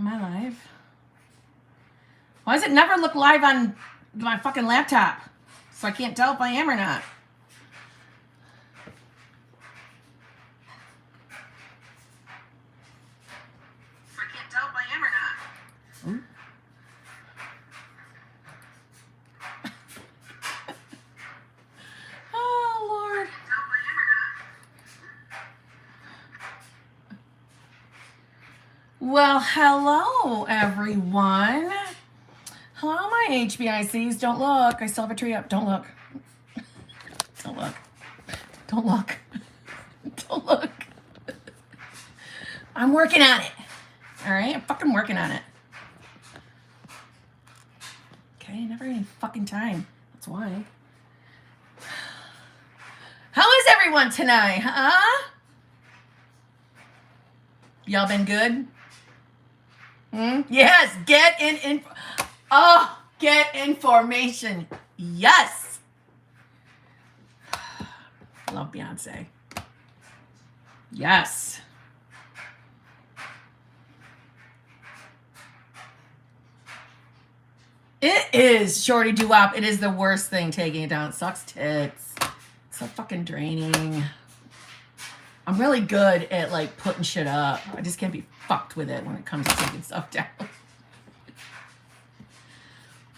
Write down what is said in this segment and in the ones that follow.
Am I live? Why does it never look live on my fucking laptop? So I can't tell if I am or not. Ooh. Oh, Lord. Well, hello, everyone. Hello, my HBICs. Don't look. I still have a tree up. Don't look. Don't look. Don't look. Don't look. I'm working on it. All right? I'm fucking working on it. Okay? Never any fucking time. That's why. How is everyone tonight, huh? Y'all been good? Yes, get information. Yes. Love Beyonce. Yes. It is Shorty Doo-Wop. It is the worst thing taking it down. It sucks tits. It's so fucking draining. I'm really good at like putting shit up. I just can't be fucked with it when it comes to taking stuff down.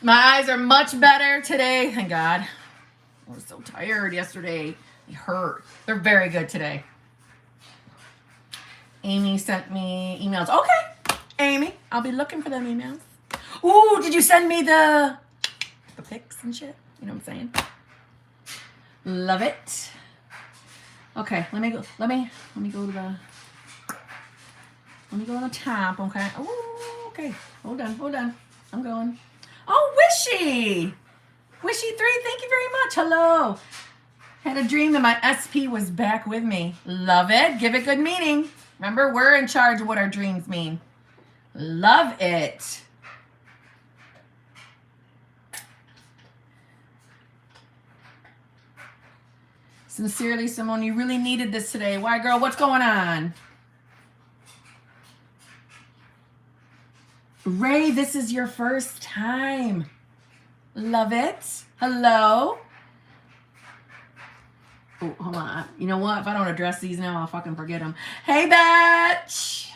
My eyes are much better today. Thank God. I was so tired yesterday. They hurt. They're very good today. Amy sent me emails. Okay, Amy, I'll be looking for them emails. Ooh, did you send me the pics and shit? You know what I'm saying? Love it. Okay, let me go to the top, okay? Oh, okay. Hold on. I'm going. Oh, Wishy! Wishy3, thank you very much. Hello. Had a dream that my SP was back with me. Love it. Give it good meaning. Remember, we're in charge of what our dreams mean. Love it. Sincerely, Simone, you really needed this today. Why, girl? What's going on? Ray, this is your first time. Love it. Hello. Oh, hold on. You know what? If I don't address these now, I'll fucking forget them. Hey, Batch.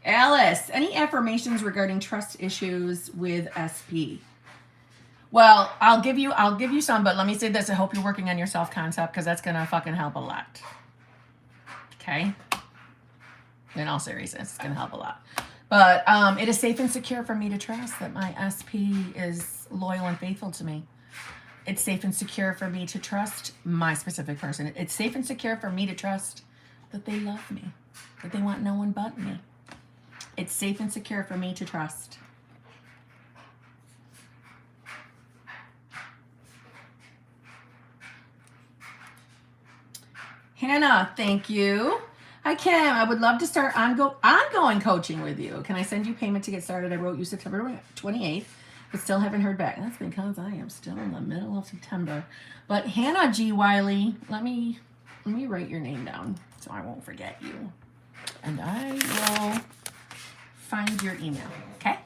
Alice, any affirmations regarding trust issues with SP? Well, I'll give you some, but let me say this. I hope you're working on your self-concept because that's going to fucking help a lot. Okay? In all seriousness, it's going to help a lot. But it is safe and secure for me to trust that my SP is loyal and faithful to me. It's safe and secure for me to trust my specific person. It's safe and secure for me to trust that they love me, that they want no one but me. It's safe and secure for me to trust. Hannah, thank you. Hi, Kim. I would love to start ongoing coaching with you. Can I send you payment to get started? I wrote you September 28th, but still haven't heard back. That's because I am still in the middle of September. But Hannah G. Wiley, let me write your name down so I won't forget you. And I will find your email, okay?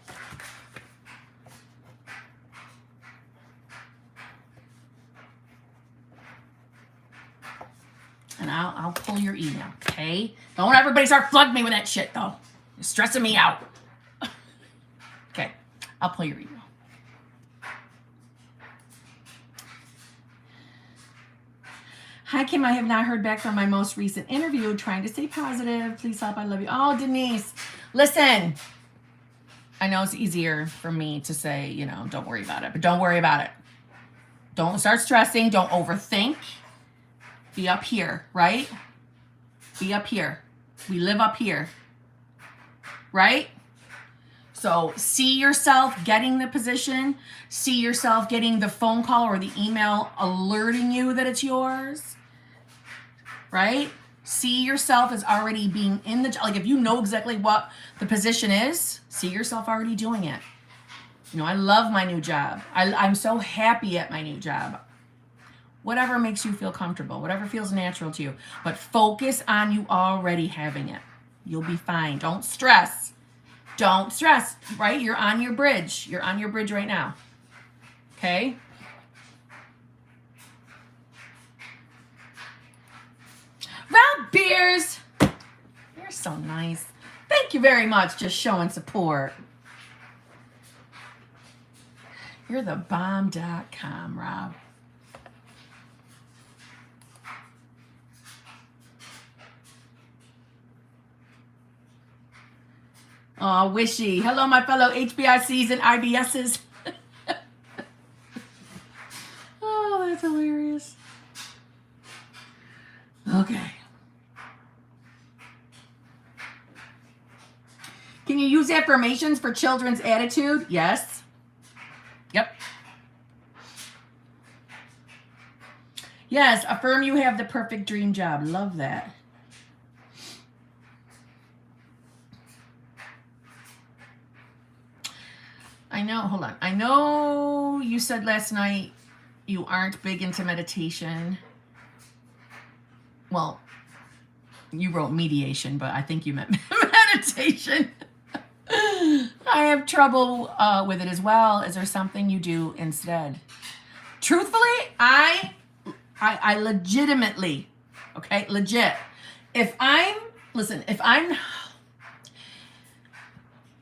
And I'll pull your email, okay? Don't everybody start flooding me with that shit, though. You're stressing me out. Okay, I'll pull your email. Hi, Kim. I have not heard back from my most recent interview. Trying to stay positive. Please help. I love you. Oh, Denise. Listen. I know it's easier for me to say, don't worry about it. But don't worry about it. Don't start stressing. Don't overthink. Be up here, right? Be up here. We live up here, right? So see yourself getting the position. See yourself getting the phone call or the email alerting you that it's yours, right? See yourself as already being in the, like if you know exactly what the position is, see yourself already doing it. I love my new job. I'm so happy at my new job. Whatever makes you feel comfortable, whatever feels natural to you, but focus on you already having it. You'll be fine. Don't stress. Don't stress, right? You're on your bridge. You're on your bridge right now. Okay? Rob Beers, you're so nice. Thank you very much. Just showing support. You're the bomb.com, Rob. Oh, Wishy. Hello, my fellow HBICs and IBSs. Oh, that's hilarious. Okay. Can you use affirmations for children's attitude? Yes. Yep. Yes, affirm you have the perfect dream job. Love that. I know, hold on. I know you said last night you aren't big into meditation. Well, you wrote mediation, but I think you meant meditation. I have trouble with it as well. Is there something you do instead? Truthfully, I legitimately, okay, legit. If I'm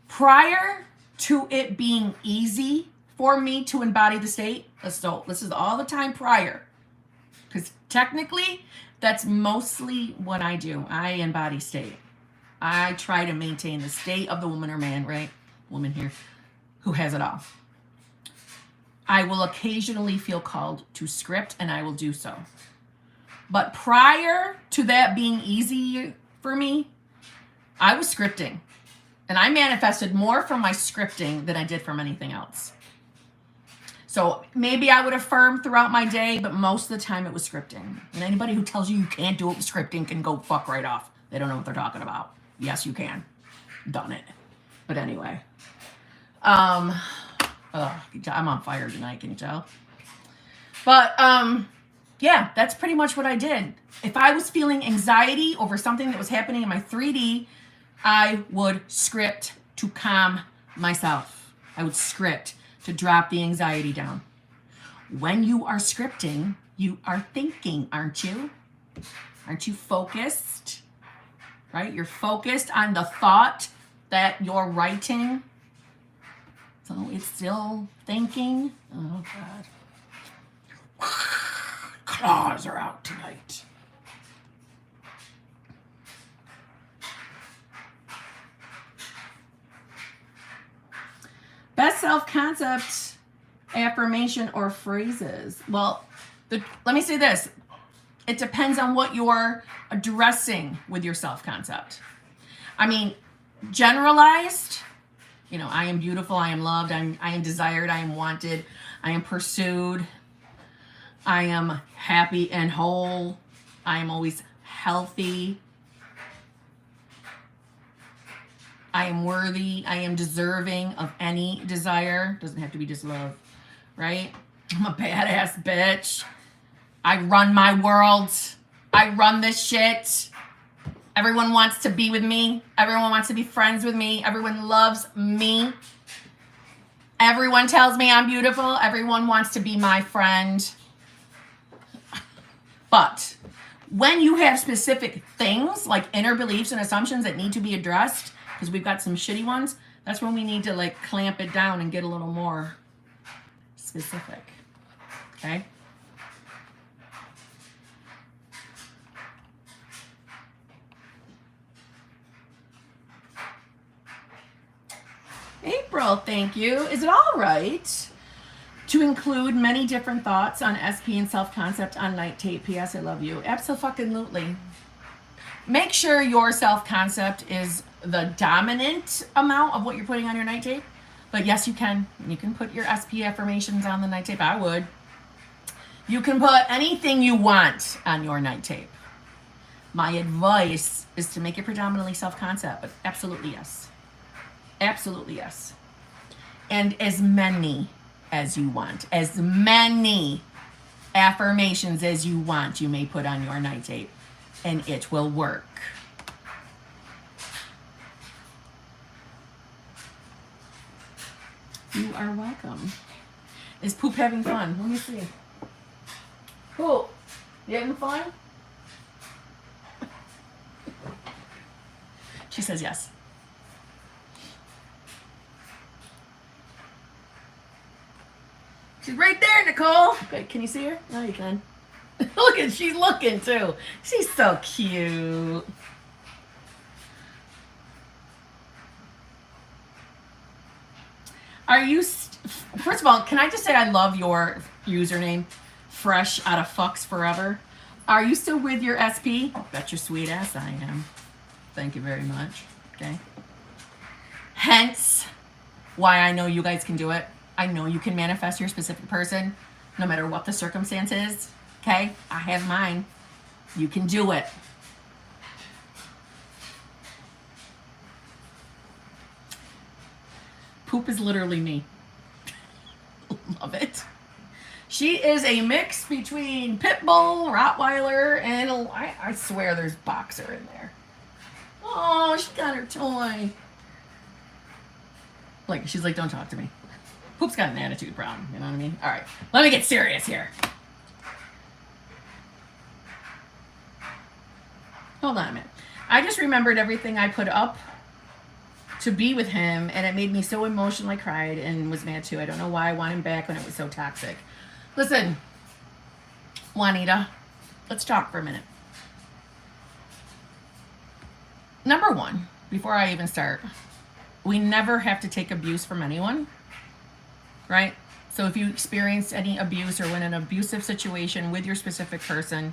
prior to it being easy for me to embody the state, so this is all the time prior, because technically that's mostly what I do. I embody state. I try to maintain the state of the woman or man, right? Woman here, who has it all. I will occasionally feel called to script, and I will do so. But prior to that being easy for me, I was scripting. And I manifested more from my scripting than I did from anything else. So maybe I would affirm throughout my day, but most of the time it was scripting. And anybody who tells you you can't do it with scripting can go fuck right off. They don't know what they're talking about. Yes, you can. Done it. But anyway. I'm on fire tonight, can you tell? But yeah, that's pretty much what I did. If I was feeling anxiety over something that was happening in my 3D, I would script to calm myself. I would script to drop the anxiety down. When you are scripting, you are thinking, aren't you? Aren't you focused? Right? You're focused on the thought that you're writing. So it's still thinking. Oh, God. Claws are out tonight. Best self-concept affirmation or phrases. Well, let me say this. It depends on what you're addressing with your self-concept. I mean, generalized, I am beautiful, I am loved, I am desired, I am wanted, I am pursued, I am happy and whole, I am always healthy, I am worthy, I am deserving of any desire. Doesn't have to be just love, right? I'm a badass bitch. I run my world. I run this shit. Everyone wants to be with me. Everyone wants to be friends with me. Everyone loves me. Everyone tells me I'm beautiful. Everyone wants to be my friend. But when you have specific things like inner beliefs and assumptions that need to be addressed, because we've got some shitty ones, that's when we need to clamp it down and get a little more specific. Okay? April, thank you. Is it all right to include many different thoughts on SP and self-concept on night tape? P.S. I love you. Absolutely. Make sure your self-concept is the dominant amount of what you're putting on your night tape. But yes, you can. You can put your SP affirmations on the night tape. I would. You can put anything you want on your night tape. My advice is to make it predominantly self-concept, but absolutely yes. Absolutely yes. And as many as you want. As many affirmations as you want, you may put on your night tape. And it will work. You are welcome. Is Poop having fun? Let me see. Poop, you having fun? She says yes. She's right there, Nicole. Okay, can you see her? No, you can. Look at, she's looking too. She's so cute. Are you, first of all, can I just say I love your username, Fresh Out of Fucks Forever. Are you still with your SP? Bet your sweet ass I am. Thank you very much. Okay. Hence why I know you guys can do it. I know you can manifest your specific person no matter what the circumstance is. Okay? I have mine. You can do it. Poop is literally me. Love it. She is a mix between Pitbull, Rottweiler, and I swear there's Boxer in there. Oh, she got her toy. Like, she's like, don't talk to me. Poop's got an attitude problem, you know what I mean? All right, let me get serious here. Hold on a minute. I just remembered everything I put up to be with him, and it made me so emotional. I cried and was mad too. I don't know why I want him back when it was so toxic. Listen, Juanita, let's talk for a minute. Number one, before I even start, we never have to take abuse from anyone, right? So if you experience any abuse or when in an abusive situation with your specific person,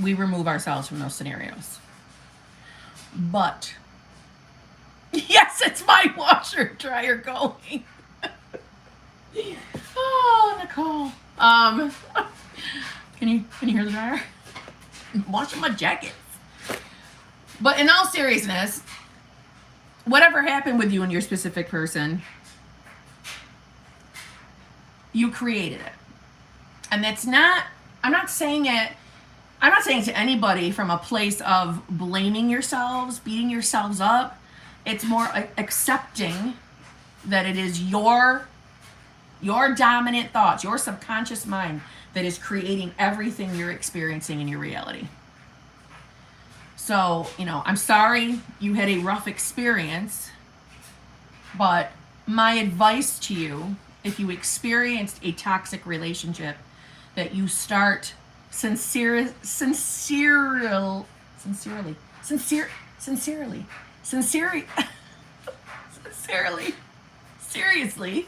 we remove ourselves from those scenarios. But yes, it's my washer dryer going. Oh, Nicole. Can you hear the dryer? I'm washing my jackets. But in all seriousness, whatever happened with you and your specific person, you created it. And that's not, I'm not saying to anybody from a place of blaming yourselves, beating yourselves up. It's more accepting that it is your dominant thoughts, your subconscious mind that is creating everything you're experiencing in your reality. So, I'm sorry you had a rough experience, but my advice to you, if you experienced a toxic relationship, that you start sincerely seriously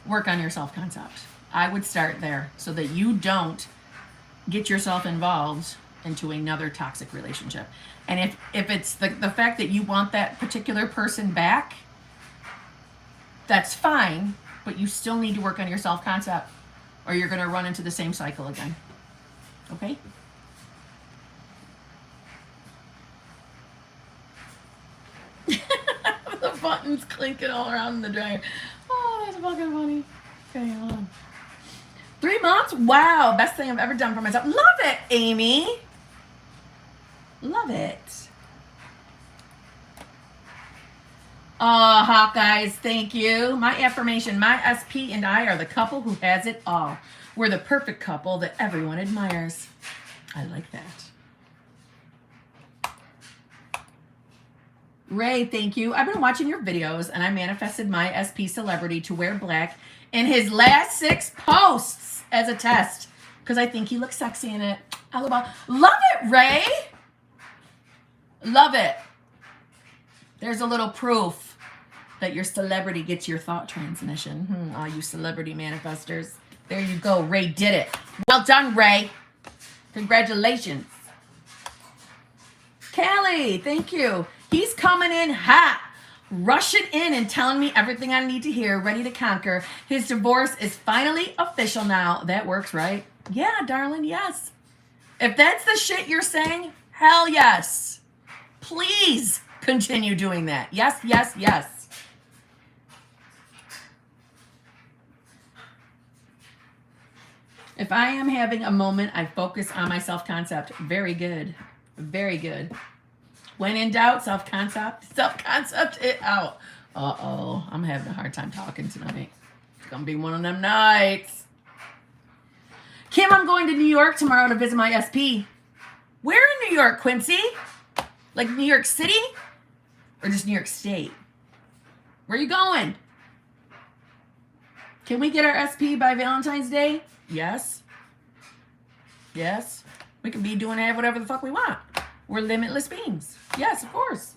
work on your self-concept. I would start there so that you don't get yourself involved into another toxic relationship. And if it's the fact that you want that particular person back, that's fine, but you still need to work on your self-concept or you're going to run into the same cycle again. Okay? The buttons clinking all around the dryer. Oh, that's fucking funny. Okay, hold on. 3 months? Wow, best thing I've ever done for myself. Love it, Amy. Love it. Oh, Hawkeyes, thank you. My affirmation, my SP and I are the couple who has it all. We're the perfect couple that everyone admires. I like that. Ray, thank you. I've been watching your videos and I manifested my SP celebrity to wear black in his last 6 posts as a test because I think he looks sexy in it. Love it, Ray. Love it. There's a little proof that your celebrity gets your thought transmission. All you celebrity manifestors. There you go. Ray did it. Well done, Ray. Congratulations. Callie, thank you. He's coming in hot, rushing in and telling me everything I need to hear, ready to conquer. His divorce is finally official now. That works, right? Yeah, darling, yes. If that's the shit you're saying, hell yes. Please continue doing that. Yes, yes, yes. If I am having a moment, I focus on my self-concept. Very good. Very good. When in doubt, self-concept it out. Uh-oh. I'm having a hard time talking tonight. It's going to be one of them nights. Kim, I'm going to New York tomorrow to visit my SP. Where in New York, Quincy? Like New York City? Or just New York State? Where are you going? Can we get our SP by Valentine's Day? Yes. Yes. We can be doing whatever the fuck we want. We're limitless beings. Yes, of course.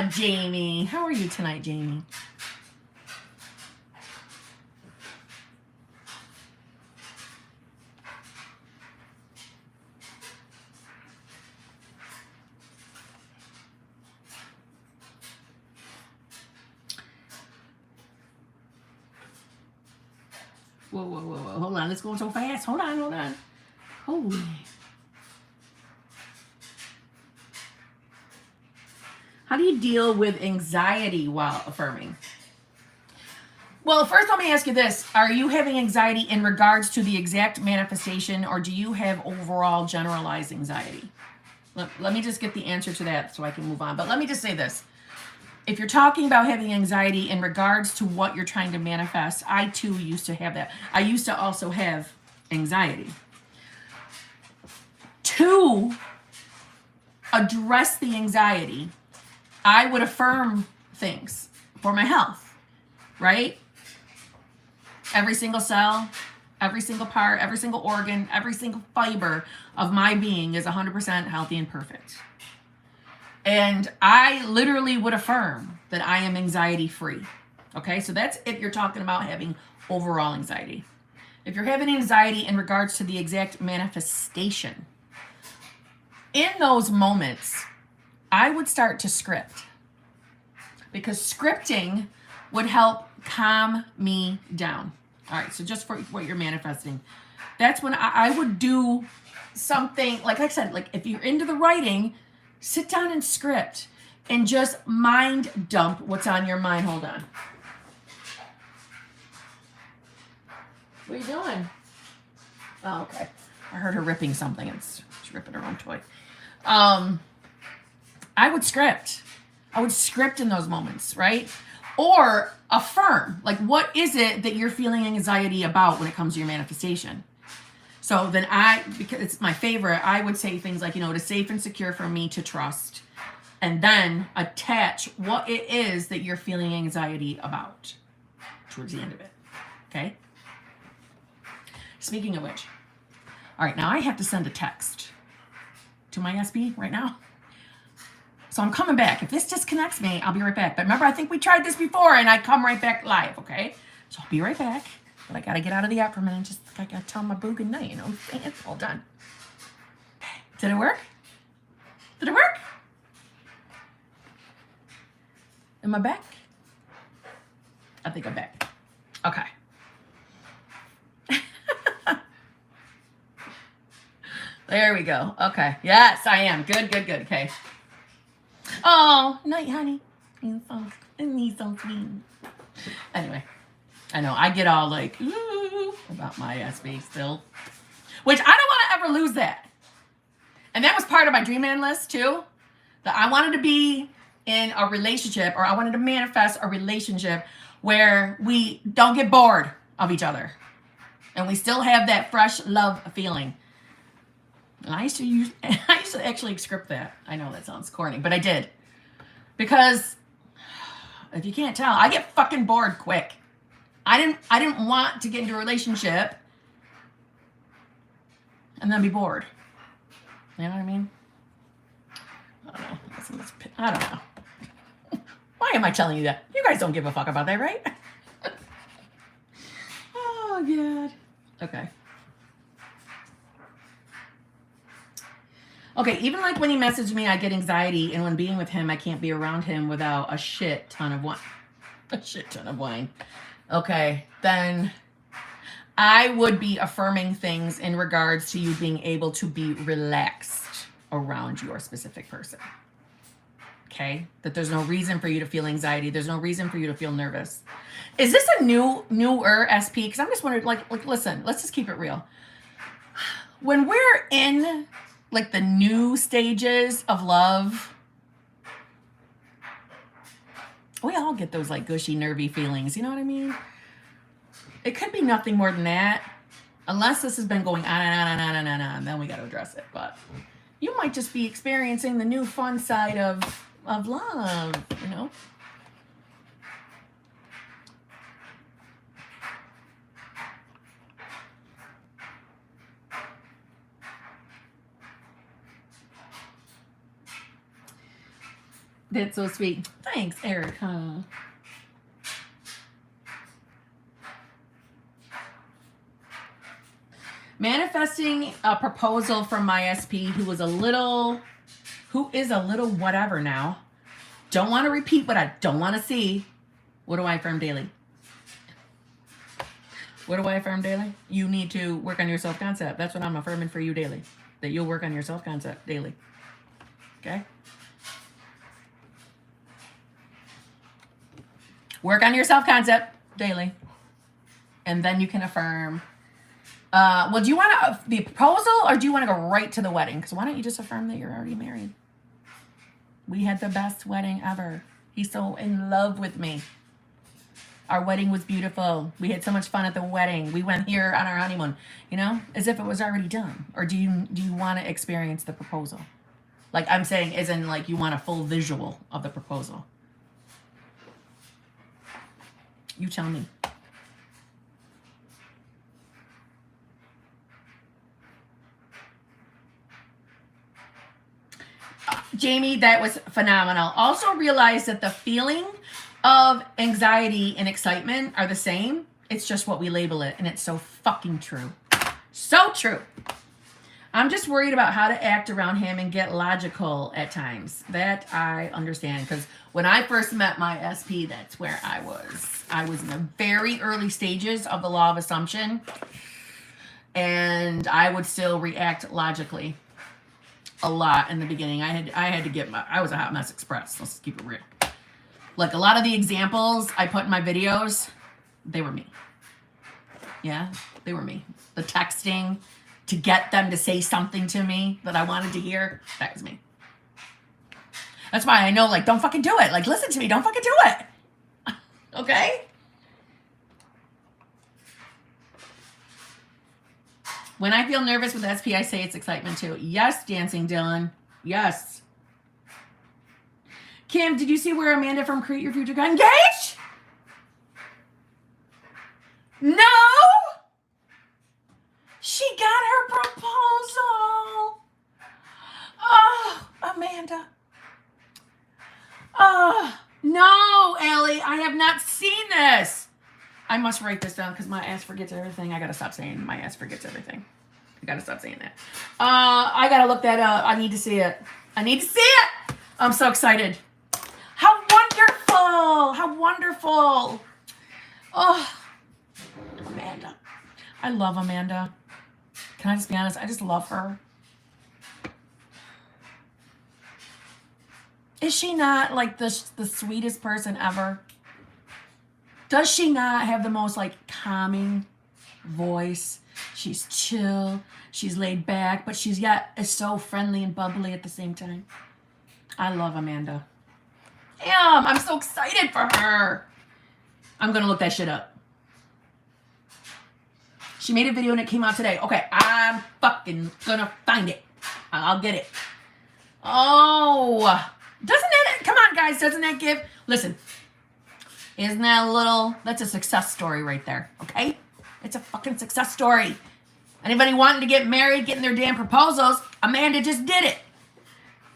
Jamie. How are you tonight, Jamie? Whoa, whoa, whoa, whoa. Hold on. It's going so fast. Hold on, hold on. Holy. How do you deal with anxiety while affirming? Well, first let me ask you this. Are you having anxiety in regards to the exact manifestation, or do you have overall generalized anxiety? Let me just get the answer to that so I can move on. But let me just say this. If you're talking about having anxiety in regards to what you're trying to manifest, I too used to have that. I used to also have anxiety. To address the anxiety, I would affirm things for my health, right? Every single cell, every single part, every single organ, every single fiber of my being is 100% healthy and perfect. And I literally would affirm that I am anxiety free. Okay, so that's if you're talking about having overall anxiety. If you're having anxiety in regards to the exact manifestation, in those moments, I would start to script. Because scripting would help calm me down. All right, so just for what you're manifesting. That's when I would do something, like I said, like if you're into the writing, sit down and script and just mind dump what's on your mind. Hold on. What are you doing? Oh, okay. I heard her ripping something. She's ripping her own toy. I would script. I would script in those moments, right? Or affirm. Like, what is it that you're feeling anxiety about when it comes to your manifestation? So then because it's my favorite, I would say things like, it is safe and secure for me to trust. And then attach what it is that you're feeling anxiety about towards the end of it. Okay? Speaking of which, all right, now I have to send a text to my SB right now. So I'm coming back. If this disconnects me, I'll be right back. But remember, I think we tried this before, and I come right back live, okay? So I'll be right back. But I got to get out of the app for a minute. I got to tell my boo good night, It's all done. Did it work? Did it work? Am I back? I think I'm back. Okay. There we go. Okay. Yes, I am. Good. Okay. Oh, night, honey. I need some cream. Anyway, I know I get all like, ooh, about my SB still, which I don't want to ever lose that. And that was part of my dream man list too, that I wanted to be in a relationship, or I wanted to manifest a relationship where we don't get bored of each other and we still have that fresh love feeling. And I used to actually script that. I know that sounds corny, but I did. Because if you can't tell, I get fucking bored quick. I didn't want to get into a relationship and then be bored. You know what I mean? I don't know. I don't know. Why am I telling you that? You guys don't give a fuck about that, right? Oh, God. Okay. Okay, even like when he messaged me, I get anxiety, and when being with him, I can't be around him without a shit ton of wine. A shit ton of wine. Okay, then I would be affirming things in regards to you being able to be relaxed around your specific person. Okay, that there's no reason for you to feel anxiety. There's no reason for you to feel nervous. Is this a newer SP? Because I'm just wondering, like, listen, let's just keep it real. when we're in like the new stages of love, we all get those like gushy, nervy feelings. You know what I mean? It could be nothing more than that. Unless this has been going on and on and on and on and on, then we got to address it. But you might just be experiencing the new fun side of love, you know? That's so sweet. Thanks, Erica. Manifesting a proposal from my SP who is a little whatever now. Don't want to repeat what I don't want to see. What do I affirm daily? What do I affirm daily? You need to work on your self-concept. That's what I'm affirming for you daily. That you'll work on your self-concept daily. Okay? Work on your self-concept daily. And then you can affirm. Well, do you want the proposal or do you want to go right to the wedding? Because why don't you just affirm that you're already married? We had the best wedding ever. He's so in love with me. Our wedding was beautiful. We had so much fun at the wedding. We went here on our honeymoon, you know, as if it was already done. Or do you want to experience the proposal? Like I'm saying, as in like you want a full visual of the proposal. You tell me. Jamie, that was phenomenal. Also realize that the feeling of anxiety and excitement are the same. It's just what we label it. And it's so fucking true. So true. I'm just worried about how to act around him and get logical at times. That I understand. Because when I first met my SP, that's where I was. I was in the very early stages of the law of assumption. And I would still react logically. A lot in the beginning. I had to get I was a hot mess express. Let's keep it real. Like a lot of the examples I put in my videos, they were me. Yeah, they were me. The texting to get them to say something to me that I wanted to hear, that was me. That's why I know, like, don't fucking do it. Like, listen to me, don't fucking do it. Okay? When I feel nervous with SP, I say it's excitement too. Yes, Dancing Dylan. Yes. Kim, did you see where Amanda from Create Your Future got engaged? No. She got her proposal. Oh, Amanda. Oh, no, Allie. I have not seen this. I must write this down because my ass forgets everything. I got to stop saying my ass forgets everything. I got to stop saying that. I got to look that up. I need to see it. I need to see it. I'm so excited. How wonderful. How wonderful. Oh, Amanda. I love Amanda. Can I just be honest? I just love her. Is she not like the sweetest person ever? Does she not have the most like calming voice? She's chill. She's laid back, but she's yet is so friendly and bubbly at the same time. I love Amanda. Damn, I'm so excited for her. I'm going to look that shit up. She made a video and it came out today. Okay, I'm fucking going to find it. I'll get it. Oh, doesn't that, come on guys, doesn't that give, listen, isn't that a little, that's a success story right there, okay? It's a fucking success story. Anybody wanting to get married, getting their damn proposals, Amanda just did it.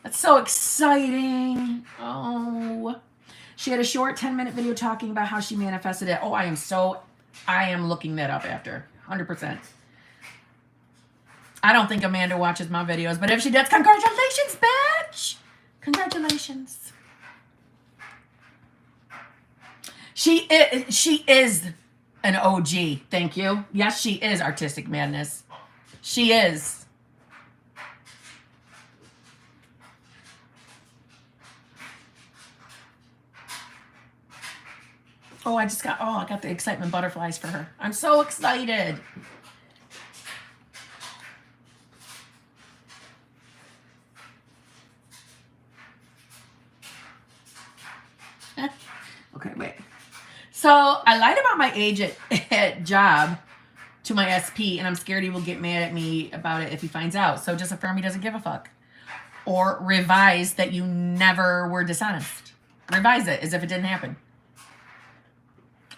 That's so exciting. Oh, she had a short 10-minute video talking about how she manifested it. Oh, I am looking that up after, 100%. I don't think Amanda watches my videos, but if she does, congratulations, bitch. Congratulations. She is an OG. Thank you. Yes, she is Artistic Madness. She is. Oh, I got the excitement butterflies for her. I'm so excited. So I lied about my age at job to my SP, and I'm scared he will get mad at me about it if he finds out. So just affirm he doesn't give a fuck. Or revise that you never were dishonest. Revise it as if it didn't happen.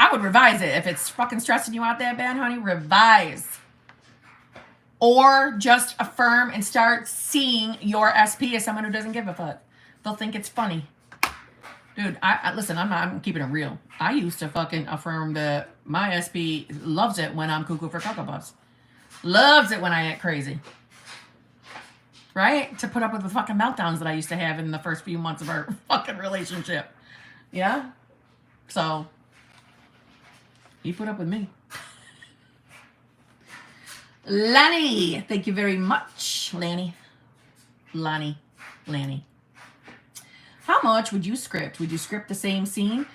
I would revise it. If it's fucking stressing you out that bad, honey, revise. Or just affirm and start seeing your SP as someone who doesn't give a fuck. They'll think it's funny. Dude, I listen, I'm keeping it real. I used to fucking affirm that my SP loves it when I'm cuckoo for Cocoa Puffs. Loves it when I act crazy. Right? To put up with the fucking meltdowns that I used to have in the first few months of our fucking relationship. Yeah? So, he put up with me. Lanny, thank you very much, Lanny. Lanny. How much would you script? Would you script the same scene?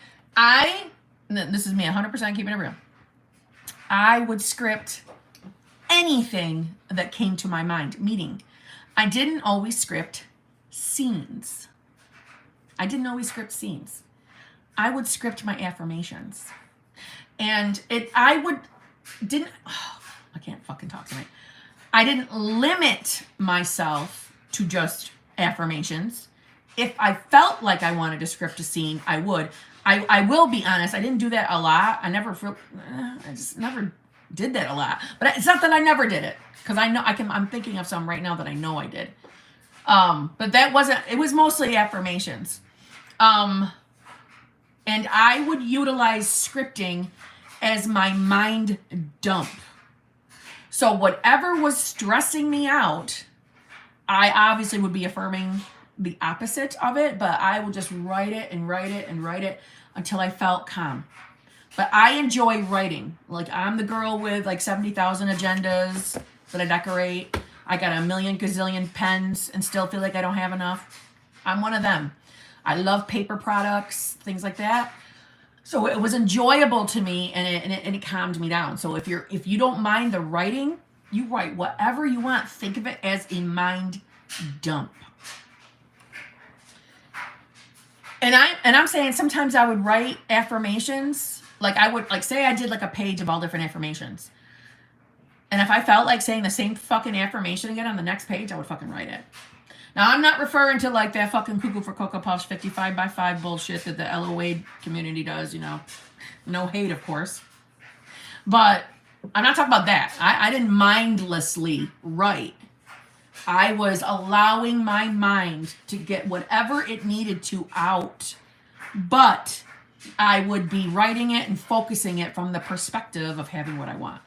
This is me 100% keeping it real. I would script anything that came to my mind. Meaning, I didn't always script scenes. I would script my affirmations. And I can't fucking talk tonight. I didn't limit myself to just affirmations. If I felt like I wanted to script a scene, I would. I will be honest, I didn't do that a lot. I just never did that a lot. But it's not that I never did it. Because I'm thinking of some right now that I know I did. But it was mostly affirmations. And I would utilize scripting as my mind dump. So whatever was stressing me out, I obviously would be affirming the opposite of it, but I would just write it until I felt calm. But I enjoy writing. Like, I'm the girl with like 70,000 agendas that I decorate. I got a million gazillion pens and still feel like I don't have enough. I'm one of them. I love paper products, things like that. So it was enjoyable to me, and it calmed me down. So if you don't mind the writing, you write whatever you want. Think of it as a mind dump. And I'm saying sometimes I would write affirmations. Like I would say I did like a page of all different affirmations. And if I felt like saying the same fucking affirmation again on the next page, I would fucking write it. Now, I'm not referring to like that fucking Cuckoo for Cocoa Puffs 55 by 5 bullshit that the LOA community does, No hate, of course. But I'm not talking about that. I didn't mindlessly write. I was allowing my mind to get whatever it needed to out. But I would be writing it and focusing it from the perspective of having what I want.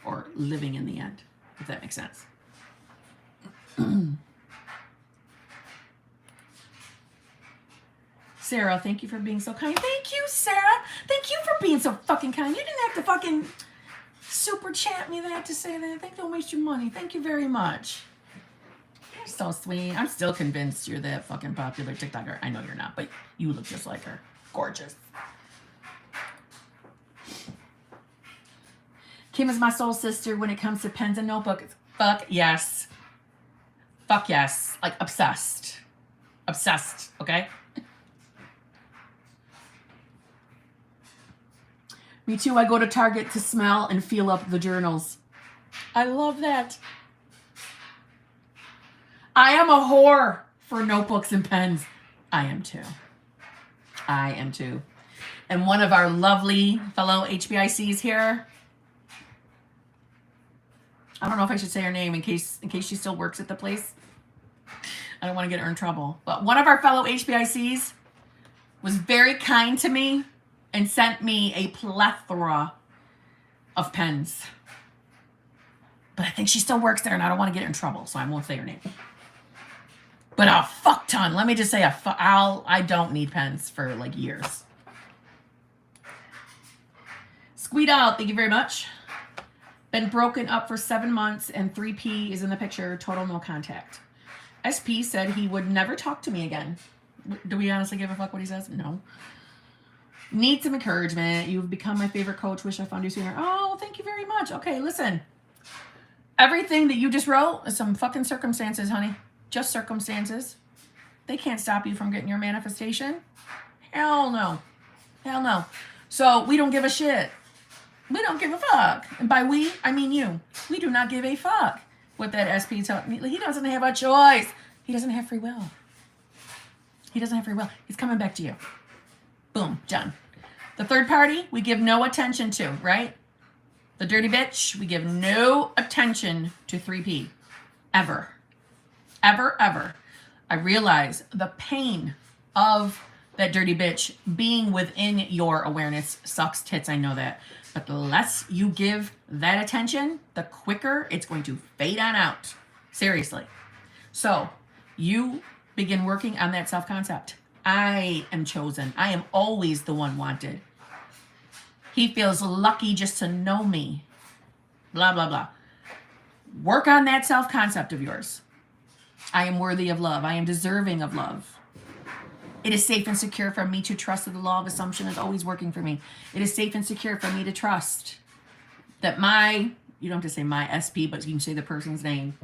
Or living in the end, if that makes sense. Sarah, thank you for being so kind. Thank you, Sarah. Thank you for being so fucking kind. You didn't have to fucking super chat me that to say that. I think don't waste your money. Thank you very much. You're so sweet. I'm still convinced you're that fucking popular TikToker. I know you're not, but you look just like her. Gorgeous. Kim is my soul sister when it comes to pens and notebooks. Fuck yes. Fuck yes. Like obsessed. Obsessed, okay? Me too. I go to Target to smell and feel up the journals. I love that. I am a whore for notebooks and pens. I am too. And one of our lovely fellow HBICs here, I don't know if I should say her name in case she still works at the place. I don't want to get her in trouble. But one of our fellow HBICs was very kind to me and sent me a plethora of pens. But I think she still works there, and I don't want to get her in trouble, so I won't say her name. But a fuck ton. Let me just say I don't need pens for like years. Squeed out, thank you very much. Been broken up for 7 months, and 3P is in the picture. Total no contact. SP said he would never talk to me again. Do we honestly give a fuck what he says? No. Need some encouragement. You've become my favorite coach. Wish I found you sooner. Oh, thank you very much. Okay, listen. Everything that you just wrote is some fucking circumstances, honey. Just circumstances. They can't stop you from getting your manifestation. Hell no. Hell no. So we don't give a shit. We don't give a fuck. And by we, I mean you. We do not give a fuck what that SP tells me. He doesn't have a choice. He doesn't have free will. He doesn't have free will. He's coming back to you. Boom, done. The third party, we give no attention to, right? The dirty bitch, we give no attention to 3P. Ever. Ever, ever. I realize the pain of that dirty bitch being within your awareness sucks tits. I know that. But the less you give that attention, the quicker it's going to fade on out. Seriously. So you begin working on that self-concept. I am chosen. I am always the one wanted. He feels lucky just to know me. Blah, blah, blah. Work on that self-concept of yours. I am worthy of love. I am deserving of love. It is safe and secure for me to trust that the law of assumption is always working for me. It is safe and secure for me to trust that you don't have to say my SP, but you can say the person's name,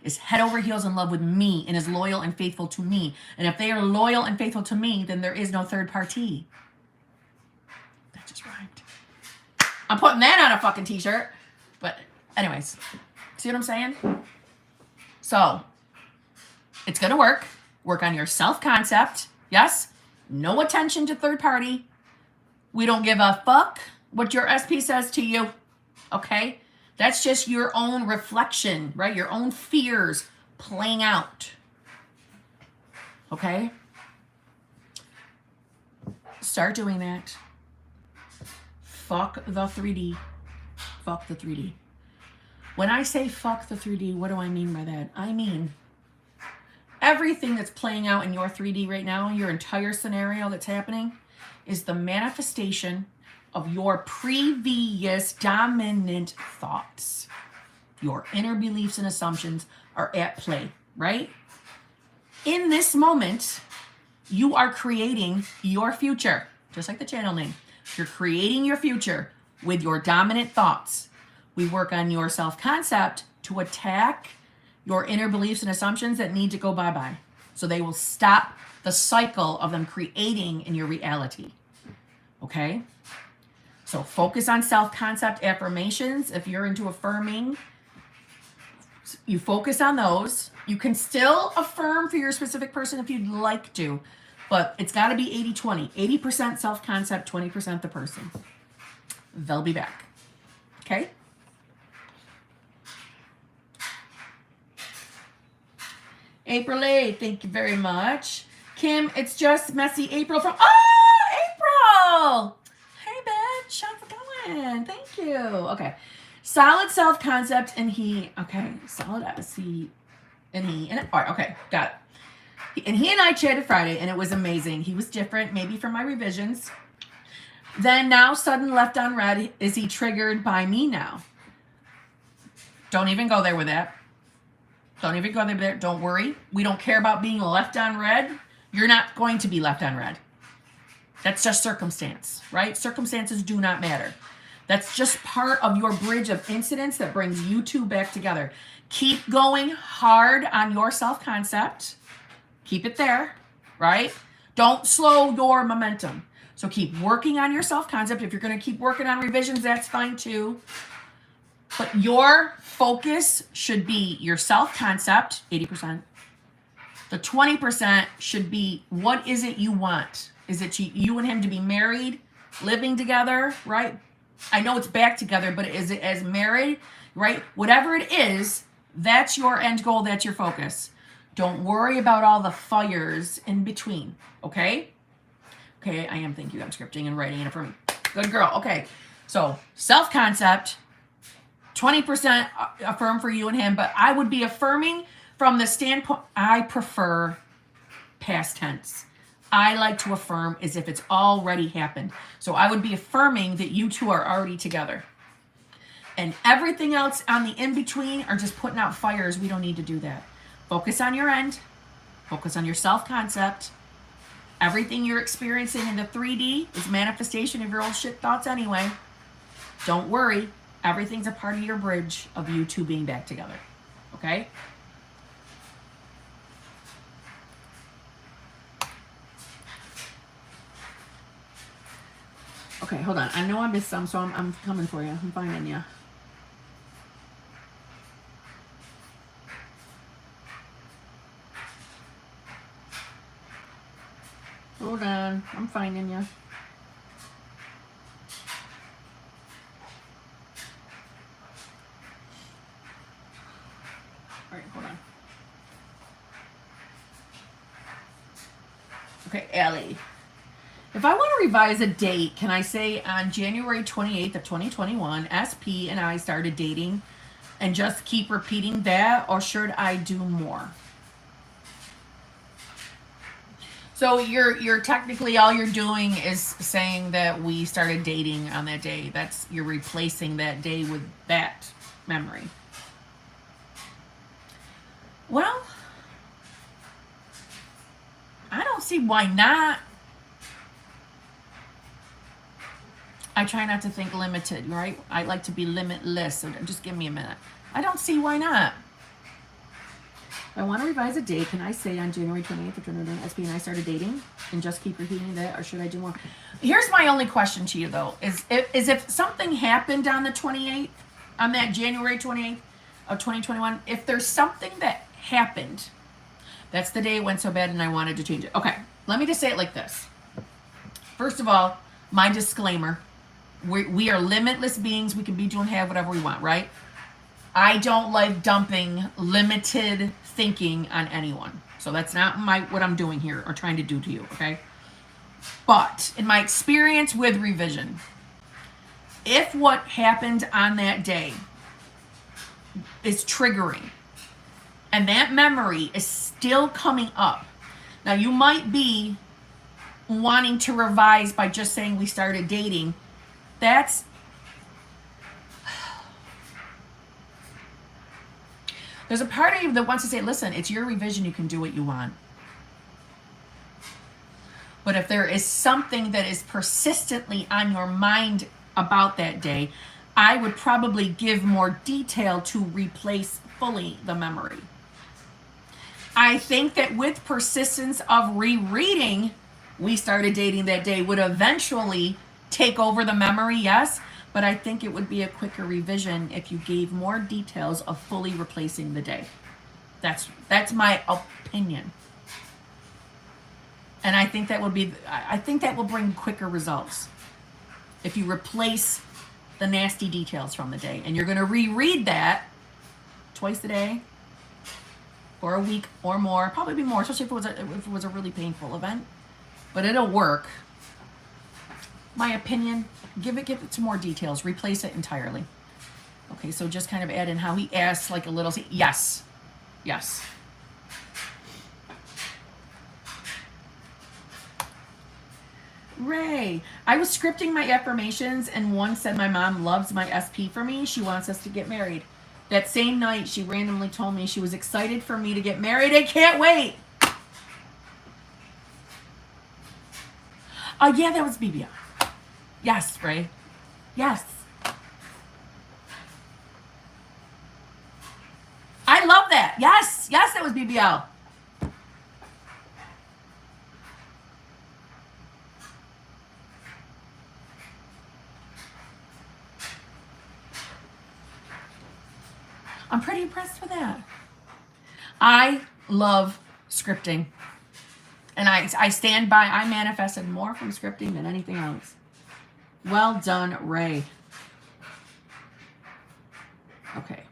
is head over heels in love with me and is loyal and faithful to me. And if they are loyal and faithful to me, then there is no third party. That just rhymed. I'm putting that on a fucking t-shirt. But anyways, see what I'm saying? So it's going to work. Work on your self-concept. Yes. No attention to third party. We don't give a fuck what your SP says to you. Okay? That's just your own reflection, right? Your own fears playing out. Okay? Start doing that. Fuck the 3D. Fuck the 3D. When I say fuck the 3D, what do I mean by that? I mean everything that's playing out in your 3D right now, your entire scenario that's happening, is the manifestation of your previous dominant thoughts. Your inner beliefs and assumptions are at play, right? In this moment, you are creating your future, just like the channel name. You're creating your future with your dominant thoughts. We work on your self-concept to attack your inner beliefs and assumptions that need to go bye-bye. So they will stop the cycle of them creating in your reality. Okay? So focus on self-concept affirmations. If you're into affirming, you focus on those. You can still affirm for your specific person if you'd like to, but it's got to be 80-20. 80% self-concept, 20% the person. They'll be back. Okay? April 8th, thank you very much. Kim, it's just messy April from... Oh, April! Hey, bitch. How's it going? Thank you. Okay. Solid self-concept and he... Okay. Solid SC and he... And, all right, okay. Got it. And he and I chatted Friday, and it was amazing. He was different, maybe from my revisions. Then now, sudden left on red. Is he triggered by me now? Don't even go there with that. Don't even go there. Don't worry. We don't care about being left on red. You're not going to be left on red. That's just circumstance, right? Circumstances do not matter. That's just part of your bridge of incidents that brings you two back together. Keep going hard on your self-concept. Keep it there, right? Don't slow your momentum. So keep working on your self-concept. If you're going to keep working on revisions, that's fine too. But your focus should be your self-concept, 80%. The 20% should be, what is it you want? Is it you and him to be married, living together, right? I know it's back together, but is it as married, right? Whatever it is, that's your end goal. That's your focus. Don't worry about all the fires in between, okay? Okay, I am. Thank you. I'm scripting and writing it for me. Good girl. Okay, so self-concept, 20% affirm for you and him, but I would be affirming from the standpoint, I prefer past tense. I like to affirm as if it's already happened. So I would be affirming that you two are already together. And everything else on the in-between are just putting out fires. We don't need to do that. Focus on your end. Focus on your self-concept. Everything you're experiencing in the 3D is manifestation of your old shit thoughts anyway. Don't worry. Everything's a part of your bridge of you two being back together. Okay? Okay, hold on. I know I missed some, so I'm coming for you. I'm finding you. Hold on. I'm finding you. All right, hold on. Okay, Allie. If I want to revise a date, can I say on January 28th of 2021, SP and I started dating and just keep repeating that, or should I do more? So you're technically, all you're doing is saying that we started dating on that day. You're replacing that day with that memory. Well, I don't see why not. I try not to think limited, right? I like to be limitless, so just give me a minute. I don't see why not. I want to revise a date. Can I say on January 28th of 2021, SP and I started dating and just keep repeating that, or should I do more? Here's my only question to you, though, is if something happened on the 28th, on that January 28th of 2021, if there's something that happened, that's the day it went so bad and I wanted to change it. Okay, let me just say it like this. First of all, my disclaimer, we are limitless beings. We can be, do, and have whatever we want, right? I don't like dumping limited thinking on anyone. So that's not what I'm doing here or trying to do to you, okay? But in my experience with revision, if what happened on that day is triggering and that memory is still coming up, now you might be wanting to revise by just saying we started dating. There's a part of you that wants to say, listen, it's your revision, you can do what you want. But if there is something that is persistently on your mind about that day, I would probably give more detail to replace fully the memory. I think that with persistence of rereading, we started dating that day would eventually take over the memory, yes, but I think it would be a quicker revision if you gave more details of fully replacing the day. That's my opinion. And I think that will bring quicker results if you replace the nasty details from the day. And you're going to reread that twice a day for a week or more, probably be more, especially if it was a really painful event. But it'll work. My opinion, give it some more details, replace it entirely. Okay, so just kind of add in how he asks, like a little, yes. Ray, I was scripting my affirmations and one said my mom loves my SP for me. She wants us to get married. That same night, she randomly told me she was excited for me to get married. I can't wait. Oh, yeah, that was BBI. Yes, Ray. Yes. I love that. Yes, that was BBL. I'm pretty impressed with that. I love scripting. And I stand by, I manifested more from scripting than anything else. Well done, Ray. Okay.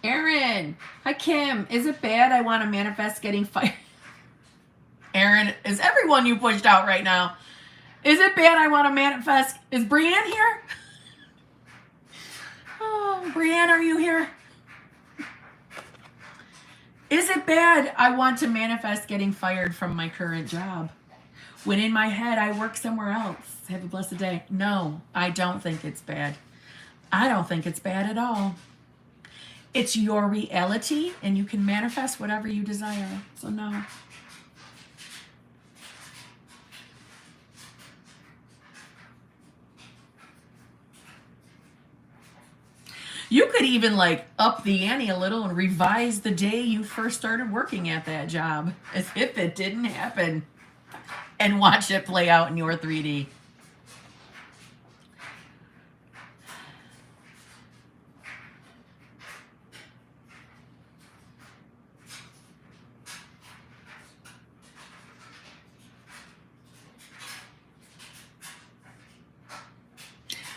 Aaron. Hi, Kim. Is it bad I want to manifest getting fired? Aaron, is everyone you pushed out right now? Is it bad I want to manifest? Is Brianne here? Oh, Brianne, are you here? Is it bad I want to manifest getting fired from my current job? When in my head I work somewhere else. Have a blessed day. No, I don't think it's bad. I don't think it's bad at all. It's your reality and you can manifest whatever you desire. So no. You could even like up the ante a little and revise the day you first started working at that job as if it didn't happen and watch it play out in your 3D.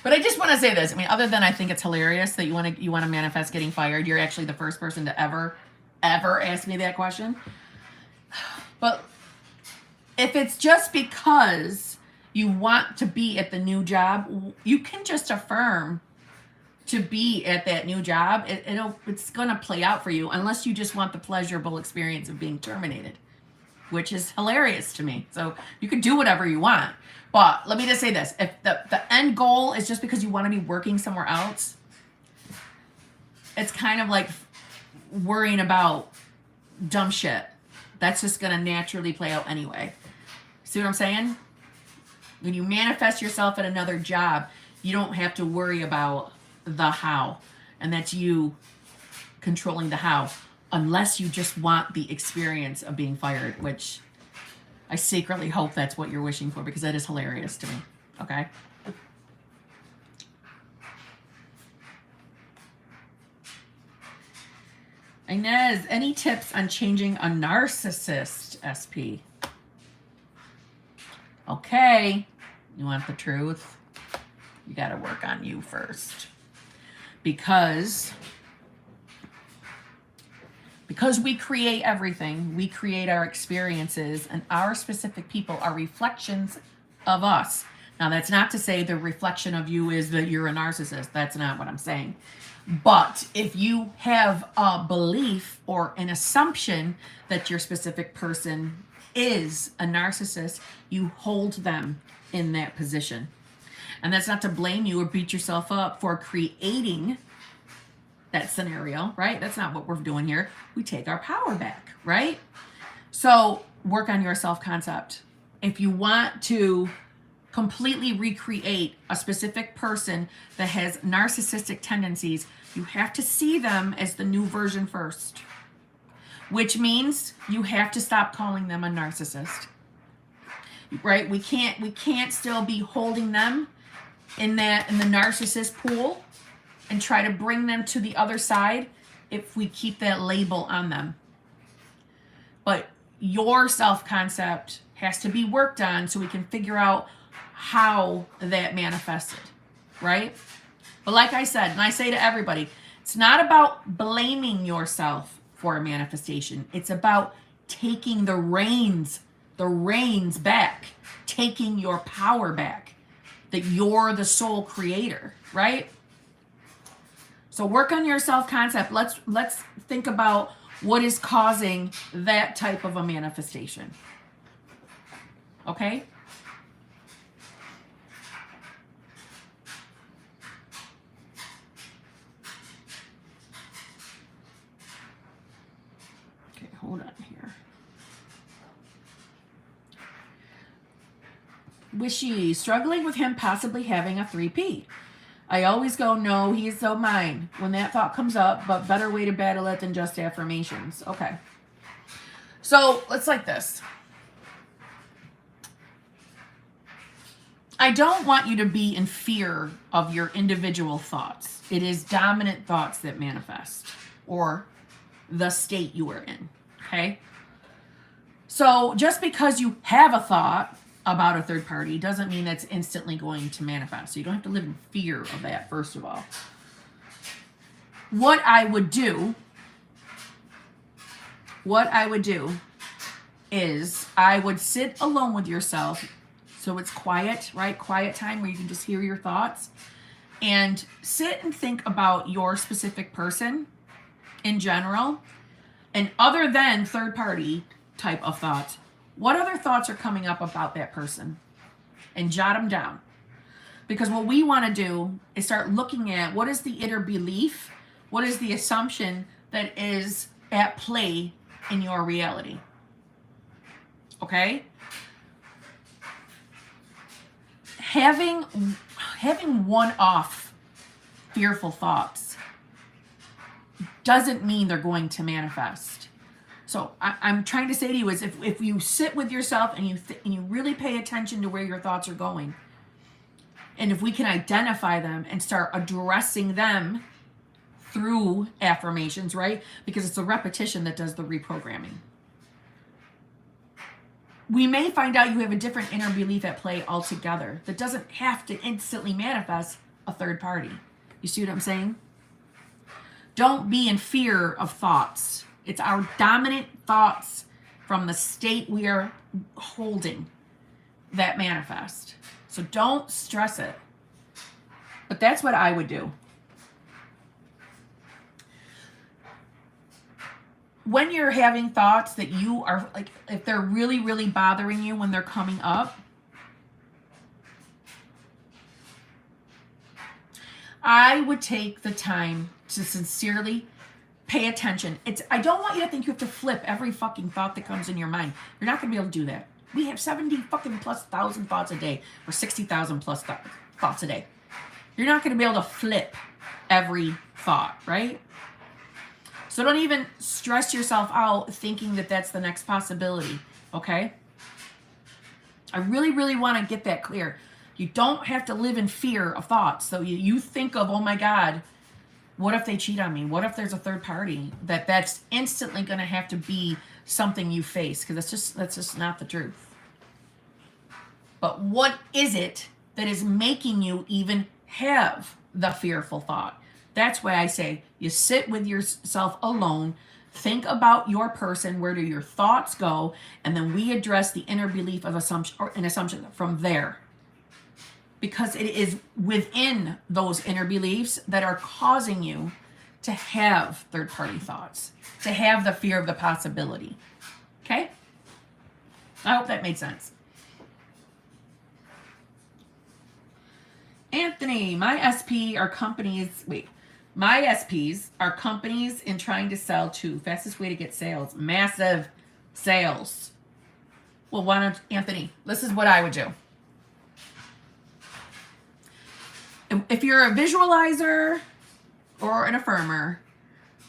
But I just want to say this. I mean, other than I think it's hilarious that you want to manifest getting fired. You're actually the first person to ever ask me that question. But if it's just because you want to be at the new job, you can just affirm to be at that new job. It's going to play out for you unless you just want the pleasurable experience of being terminated, which is hilarious to me. So you can do whatever you want. But let me just say this. If the end goal is just because you want to be working somewhere else, it's kind of like worrying about dumb shit. That's just going to naturally play out anyway. See what I'm saying? When you manifest yourself at another job, you don't have to worry about the how. And that's you controlling the how. Unless you just want the experience of being fired, which I secretly hope that's what you're wishing for, because that is hilarious to me. Okay? Inez, any tips on changing a narcissist, SP? Okay. You want the truth? You got to work on you first. Because we create everything, we create our experiences, and our specific people are reflections of us. Now, that's not to say the reflection of you is that you're a narcissist. That's not what I'm saying. But if you have a belief or an assumption that your specific person is a narcissist, you hold them in that position. And that's not to blame you or beat yourself up for creating that scenario, right? That's not what we're doing here. We take our power back, right? So work on your self-concept. If you want to completely recreate a specific person that has narcissistic tendencies, you have to see them as the new version first, which means you have to stop calling them a narcissist, right? We can't still be holding them in the narcissist pool and try to bring them to the other side if we keep that label on them. But your self-concept has to be worked on so we can figure out how that manifested, right? But like I said, and I say to everybody, it's not about blaming yourself for a manifestation. It's about taking the reins back, taking your power back, that you're the sole creator, right? So work on your self-concept. Let's think about what is causing that type of a manifestation. Okay? Okay, hold on here. Wishy, struggling with him possibly having a 3P. I always go, no, he's so mine when that thought comes up, but better way to battle it than just affirmations. Okay. So let's like this. I don't want you to be in fear of your individual thoughts. It is dominant thoughts that manifest, or the state you are in. Okay. So just because you have a thought about a third party doesn't mean that's instantly going to manifest. So you don't have to live in fear of that, first of all. What I would do is I would sit alone with yourself. So it's quiet, right? Quiet time where you can just hear your thoughts. And sit and think about your specific person in general. And other than third party type of thoughts, what other thoughts are coming up about that person? And jot them down. Because what we want to do is start looking at what is the inner belief, what is the assumption that is at play in your reality. Okay? Having one-off fearful thoughts doesn't mean they're going to manifest. So I'm trying to say to you is if you sit with yourself and you really pay attention to where your thoughts are going, and if we can identify them and start addressing them through affirmations, right? Because it's the repetition that does the reprogramming. We may find out you have a different inner belief at play altogether that doesn't have to instantly manifest a third party. You see what I'm saying? Don't be in fear of thoughts. It's our dominant thoughts from the state we are holding that manifest. So don't stress it. But that's what I would do. When you're having thoughts that you are, like, if they're really, really bothering you when they're coming up, I would take the time to sincerely pay attention. I don't want you to think you have to flip every fucking thought that comes in your mind. You're not going to be able to do that. We have 70 fucking plus thousand thoughts a day, or 60,000 plus thoughts a day. You're not going to be able to flip every thought, right? So don't even stress yourself out thinking that that's the next possibility, okay? I really, really want to get that clear. You don't have to live in fear of thoughts. So you think of, oh my God, what if they cheat on me? What if there's a third party? That's instantly going to have to be something you face, because that's just not the truth. But what is it that is making you even have the fearful thought? That's why I say you sit with yourself alone, think about your person, where do your thoughts go, and then we address the inner belief of assumption, or an assumption from there. Because it is within those inner beliefs that are causing you to have third-party thoughts, to have the fear of the possibility. Okay? I hope that made sense. Anthony, my SPs are companies in trying to sell too. Fastest way to get sales. Massive sales. Well, why don't, Anthony, this is what I would do. If you're a visualizer or an affirmer,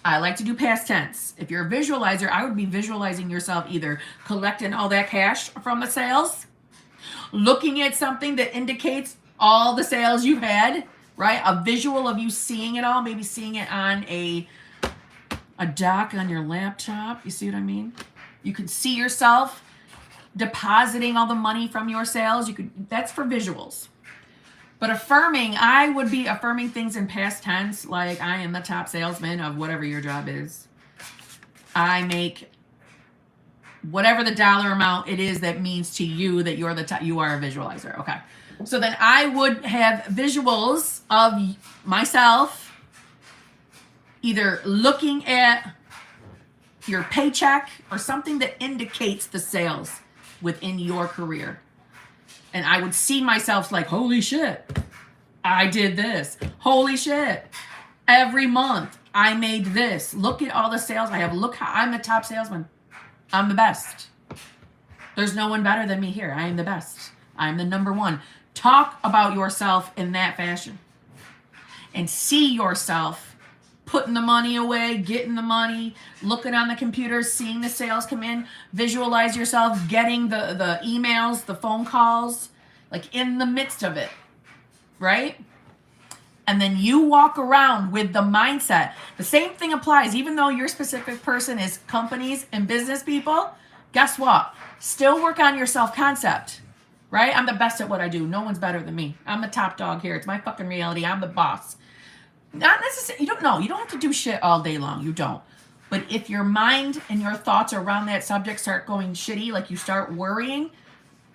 I like to do past tense. If you're a visualizer, I would be visualizing yourself either collecting all that cash from the sales, looking at something that indicates all the sales you've had, right? A visual of you seeing it all, maybe seeing it on a dock on your laptop. You see what I mean? You could see yourself depositing all the money from your sales. That's for visuals. But affirming, I would be affirming things in past tense, like I am the top salesman of whatever your job is. I make whatever the dollar amount it is that means to you that you're the top, you are a visualizer. Okay. So then I would have visuals of myself either looking at your paycheck or something that indicates the sales within your career. And I would see myself like, holy shit, I did this. Holy shit, every month I made this. Look at all the sales I have. Look how I'm the top salesman. I'm the best. There's no one better than me here. I am the best. I'm the number one. Talk about yourself in that fashion. And see yourself putting the money away, getting the money, looking on the computer, seeing the sales come in. Visualize yourself getting the emails, the phone calls, like in the midst of it, right? And then you walk around with the mindset. The same thing applies, even though your specific person is companies and business people. Guess what? Still work on your self-concept, right? I'm the best at what I do. No one's better than me. I'm the top dog here. It's my fucking reality. I'm the boss. Not necessarily, you don't have to do shit all day long. You don't. But if your mind and your thoughts around that subject start going shitty, like you start worrying,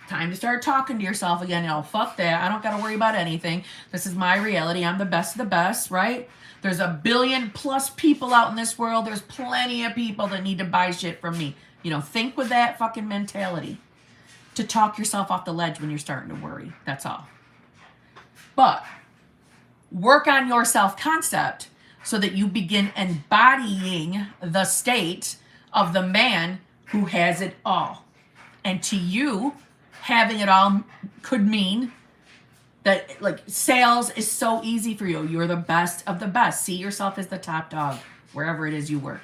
time to start talking to yourself again. Fuck that. I don't got to worry about anything. This is my reality. I'm the best of the best, right? There's 1 billion plus people out in this world. There's plenty of people that need to buy shit from me. Think with that fucking mentality to talk yourself off the ledge when you're starting to worry. That's all. But work on your self-concept so that you begin embodying the state of the man who has it all. And to you, having it all could mean that, like, sales is so easy for you. You're the best of the best. See yourself as the top dog. wherever it is you work.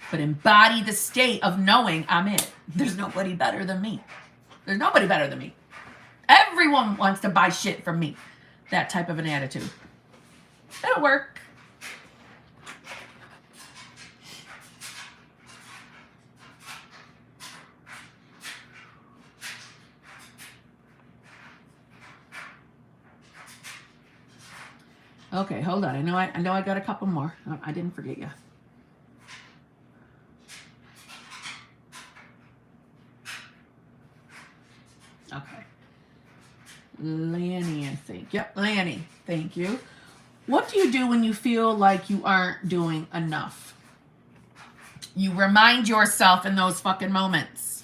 But embody the state of knowing I'm it. There's nobody better than me. There's nobody better than me. Everyone wants to buy shit from me. That type of an attitude. It'll work. Okay, hold on. I know I got a couple more. I didn't forget you. Okay. Lanny, I think. Yep, Lanny. Thank you. What do you do when you feel like you aren't doing enough? You remind yourself in those fucking moments.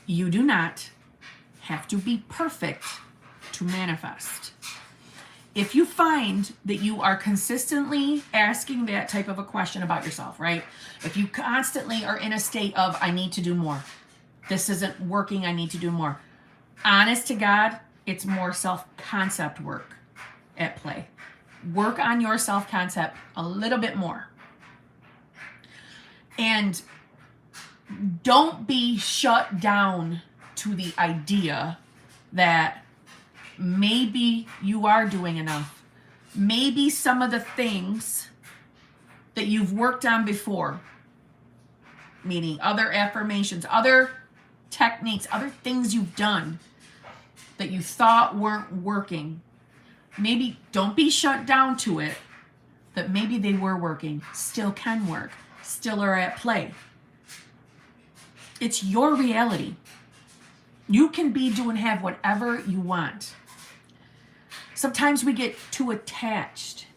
You do not have to be perfect to manifest. If you find that you are consistently asking that type of a question about yourself, right? If you constantly are in a state of, I need to do more. This isn't working, I need to do more. Honest to God, it's more self-concept work at play. Work on your self-concept a little bit more. And don't be shut down to the idea that maybe you are doing enough. Maybe some of the things that you've worked on before, meaning other affirmations, other techniques, other things you've done that you thought weren't working, maybe don't be shut down to it, that maybe they were working, still can work, still are at play. It's your reality. You can be, do, and have whatever you want. Sometimes we get too attached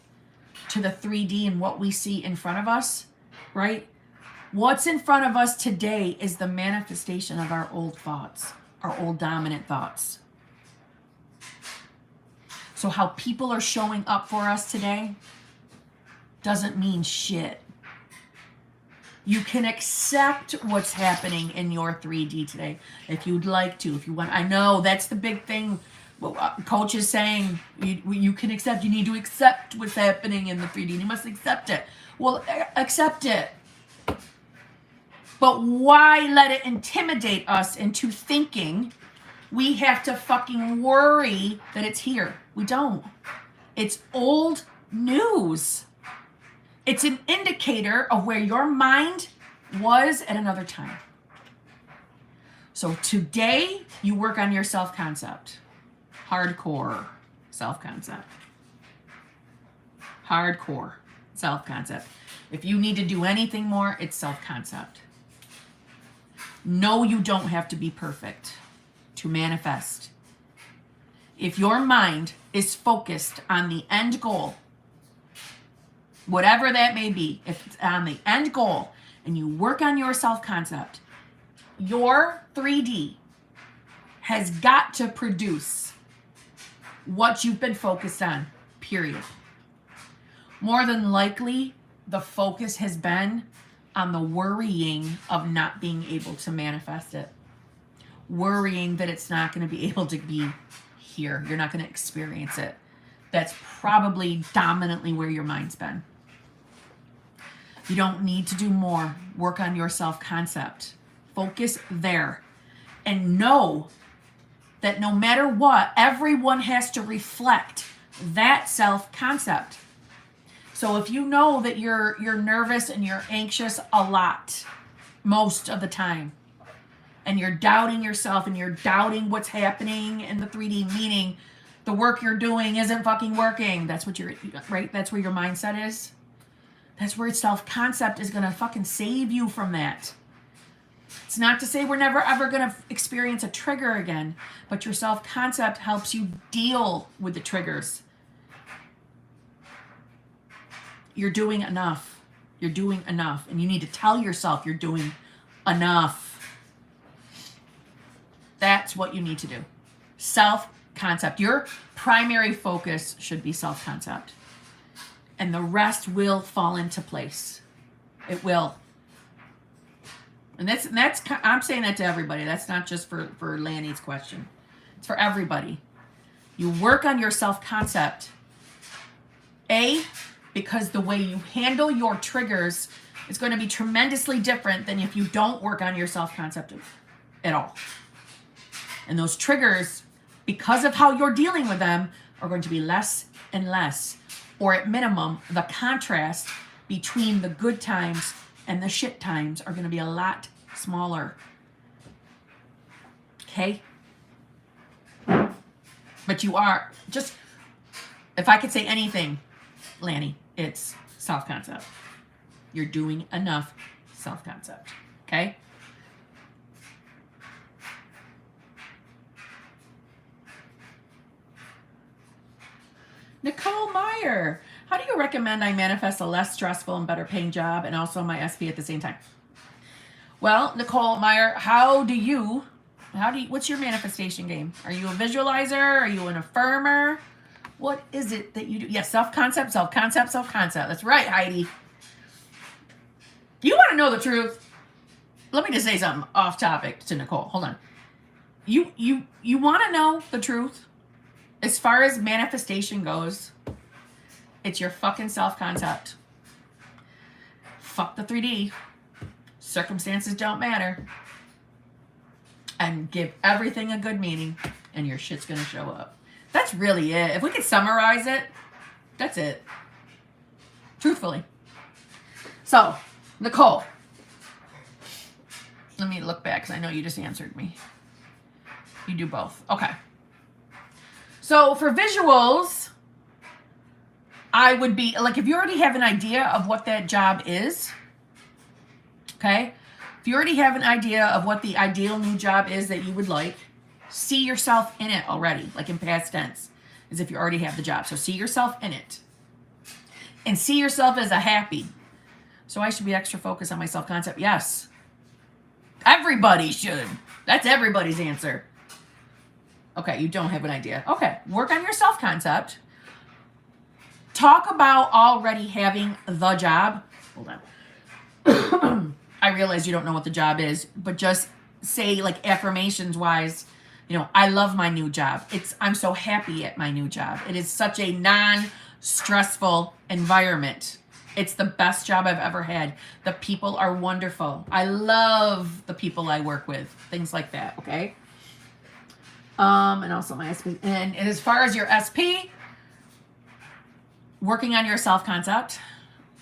to the 3D and what we see in front of us, right? What's in front of us today is the manifestation of our old thoughts, our old dominant thoughts. So how people are showing up for us today doesn't mean shit. You can accept what's happening in your 3D today if you'd like to, if you want. I know that's the big thing. Coach is saying you can accept, you need to accept what's happening in the 3D. You must accept it. Well, accept it. But why let it intimidate us into thinking we have to fucking worry that it's here? We don't. It's old news. It's an indicator of where your mind was at another time. So today, you work on your self-concept. Hardcore self-concept. Hardcore self-concept. If you need to do anything more, it's self-concept. No, you don't have to be perfect to manifest. If your mind is focused on the end goal, whatever that may be, if it's on the end goal and you work on your self-concept, your 3D has got to produce what you've been focused on, period. More than likely, the focus has been on the worrying of not being able to manifest it. Worrying that it's not going to be able to be here. You're not going to experience it. That's probably dominantly where your mind's been. You don't need to do more. Work on your self-concept. Focus there. And know that no matter what, everyone has to reflect that self-concept. So if you know that you're nervous and you're anxious a lot, most of the time, and you're doubting yourself and you're doubting what's happening in the 3D, meaning the work you're doing isn't fucking working. That's what you're, right? That's where your mindset is. That's where self-concept is going to fucking save you from that. It's not to say we're never ever going to experience a trigger again, but your self-concept helps you deal with the triggers. You're doing enough. You're doing enough. And you need to tell yourself you're doing enough. That's what you need to do. Self-concept. Your primary focus should be self-concept. And the rest will fall into place. It will. And that's I'm saying that to everybody. That's not just for Lanny's question. It's for everybody. You work on your self-concept Because the way you handle your triggers is going to be tremendously different than if you don't work on your self-concept at all. And those triggers, because of how you're dealing with them, are going to be less and less. Or at minimum, the contrast between the good times and the shit times are going to be a lot smaller. Okay? But you are just, if I could say anything, Lanny, it's self-concept. You're doing enough self-concept. Okay? Nicole Meyer, how do you recommend I manifest a less stressful and better paying job and also my SP at the same time? Well, Nicole Meyer, what's your manifestation game? Are you a visualizer? Are you an affirmer? What is it that you do? Yes, self-concept, self-concept, self-concept. That's right, Heidi. You want to know the truth? Let me just say something off topic to Nicole. Hold on. You want to know the truth? As far as manifestation goes, it's your fucking self-concept. Fuck the 3D. Circumstances don't matter. And give everything a good meaning, and your shit's gonna show up. That's really it. If we could summarize it, that's it. Truthfully. So, Nicole. Let me look back, because I know you just answered me. You do both. Okay. So for visuals, I would be, like, if you already have an idea of what that job is, okay? If you already have an idea of what the ideal new job is that you would like, see yourself in it already, like in past tense, as if you already have the job. So see yourself in it. And see yourself as a happy. So I should be extra focused on my self-concept. Yes. Everybody should. That's everybody's answer. Okay, you don't have an idea. Okay, work on your self-concept. Talk about already having the job. Hold on. I realize you don't know what the job is, but just say, like, affirmations-wise, you know, I love my new job. I'm so happy at my new job. It is such a non-stressful environment. It's the best job I've ever had. The people are wonderful. I love the people I work with. Things like that, okay? And also my SP. And as far as your SP, working on your self-concept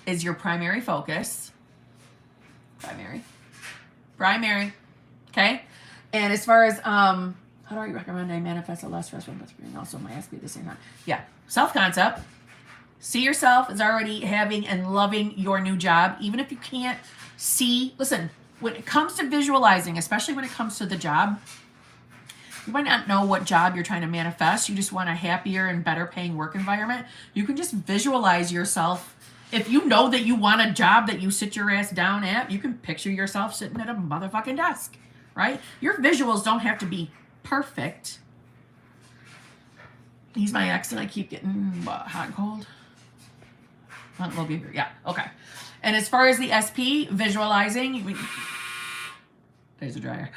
is your primary focus. Primary. Okay? And as far as, how do I recommend I manifest a less stressful and also my SP at the same time? Yeah. Self-concept. See yourself as already having and loving your new job, even if you can't see. Listen, when it comes to visualizing, especially when it comes to the job, you might not know what job you're trying to manifest. You just want a happier and better paying work environment. You can just visualize yourself. If you know that you want a job that you sit your ass down at, you can picture yourself sitting at a motherfucking desk, right? Your visuals don't have to be perfect. He's my ex and I keep getting hot and cold. Hot and cold behavior. Yeah, okay. And as far as the SP, visualizing, there's a dryer.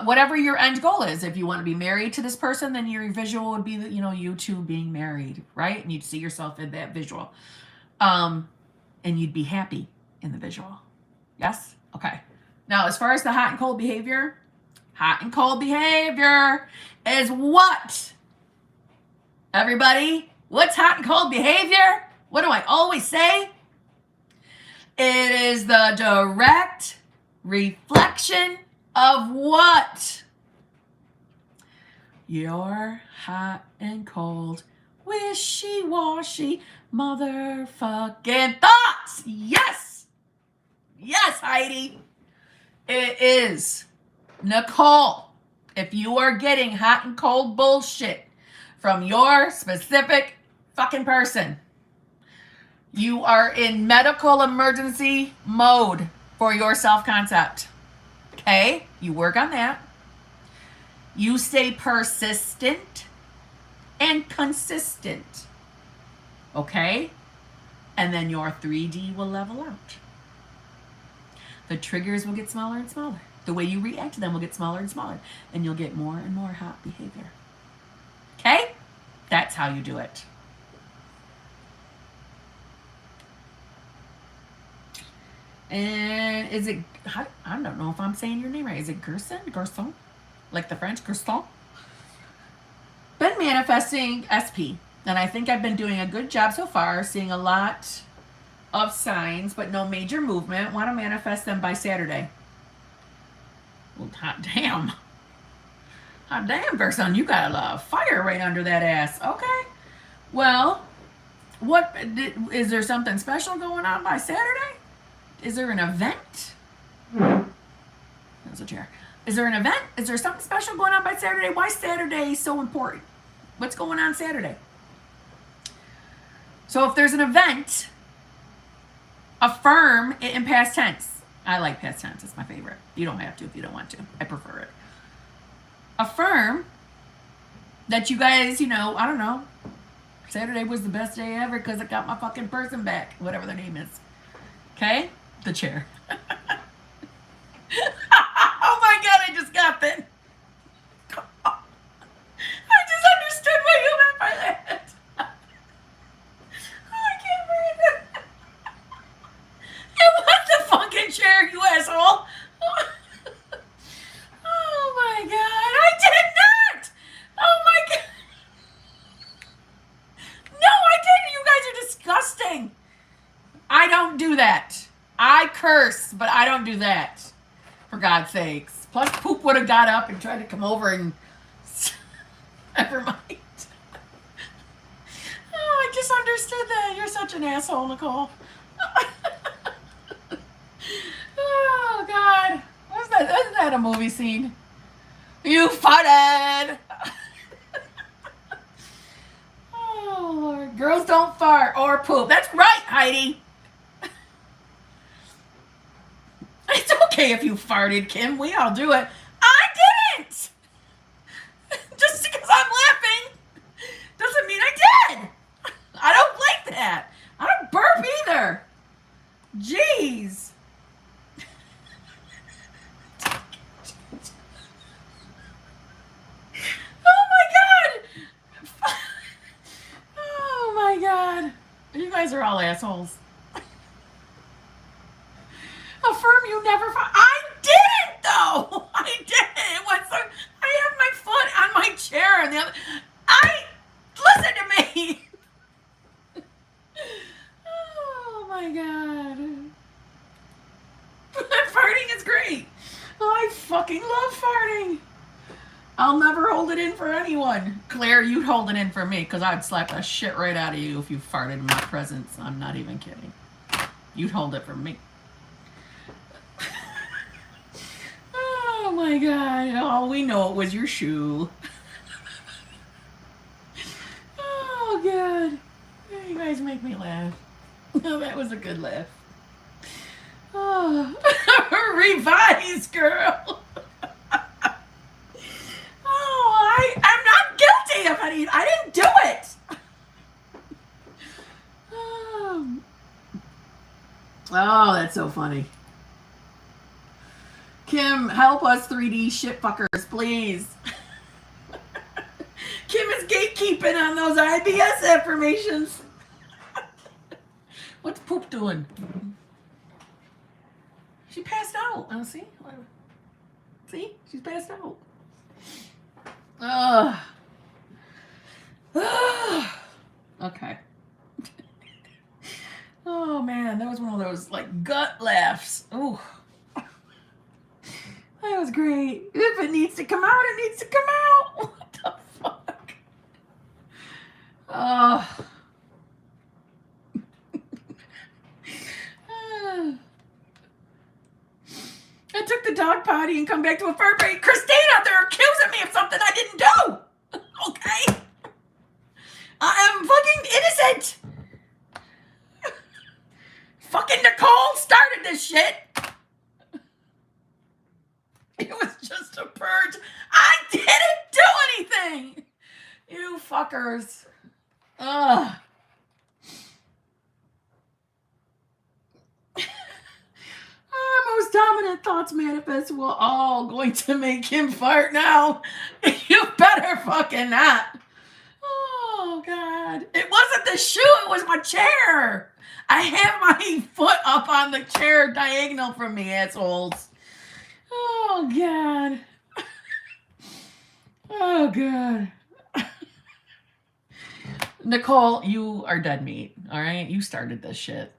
Whatever your end goal is, if you want to be married to this person, then your visual would be, you two being married, right? And you'd see yourself in that visual. And you'd be happy in the visual. Yes? Okay. Now, as far as the hot and cold behavior is what? Everybody, what's hot and cold behavior? What do I always say? It is the direct reflection of what? Your hot and cold, wishy-washy motherfucking thoughts. Yes. Yes, Heidi. It is. Nicole, if you are getting hot and cold bullshit from your specific fucking person, you are in medical emergency mode for your self-concept. Okay? You work on that. You stay persistent and consistent. Okay? And then your 3D will level out. The triggers will get smaller and smaller. The way you react to them will get smaller and smaller. And you'll get more and more hot behavior. Okay? That's how you do it. And is it, I don't know if I'm saying your name right. Is it Gerson? Gerson? Like the French? Gerson? Been manifesting SP. And I think I've been doing a good job so far, seeing a lot of signs, but no major movement. Want to manifest them by Saturday. Well, hot damn. Hot damn, Gerson. You got a lot of fire right under that ass. Okay. Well, is there something special going on by Saturday? Is there an event? There's a chair. Is there an event? Is there something special going on by Saturday? Why Saturday is so important? What's going on Saturday? So if there's an event, affirm it in past tense. I like past tense. It's my favorite. You don't have to if you don't want to. I prefer it. Affirm that you guys, I don't know, Saturday was the best day ever because I got my fucking person back, whatever their name is. Okay? The chair. Oh my God, I just got that. I just understood what you meant by that. Oh, I can't breathe. It was the fucking chair, you asshole. Oh my God, I did not. Oh my God. No, I didn't. You guys are disgusting. I don't do that. I curse, but I don't do that. For God's sakes. Plus, Poop would have got up and tried to come over and... Never mind. Oh, I just understood that. You're such an asshole, Nicole. Oh, God. Isn't that a movie scene? You farted! Oh, Lord. Girls don't fart or poop. That's right, Heidi. It's okay if you farted, Kim. We all do it. I didn't! Just because I'm laughing doesn't mean I did. I don't like that. I don't burp either. Jeez. Oh my God. Oh my God. You guys are all assholes. Affirm you never fart. I didn't though. I didn't. It was I have my foot on my chair and the other. Listen to me. Oh my God. Farting is great. I fucking love farting. I'll never hold it in for anyone. Claire, you'd hold it in for me because I'd slap the shit right out of you if you farted in my presence. I'm not even kidding. You'd hold it for me. Oh my God. Oh, we know it was your shoe. Oh God. You guys make me laugh. Oh, that was a good laugh. Oh, revise, girl. Oh, I'm not guilty of any. I didn't do it. Oh, that's so funny. Kim, help us 3D shitfuckers, please. Kim is gatekeeping on those IBS affirmations. What's Poop doing? She passed out. Oh, see? See? She's passed out. Okay. Oh, man. That was one of those, gut laughs. Ooh. That was great. If it needs to come out, it needs to come out. What the fuck? I took the dog potty and come back to a fur break. Christina, they're accusing me of something I didn't do. Okay? I am fucking innocent. Fucking Nicole started this shit. It was just a purge. I didn't do anything. You fuckers. Ugh. Most dominant thoughts manifest will all going to make him fart now. You better fucking not. Oh. Oh, God. It wasn't the shoe. It was my chair. I have my foot up on the chair diagonal from me, assholes. Oh, God. Oh, God. Nicole, you are dead meat. All right? You started this shit.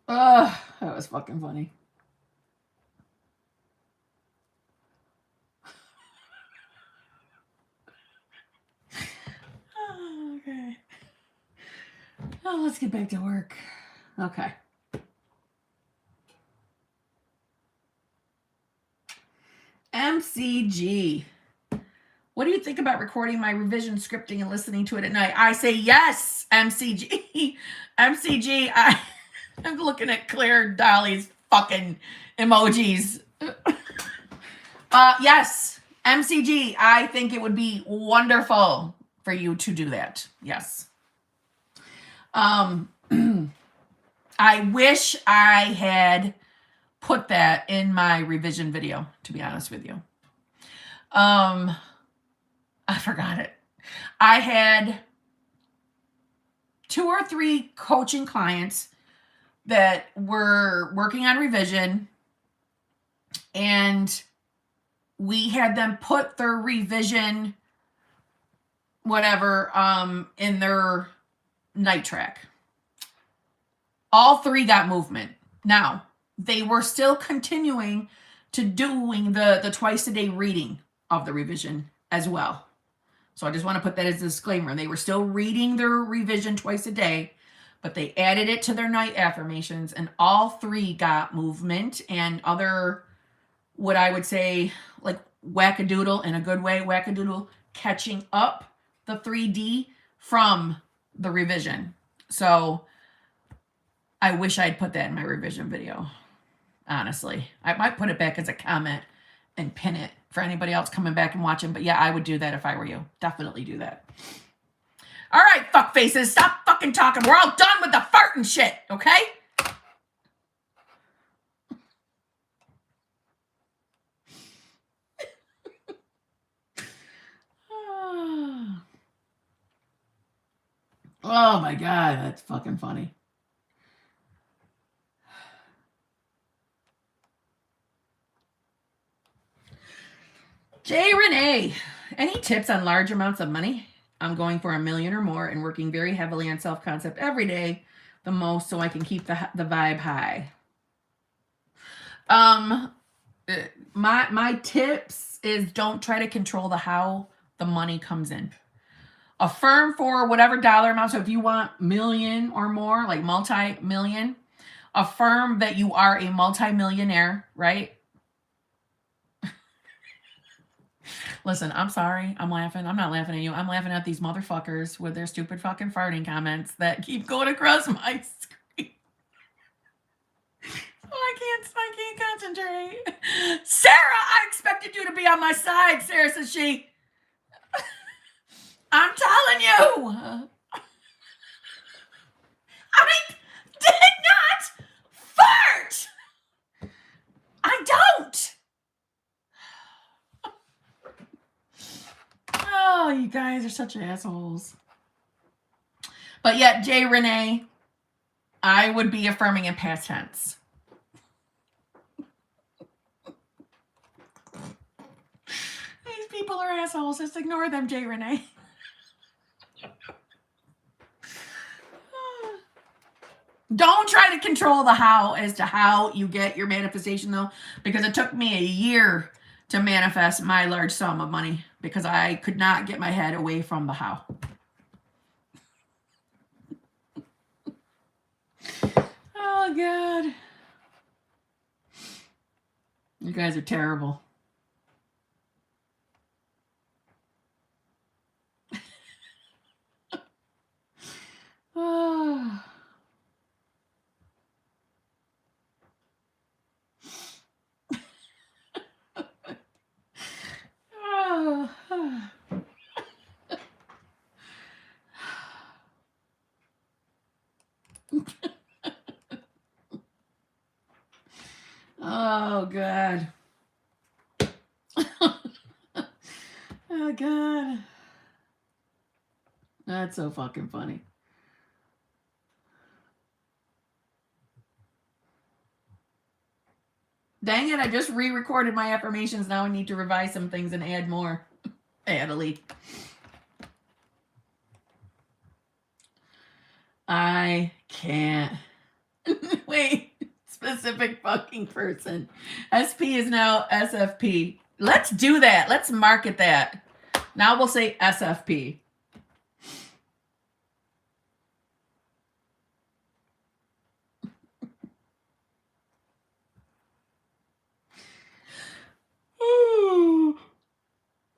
Oh, that was fucking funny. Oh, okay. Oh, let's get back to work. Okay. MCG. What do you think about recording my revision scripting and listening to it at night? I say yes, MCG. MCG, I'm looking at Claire Dolly's fucking emojis. Yes, MCG, I think it would be wonderful for you to do that. Yes. I wish I had put that in my revision video, to be honest with you. I forgot it. I had 2 or 3 coaching clients that were working on revision, and we had them put their revision whatever in their night track. All 3 got movement. Now, they were still continuing to doing the twice a day reading of the revision as well. So I just want to put that as a disclaimer. They were still reading their revision twice a day, but they added it to their night affirmations, and all 3 got movement and other, what I would say, like wackadoodle in a good way, wackadoodle catching up the 3D from the revision. So I wish I'd put that in my revision video, honestly. I might put it back as a comment and pin it for anybody else coming back and watching. But yeah, I would do that if I were you. Definitely do that. All right, fuck faces, stop fucking talking. We're all done with the farting shit, okay? Oh my God, that's fucking funny. Jay Renee, any tips on large amounts of money? I'm going for $1 million or more and working very heavily on self-concept every day, the most, so I can keep the vibe high. My tips is don't try to control how the money comes in. Affirm for whatever dollar amount. So if you want million or more, like multi-million, affirm that you are a multi-millionaire, right? Listen, I'm sorry. I'm laughing. I'm not laughing at you. I'm laughing at these motherfuckers with their stupid fucking farting comments that keep going across my screen. I can't concentrate. Sarah, I expected you to be on my side, Sarah says she. I'm telling you. I did not fart. I don't. Oh, you guys are such assholes. But yet, Jay Renee, I would be affirming in past tense. These people are assholes. Just ignore them, Jay Renee. Don't try to control the how as to how you get your manifestation, though, because it took me a year to manifest my large sum of money because I could not get my head away from the how. Oh, God. You guys are terrible. Oh. Oh. Oh, God. God. That's so fucking funny. Dang it, I just re-recorded my affirmations. Now I need to revise some things and add more. Adelie. I can't. Wait, specific fucking person. SP is now SFP. Let's do that. Let's market that. Now we'll say SFP.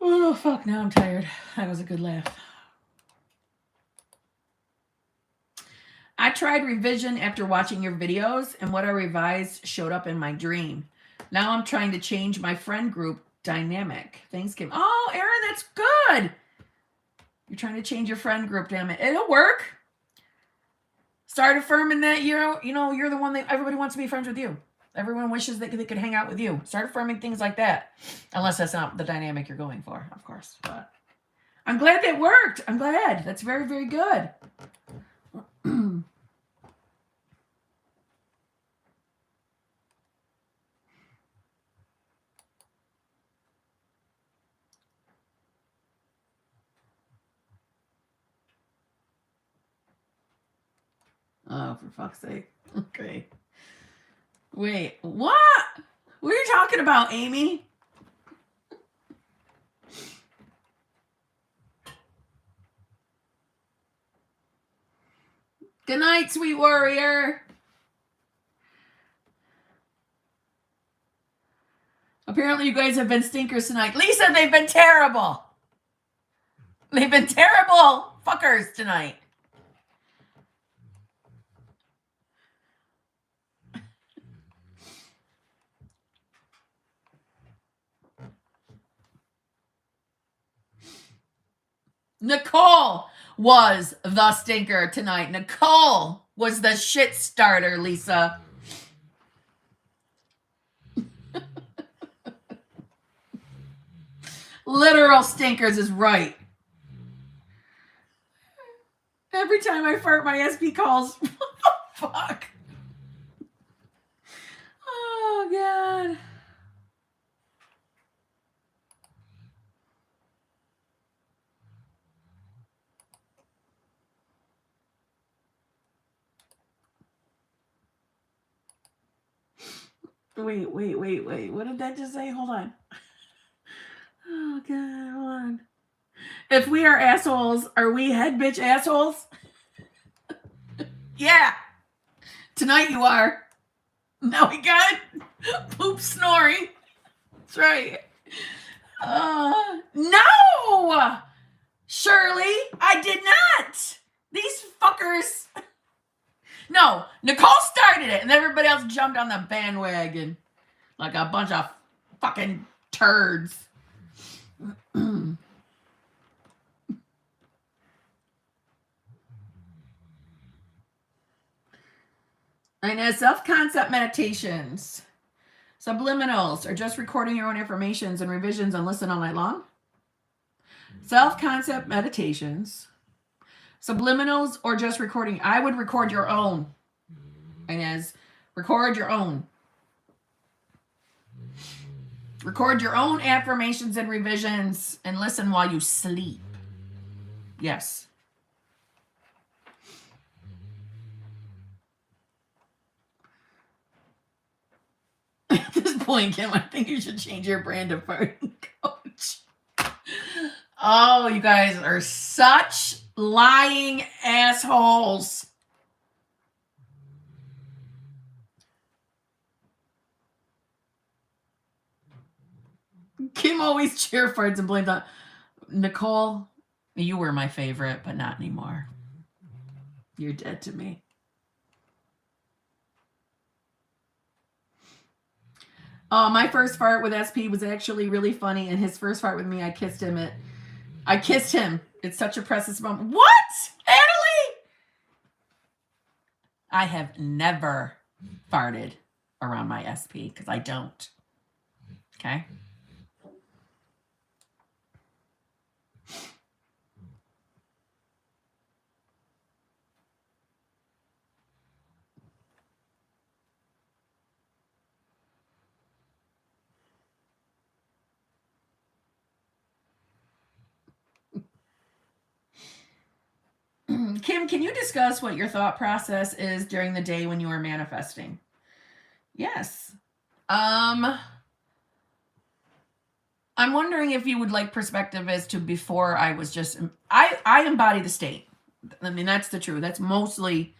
Oh, fuck, now I'm tired. That was a good laugh. I tried revision after watching your videos, and what I revised showed up in my dream. Now I'm trying to change my friend group dynamic. Thanksgiving. Oh, Aaron, that's good. You're trying to change your friend group, damn it. It'll work. Start affirming that you're the one that everybody wants to be friends with you. Everyone wishes that they could hang out with you. Start affirming things like that. Unless that's not the dynamic you're going for, of course. But I'm glad that worked. I'm glad. That's very, very good. Oh, for fuck's sake. Okay. Wait, what? What are you talking about, Amy? Good night, sweet warrior. Apparently you guys have been stinkers tonight. Lisa, they've been terrible. They've been terrible fuckers tonight. Nicole was the stinker tonight. Nicole was the shit starter, Lisa. Literal stinkers is right. Every time I fart, my SP calls. Fuck. Oh, God. Wait. What did that just say? Hold on. Oh, God, hold on. If we are assholes, are we head bitch assholes? Yeah. Tonight you are. Now we got poop snoring. That's right. No! Shirley, I did not. These fuckers. No, Nicole started it, and everybody else jumped on the bandwagon like a bunch of fucking turds. I know self-concept meditations. Subliminals, or just recording your own affirmations and revisions and listen all night long. Self-concept meditations. Subliminals, or just recording. I would record your own. Inez, record your own. Record your own affirmations and revisions and listen while you sleep. Yes. At this point, Kim, I think you should change your brand of farting coach. Oh, you guys are such lying assholes. Kim always cheer farts and blames on Nicole. You were my favorite, but not anymore. You're dead to me. Oh, my first fart with SP was actually really funny, and his first fart with me, I kissed him. It's such a precious moment. What? Adelie? I have never farted around my SP because I don't. Okay? Kim, can you discuss what your thought process is during the day when you are manifesting? Yes. I'm wondering if you would like perspective as to before I was just, I embody the state. I mean, that's the truth. That's mostly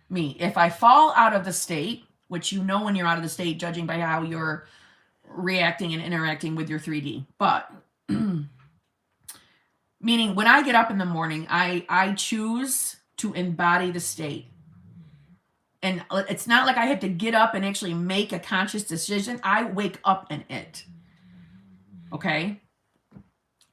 me. If I fall out of the state, which you know when you're out of the state, judging by how you're reacting and interacting with your 3D. But meaning when I get up in the morning, I choose to embody the state. And it's not like I have to get up and actually make a conscious decision. I wake up in it. Okay?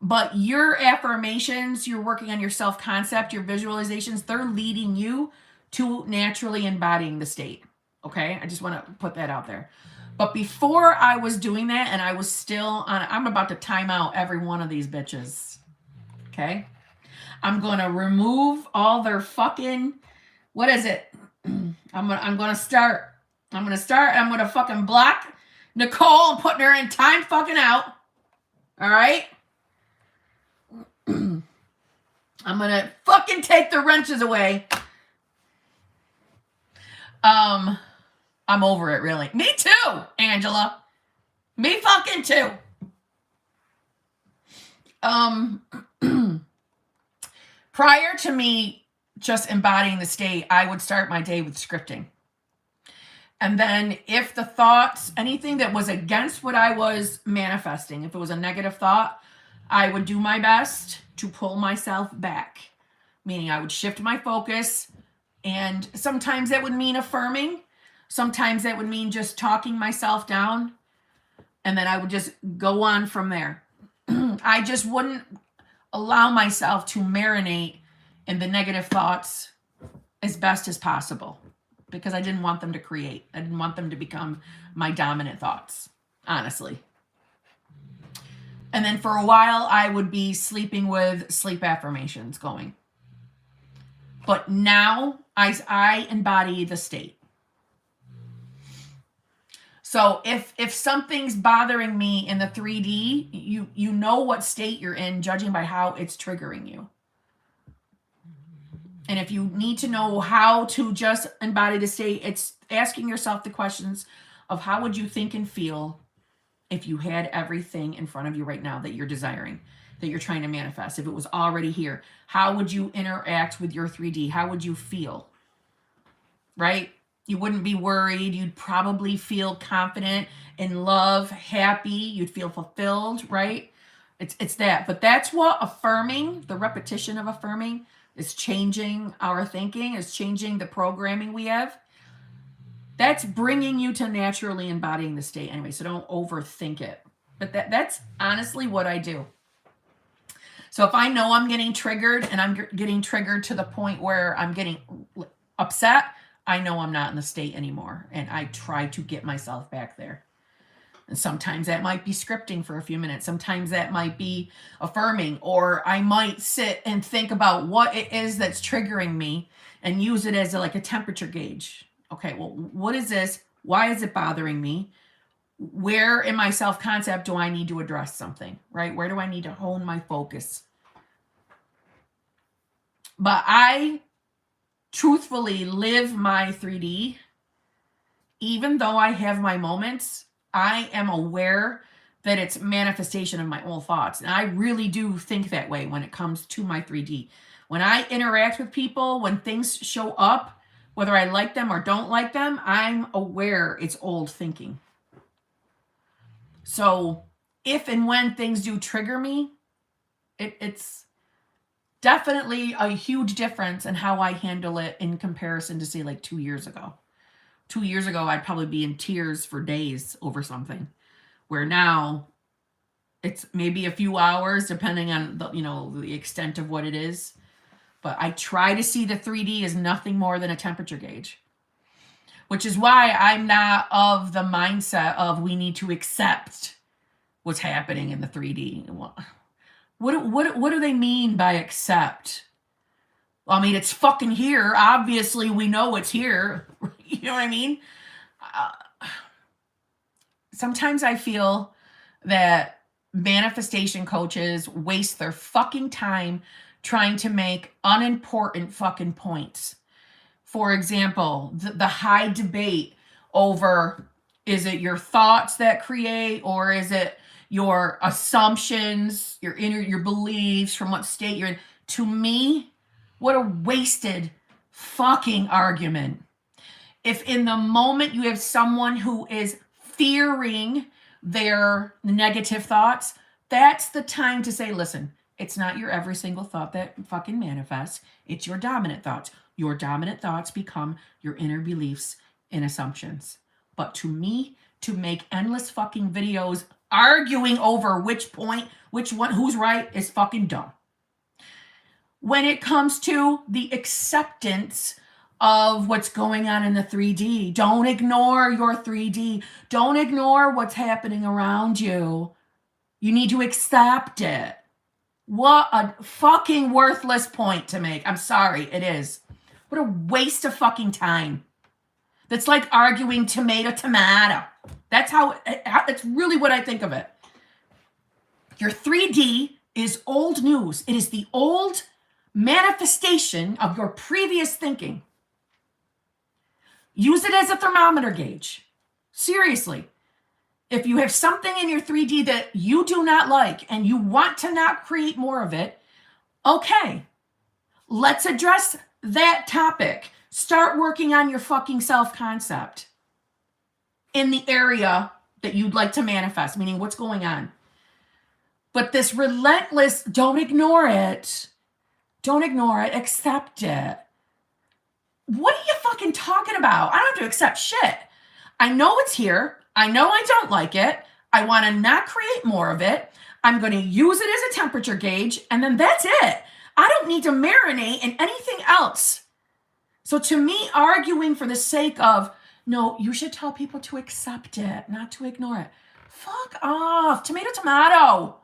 But your affirmations, you're working on your self-concept, your visualizations, they're leading you to naturally embodying the state. Okay? I just want to put that out there. But before I was doing that, and I was still on, I'm about to time out every one of these bitches. Okay? I'm going to remove all their fucking, what is it? I'm going to start. I'm going to fucking block Nicole and putting her in time fucking out. All right? I'm going to fucking take the wrenches away. I'm over it, really. Me too, Angela. Me fucking too. Prior to me just embodying the state, I would start my day with scripting. And then if the thoughts, anything that was against what I was manifesting, if it was a negative thought, I would do my best to pull myself back. Meaning I would shift my focus. And sometimes that would mean affirming. Sometimes that would mean just talking myself down. And then I would just go on from there. I just wouldn't allow myself to marinate in the negative thoughts as best as possible. Because I didn't want them to create. I didn't want them to become my dominant thoughts, honestly. And then for a while, I would be sleeping with sleep affirmations going. But now I embody the state. So if something's bothering me in the 3D, you know what state you're in, judging by how it's triggering you. And if you need to know how to just embody the state, it's asking yourself the questions of how would you think and feel if you had everything in front of you right now that you're desiring, that you're trying to manifest. If it was already here, how would you interact with your 3D? How would you feel? Right? You wouldn't be worried. You'd probably feel confident, in love, happy. You'd feel fulfilled, right? It's that. But that's what affirming, the repetition of affirming, is changing our thinking, is changing the programming we have. That's bringing you to naturally embodying the state anyway, so don't overthink it. But that's honestly what I do. So if I know I'm getting triggered and I'm getting triggered to the point where I'm getting upset, I know I'm not in the state anymore. And I try to get myself back there. And sometimes that might be scripting for a few minutes. Sometimes that might be affirming, or I might sit and think about what it is that's triggering me and use it as like a temperature gauge. Okay, well, what is this? Why is it bothering me? Where in my self-concept do I need to address something, right? Where do I need to hone my focus? But I truthfully live my 3D. Even though I have my moments, I am aware that it's manifestation of my old thoughts. And I really do think that way when it comes to my 3D. When I interact with people, when things show up, whether I like them or don't like them, I'm aware it's old thinking. So if and when things do trigger me, it's definitely a huge difference in how I handle it in comparison to, say, like 2 years ago. 2 years ago, I'd probably be in tears for days over something, where now it's maybe a few hours, depending on the extent of what it is. But I try to see the 3D as nothing more than a temperature gauge, which is why I'm not of the mindset of we need to accept what's happening in the 3D. What do they mean by accept? I mean, it's fucking here. Obviously, we know it's here. You know what I mean? Sometimes I feel that manifestation coaches waste their fucking time trying to make unimportant fucking points. For example, the high debate over, is it your thoughts that create, or is it your assumptions, your beliefs from what state you're in? To me, what a wasted fucking argument. If in the moment you have someone who is fearing their negative thoughts, that's the time to say, listen, it's not your every single thought that fucking manifests. It's your dominant thoughts. Your dominant thoughts become your inner beliefs and assumptions. But to me, to make endless fucking videos arguing over which point, which one, who's right, is fucking dumb. When it comes to the acceptance of what's going on in the 3D, don't ignore your 3D. Don't ignore what's happening around you. You need to accept it. What a fucking worthless point to make. I'm sorry, it is. What a waste of fucking time. That's like arguing tomato. That's that's really what I think of it. Your 3D is old news. It is the old manifestation of your previous thinking. Use it as a thermometer gauge. Seriously. If you have something in your 3D that you do not like and you want to not create more of it, okay, let's address that topic. Start working on your fucking self-concept in the area that you'd like to manifest, meaning what's going on. But this relentless, don't ignore it. Don't ignore it. Accept it. What are you fucking talking about? I don't have to accept shit. I know it's here. I know I don't like it. I want to not create more of it. I'm going to use it as a temperature gauge, and then that's it. I don't need to marinate in anything else. So to me, arguing for the sake of, no, you should tell people to accept it, not to ignore it. Fuck off. Tomato.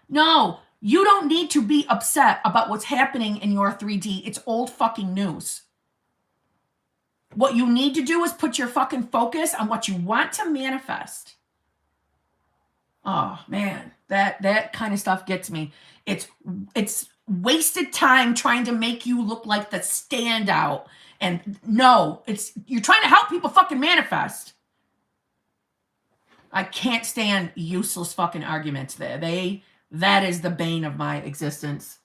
No, you don't need to be upset about what's happening in your 3D. It's old fucking news. What you need to do is put your fucking focus on what you want to manifest. Oh man, that kind of stuff gets me. It's wasted time trying to make you look like the standout. And no, you're trying to help people fucking manifest. I can't stand useless fucking arguments there. That is the bane of my existence.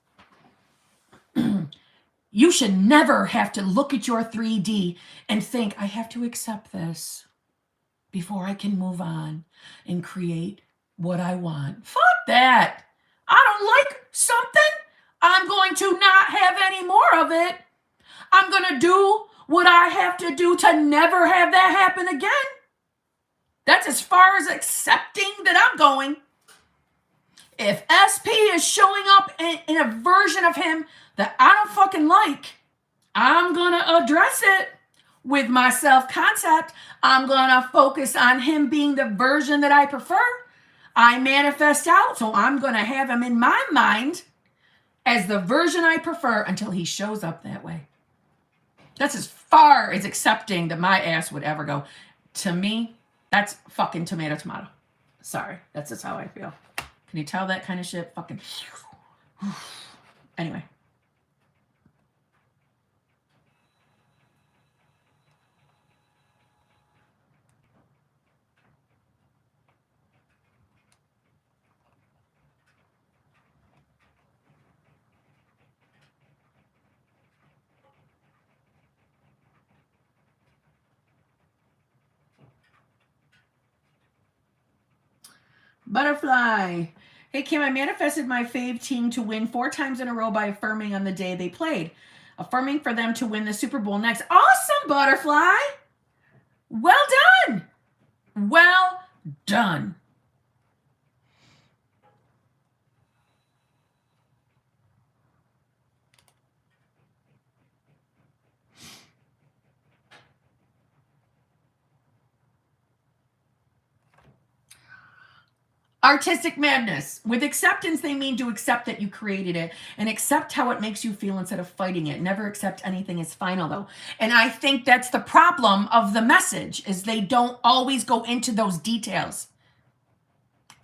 You should never have to look at your 3D and think, I have to accept this before I can move on and create what I want. Fuck that. I don't like something. I'm going to not have any more of it. I'm going to do what I have to do to never have that happen again. That's as far as accepting that I'm going. If SP is showing up in a version of him that I don't fucking like, I'm going to address it with my self-concept. I'm going to focus on him being the version that I prefer. I manifest out, so I'm going to have him in my mind as the version I prefer until he shows up that way. That's as far as accepting that my ass would ever go. To me, that's fucking tomato. Sorry, that's just how I feel. Can you tell that kind of shit? Fucking. Anyway. Butterfly. Hey, Kim, I manifested my fave team to win 4 times in a row by affirming on the day they played. Affirming for them to win the Super Bowl next. Awesome, Butterfly. Well done. Well done. Artistic madness. With acceptance, they mean to accept that you created it and accept how it makes you feel instead of fighting it. Never accept anything as final, though. And I think that's the problem of the message, is they don't always go into those details.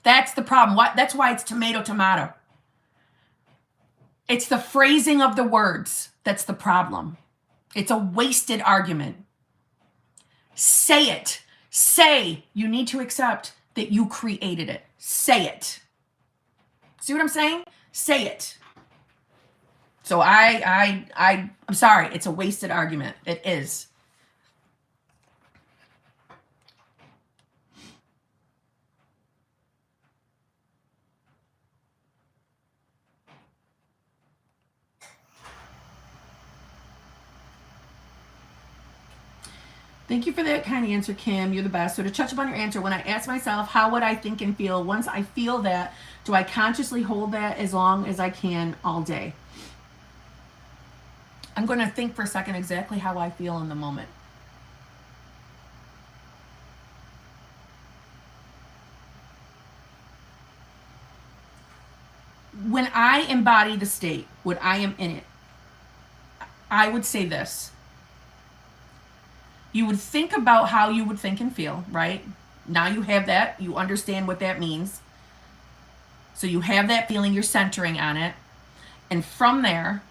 That's the problem. That's why it's tomato. It's the phrasing of the words that's the problem. It's a wasted argument. Say it. Say you need to accept that you created it. Say it. See what I'm saying? Say it. So I'm sorry. It's a wasted argument. It is. Thank you for that kind answer, Kim. You're the best. So to touch upon your answer, when I ask myself, how would I think and feel? Once I feel that, do I consciously hold that as long as I can all day? I'm going to think for a second exactly how I feel in the moment. When I embody the state, when I am in it, I would say this. You would think about how you would think and feel, right? Now you have that. You understand what that means. So you have that feeling. You're centering on it. And from there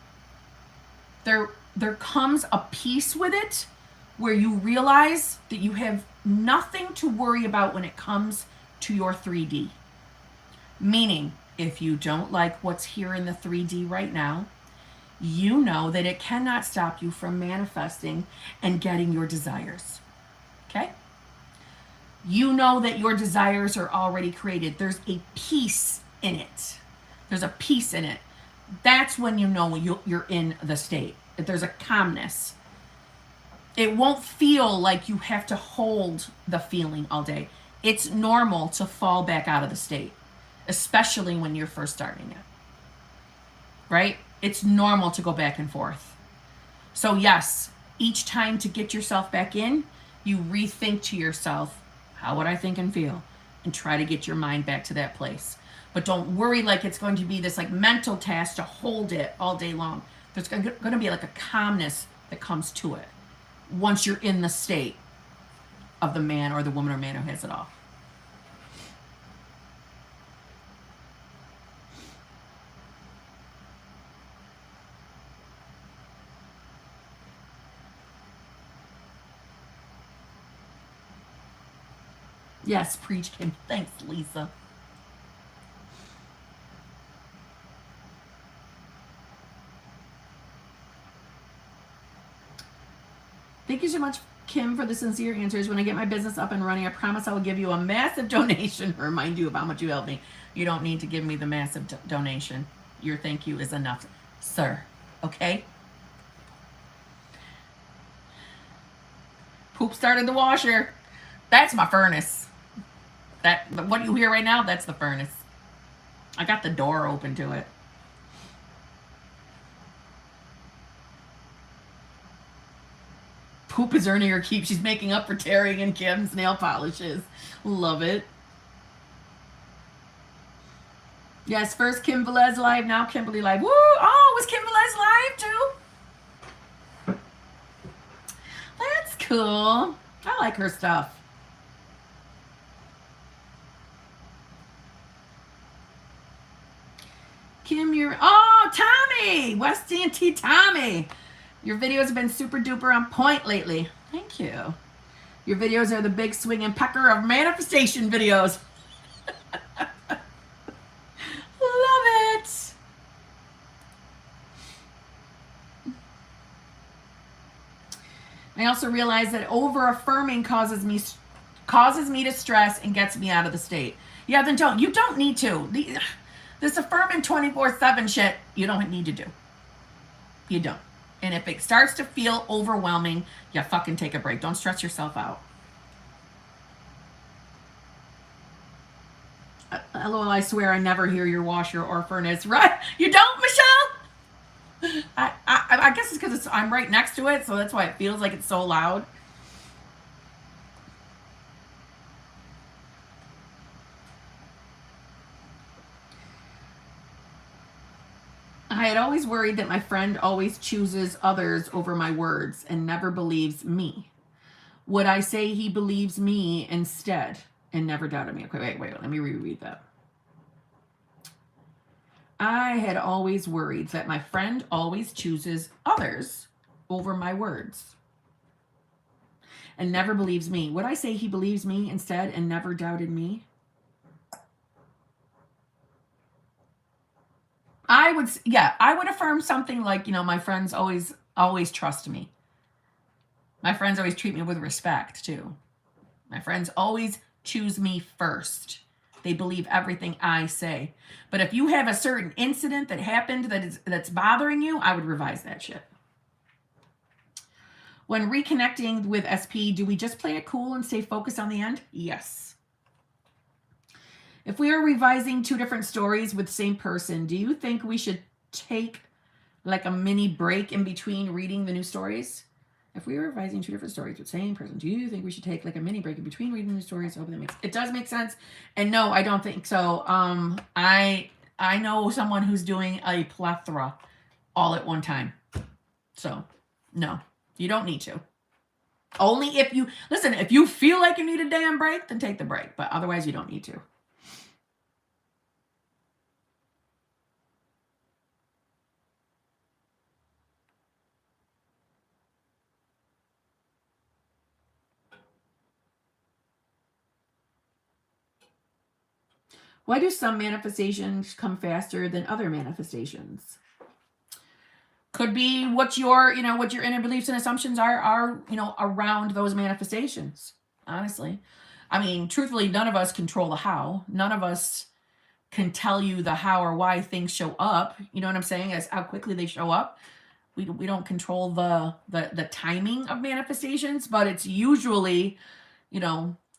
comes a peace with it where you realize that you have nothing to worry about when it comes to your 3D. Meaning, if you don't like what's here in the 3D right now, you know that it cannot stop you from manifesting and getting your desires. Okay? You know that your desires are already created. There's a peace in it. There's a peace in it. That's when you know you're in the state. That there's a calmness. It won't feel like you have to hold the feeling all day. It's normal to fall back out of the state, especially when you're first starting it. Right? It's normal to go back and forth. So yes, each time to get yourself back in, you rethink to yourself, how would I think and feel? And try to get your mind back to that place. But don't worry like it's going to be this like mental task to hold it all day long. There's going to be like a calmness that comes to it once you're in the state of the man or the woman or man who has it all. Yes, preach, Kim. Thanks, Lisa. Thank you so much, Kim, for the sincere answers. When I get my business up and running, I promise I will give you a massive donation to remind you of how much you helped me. You don't need to give me the massive donation. Your thank you is enough, sir. Okay? Poop started the washer. That's my furnace. What you hear right now, that's the furnace. I got the door open to it. Poop is earning her keep. She's making up for Terry and Kim's nail polishes. Love it. Yes, first Kim Velez live, now Kimberly live. Woo! Oh, was Kim Velez live too? That's cool. I like her stuff. Kim, Tommy! West Auntie Tommy! Your videos have been super duper on point lately. Thank you. Your videos are the big swinging pecker of manifestation videos. Love it. I also realize that over affirming causes me to stress and gets me out of the state. Yeah, then you don't need to. This affirming 24/7 shit, you don't need to do. You don't. And if it starts to feel overwhelming, you fucking take a break. Don't stress yourself out. LOL, I swear I never hear your washer or furnace. Right? You don't, Michelle? I guess it's because I'm right next to it, so that's why it feels like it's so loud. I had always worried that my friend always chooses others over my words and never believes me. Would I say he believes me instead and never doubted me? Okay, wait. Let me reread that. I had always worried that my friend always chooses others over my words and never believes me. Would I say he believes me instead and never doubted me? I would, yeah, I would affirm something like, my friends always trust me. My friends always treat me with respect too. My friends always choose me first. They believe everything I say. But if you have a certain incident that happened that's bothering you, I would revise that shit. When reconnecting with SP, do we just play it cool and stay focused on the end? Yes. If we are revising two different stories with the same person, do you think we should take like a mini break in between reading the new stories? If we were revising two different stories with the same person, do you think we should take like a mini break in between reading the new stories? I hope it does make sense. And no, I don't think so. I know someone who's doing a plethora all at one time. So no, you don't need to. Only if you feel like you need a damn break, then take the break. But otherwise you don't need to. Why do some manifestations come faster than other manifestations? Could be what your inner beliefs and assumptions are around those manifestations. Honestly, I mean, truthfully, none of us control the how. None of us can tell you the how or why things show up. You know what I'm saying? As how quickly they show up. We don't control the timing of manifestations, but it's usually,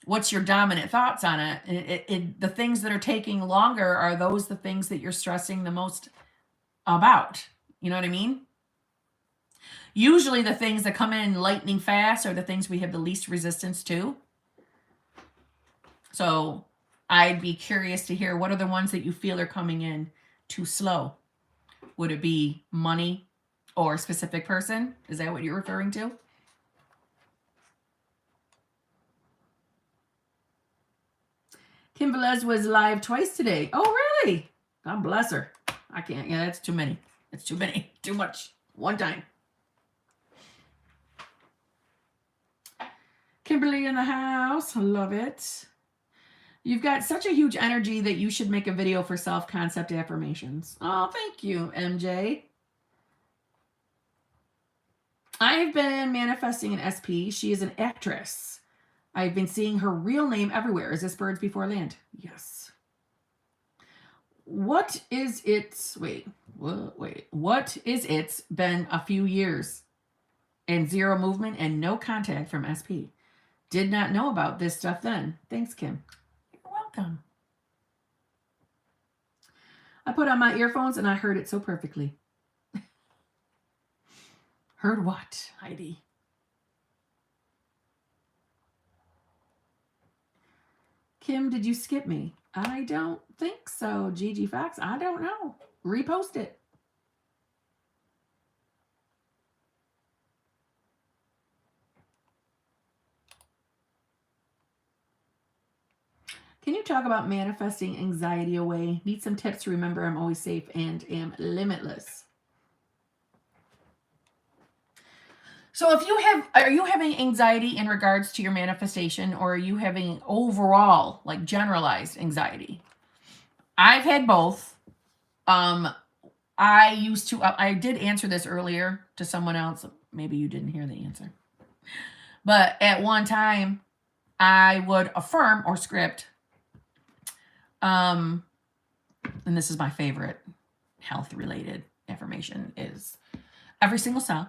what's your dominant thoughts on it? The things that are taking longer are the things that you're stressing the most about. You know what I mean? Usually the things that come in lightning fast are the things we have the least resistance to. So I'd be curious to hear, what are the ones that you feel are coming in too slow? Would it be money or a specific person? Is that what you're referring to? Kim Velez was live twice today. Oh, really? God bless her. I can't. Yeah, that's too many. It's too many. Too much. One time. Kimberly in the house. Love it. You've got such a huge energy that you should make a video for self-concept affirmations. Oh, thank you, MJ. I've been manifesting an SP. She is an actress. I've been seeing her real name everywhere. Is this Birds Before Land? Yes. What is it's been a few years and zero movement and no contact from SP. Did not know about this stuff then. Thanks, Kim. You're welcome. I put on my earphones and I heard it so perfectly. Heard what, Heidi? Kim, did you skip me? I don't think so. Gigi Fox, I don't know. Repost it. Can you talk about manifesting anxiety away? Need some tips to remember I'm always safe and am limitless. So are you having anxiety in regards to your manifestation, or are you having overall, like generalized anxiety? I've had both. I did answer this earlier to someone else. Maybe you didn't hear the answer. But at one time, I would affirm or script. And this is my favorite health-related affirmation, is every single cell,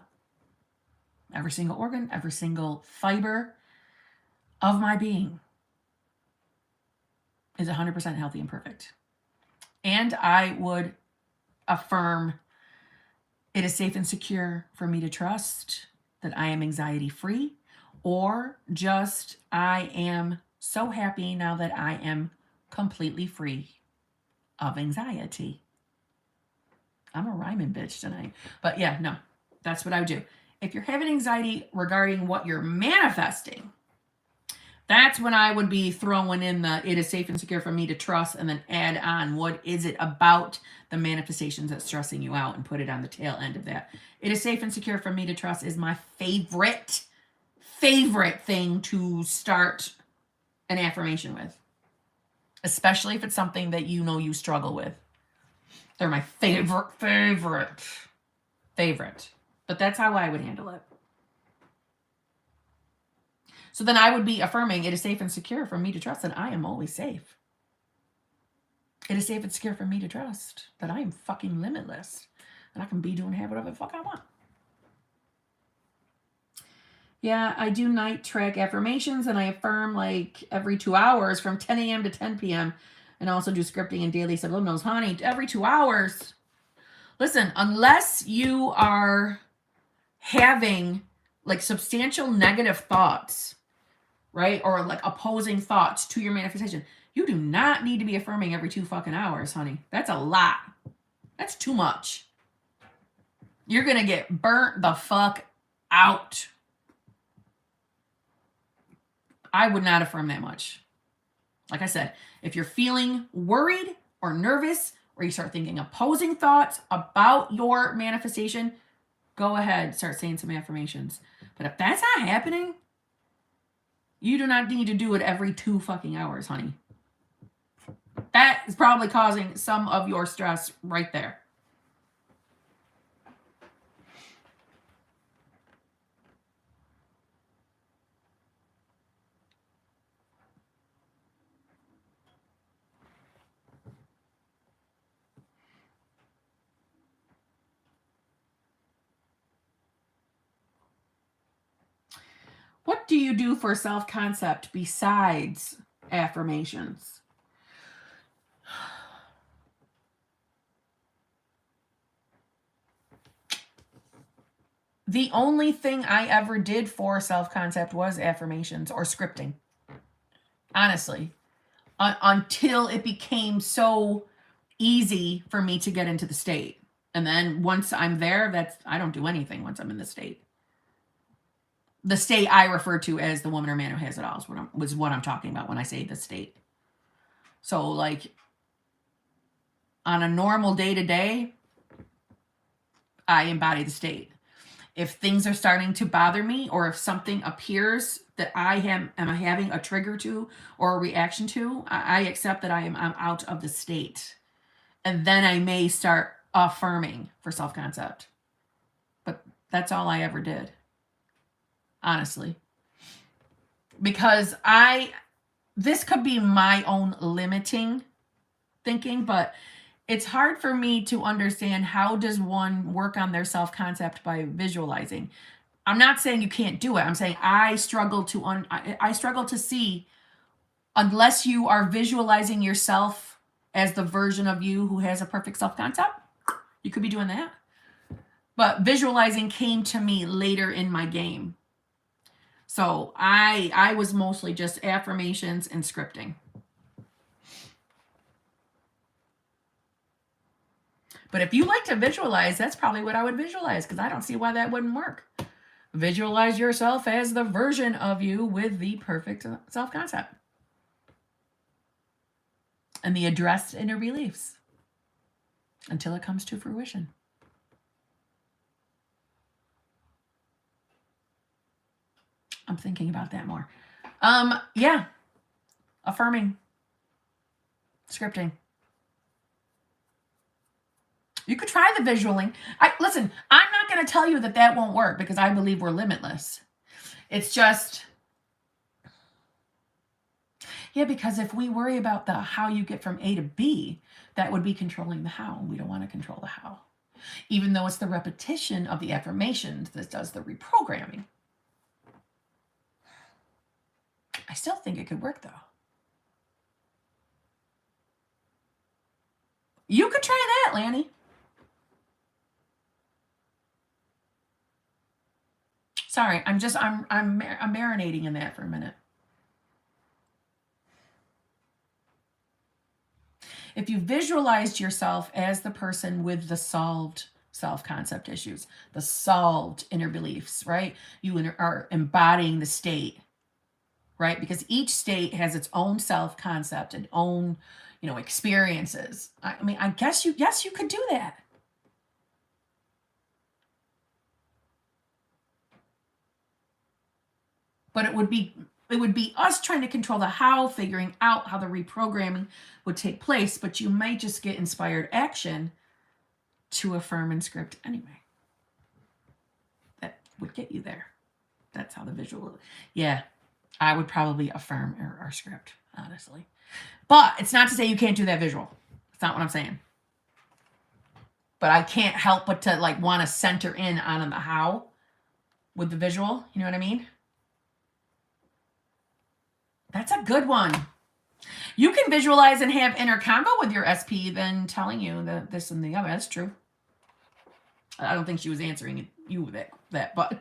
every single organ, every single fiber of my being is 100% healthy and perfect. And I would affirm it is safe and secure for me to trust that I am anxiety-free, or just I am so happy now that I am completely free of anxiety. I'm a rhyming bitch tonight. But yeah, no, that's what I would do. If you're having anxiety regarding what you're manifesting, That's when I would be throwing in the it is safe and secure for me to trust, and then add on what is it about the manifestations that's stressing you out, and put it on the tail end of that. It is safe and secure for me to trust is my favorite thing to start an affirmation with, especially if it's something that you know you struggle with. They're my favorite. But that's how I would handle it. So then I would be affirming, it is safe and secure for me to trust that I am always safe. It is safe and secure for me to trust that I am fucking limitless and I can be doing whatever the fuck I want. Yeah, I do night track affirmations, and I affirm like every 2 hours from 10 a.m. to 10 p.m. and also do scripting and daily subliminals. Honey, every 2 hours. Listen, unless you are having like substantial negative thoughts, right? Or like opposing thoughts to your manifestation, you do not need to be affirming every 2 fucking hours, honey. That's a lot. That's too much. You're going to get burnt the fuck out. I would not affirm that much. Like I said, if you're feeling worried or nervous, or you start thinking opposing thoughts about your manifestation, go ahead, start saying some affirmations. But if that's not happening, you do not need to do it every 2 fucking hours, honey. That is probably causing some of your stress right there. What do you do for self-concept besides affirmations? The only thing I ever did for self-concept was affirmations or scripting. Honestly. Until it became so easy for me to get into the state. And then once I'm there, I don't do anything once I'm in the state. The state I refer to as the woman or man who has it all is what I'm talking about when I say the state. So like on a normal day-to-day, I embody the state. If things are starting to bother me, or if something appears that I am having a trigger to or a reaction to, I accept that I'm out of the state. And then I may start affirming for self-concept. But that's all I ever did. Honestly. Because this could be my own limiting thinking, but it's hard for me to understand how does one work on their self-concept by visualizing. I'm not saying you can't do it. I'm saying I struggle to see, unless you are visualizing yourself as the version of you who has a perfect self-concept, you could be doing that. But visualizing came to me later in my game. So I was mostly just affirmations and scripting. But if you like to visualize, that's probably what I would visualize, because I don't see why that wouldn't work. Visualize yourself as the version of you with the perfect self-concept. And the addressed inner beliefs until it comes to fruition. I'm thinking about that more. Yeah. Affirming. Scripting. You could try the visualing. Listen, I'm not going to tell you that won't work, because I believe we're limitless. It's just, yeah, because if we worry about the how you get from A to B, that would be controlling the how. We don't want to control the how. Even though it's the repetition of the affirmations that does the reprogramming. I still think it could work, though. You could try that, Lanny. Sorry, I'm marinating in that for a minute. If you visualized yourself as the person with the solved self-concept issues, the solved inner beliefs, right? You are embodying the state. right? Because each state has its own self-concept and own, experiences. I mean, I guess yes, you could do that. But it would be us trying to control the how, figuring out how the reprogramming would take place, but you might just get inspired action to affirm and script anyway. That would get you there. That's how the visual. Yeah, I would probably affirm or script, honestly. But it's not to say you can't do that visual. That's not what I'm saying. But I can't help but to want to center in on the how with the visual. You know what I mean? That's a good one. You can visualize and have inner combo with your SP than telling you that this and the other. That's true. I don't think she was answering you with that, but.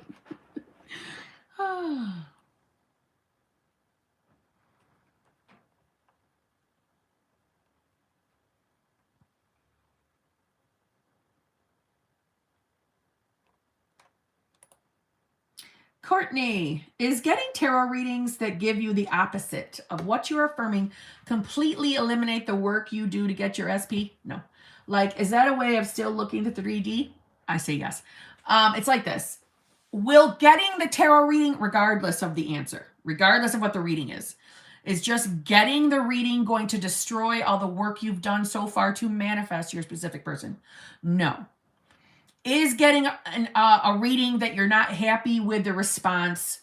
Courtney, is getting tarot readings that give you the opposite of what you're affirming completely eliminate the work you do to get your SP? No. Is that a way of still looking at the 3D? I say yes. It's like this. Will getting the tarot reading, regardless of the answer, regardless of what the reading is just getting the reading going to destroy all the work you've done so far to manifest your specific person? No. Is getting a reading that you're not happy with the response,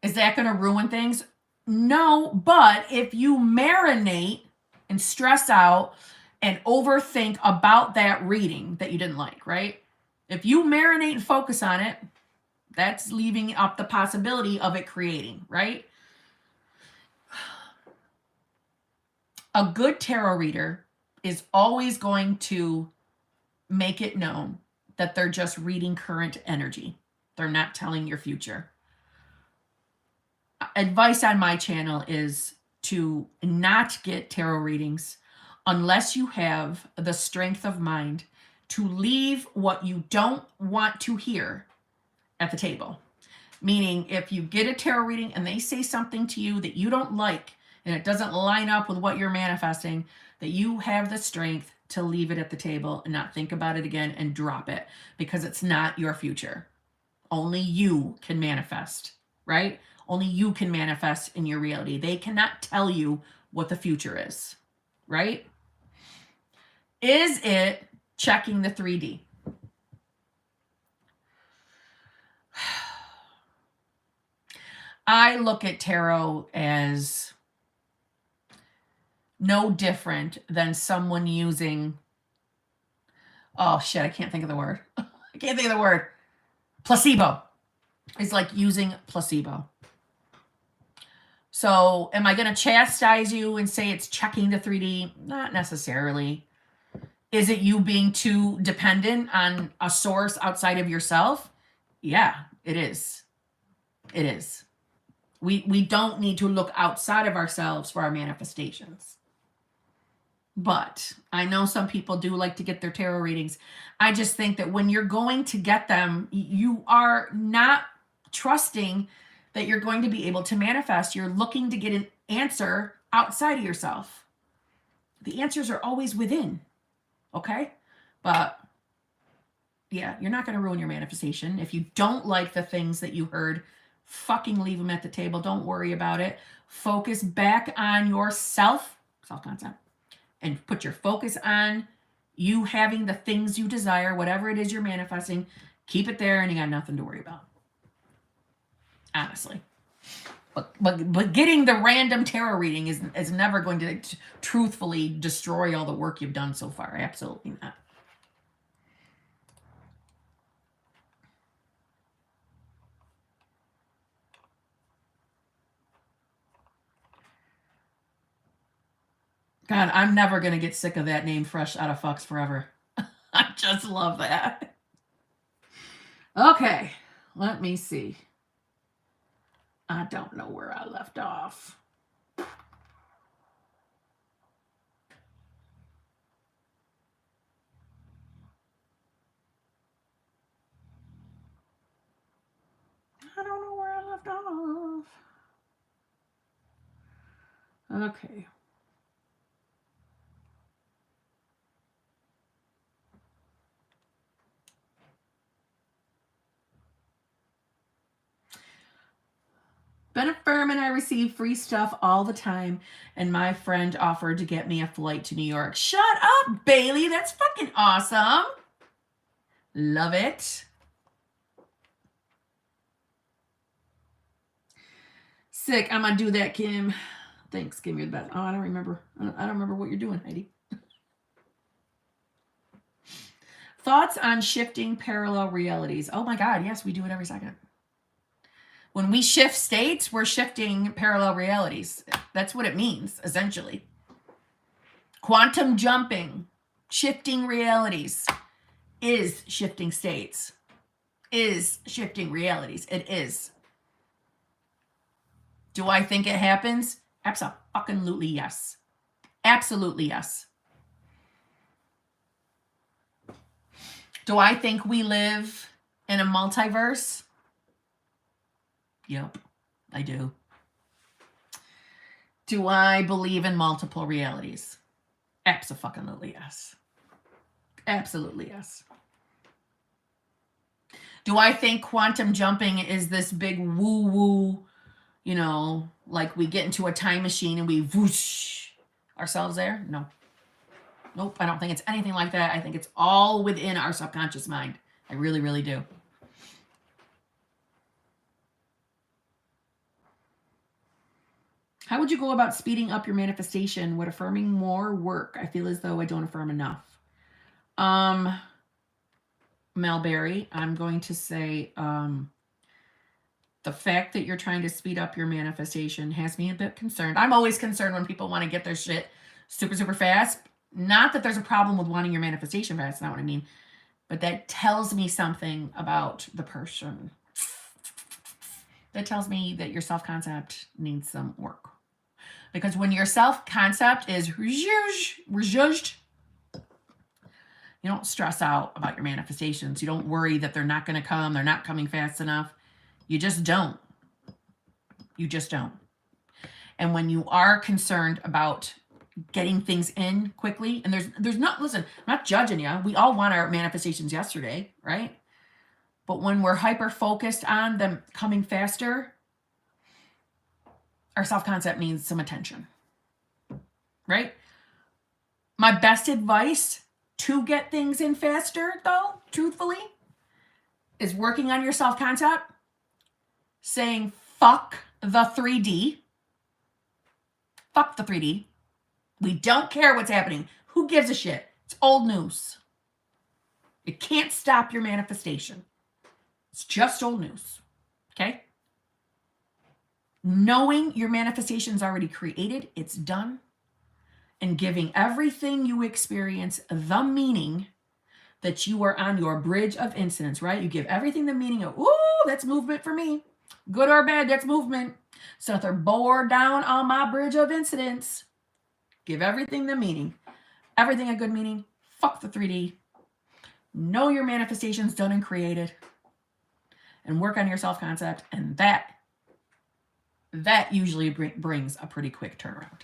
is that going to ruin things? No, but if you marinate and stress out and overthink about that reading that you didn't like, right? If you marinate and focus on it, that's leaving up the possibility of it creating, right? A good tarot reader is always going to make it known that they're just reading current energy. They're not telling your future. Advice on my channel is to not get tarot readings unless you have the strength of mind to leave what you don't want to hear at the table. Meaning, if you get a tarot reading and they say something to you that you don't like and it doesn't line up with what you're manifesting, that you have the strength to leave it at the table and not think about it again and drop it, because it's not your future. Only you can manifest, right? Only you can manifest in your reality. They cannot tell you what the future is, right? Is it checking the 3D? I look at tarot as no different than someone using, oh shit, I can't think of the word. I can't think of the word. Placebo. It's like using placebo. So am I going to chastise you and say it's checking the 3D? Not necessarily. Is it you being too dependent on a source outside of yourself? Yeah, it is. It is. We don't need to look outside of ourselves for our manifestations. But I know some people do like to get their tarot readings. I just think that when you're going to get them, you are not trusting that you're going to be able to manifest. You're looking to get an answer outside of yourself. The answers are always within. Okay? But yeah, you're not going to ruin your manifestation. If you don't like the things that you heard, fucking leave them at the table. Don't worry about it. Focus back on yourself, self-concept, and put your focus on you having the things you desire, whatever it is you're manifesting. Keep it there, and you got nothing to worry about. Honestly. But getting the random tarot reading is never going to truthfully destroy all the work you've done so far. Absolutely not. God, I'm never going to get sick of that name, Fresh Out of Fucks Forever. I just love that. Okay, let me see. I don't know where I left off. I don't know where I left off. Okay. Been affirming I receive free stuff all the time, and my friend offered to get me a flight to New York. Shut up, Bailey. That's fucking awesome. Love it. Sick. I'm gonna do that, Kim. Thanks. Give me the best. Oh, I don't remember. I don't remember what you're doing, Heidi. Thoughts on shifting parallel realities. Oh my God. Yes, we do it every second. When we shift states, we're shifting parallel realities. That's what it means, essentially. Quantum jumping, shifting realities, is shifting states, is shifting realities. It is. Do I think it happens? Absolutely yes. Absolutely yes. Do I think we live in a multiverse? Yep, I do. Do I believe in multiple realities? Absolutely yes. Absolutely yes. Do I think quantum jumping is this big woo-woo, you know, like we get into a time machine and we whoosh ourselves there? No. Nope, I don't think it's anything like that. I think it's all within our subconscious mind. I really, really do. How would you go about speeding up your manifestation? Would affirming more work? I feel as though I don't affirm enough. Melberry, I'm going to say the fact that you're trying to speed up your manifestation has me a bit concerned. I'm always concerned when people want to get their shit super, super fast. Not that there's a problem with wanting your manifestation fast, that's not what I mean. But that tells me something about the person. That tells me that your self-concept needs some work. Because when your self-concept is rejudged, you don't stress out about your manifestations. You don't worry that they're not going to come. They're not coming fast enough. You just don't. You just don't. And when you are concerned about getting things in quickly, and there's not, listen, I'm not judging you. We all want our manifestations yesterday, right? But when we're hyper focused on them coming faster, our self-concept needs some attention, right? My best advice to get things in faster, though, truthfully, is working on your self-concept, saying, fuck the 3D. Fuck the 3D. We don't care what's happening. Who gives a shit? It's old news. It can't stop your manifestation. It's just old news. Okay? Knowing your manifestation's already created, it's done, and giving everything you experience the meaning that you are on your bridge of incidence, right? You give everything the meaning of, ooh, that's movement for me. Good or bad, that's movement. So if they're bored down on my bridge of incidence, give everything the meaning. Everything a good meaning. Fuck the 3D. Know your manifestation's done and created. And work on your self-concept. And that usually brings a pretty quick turnaround.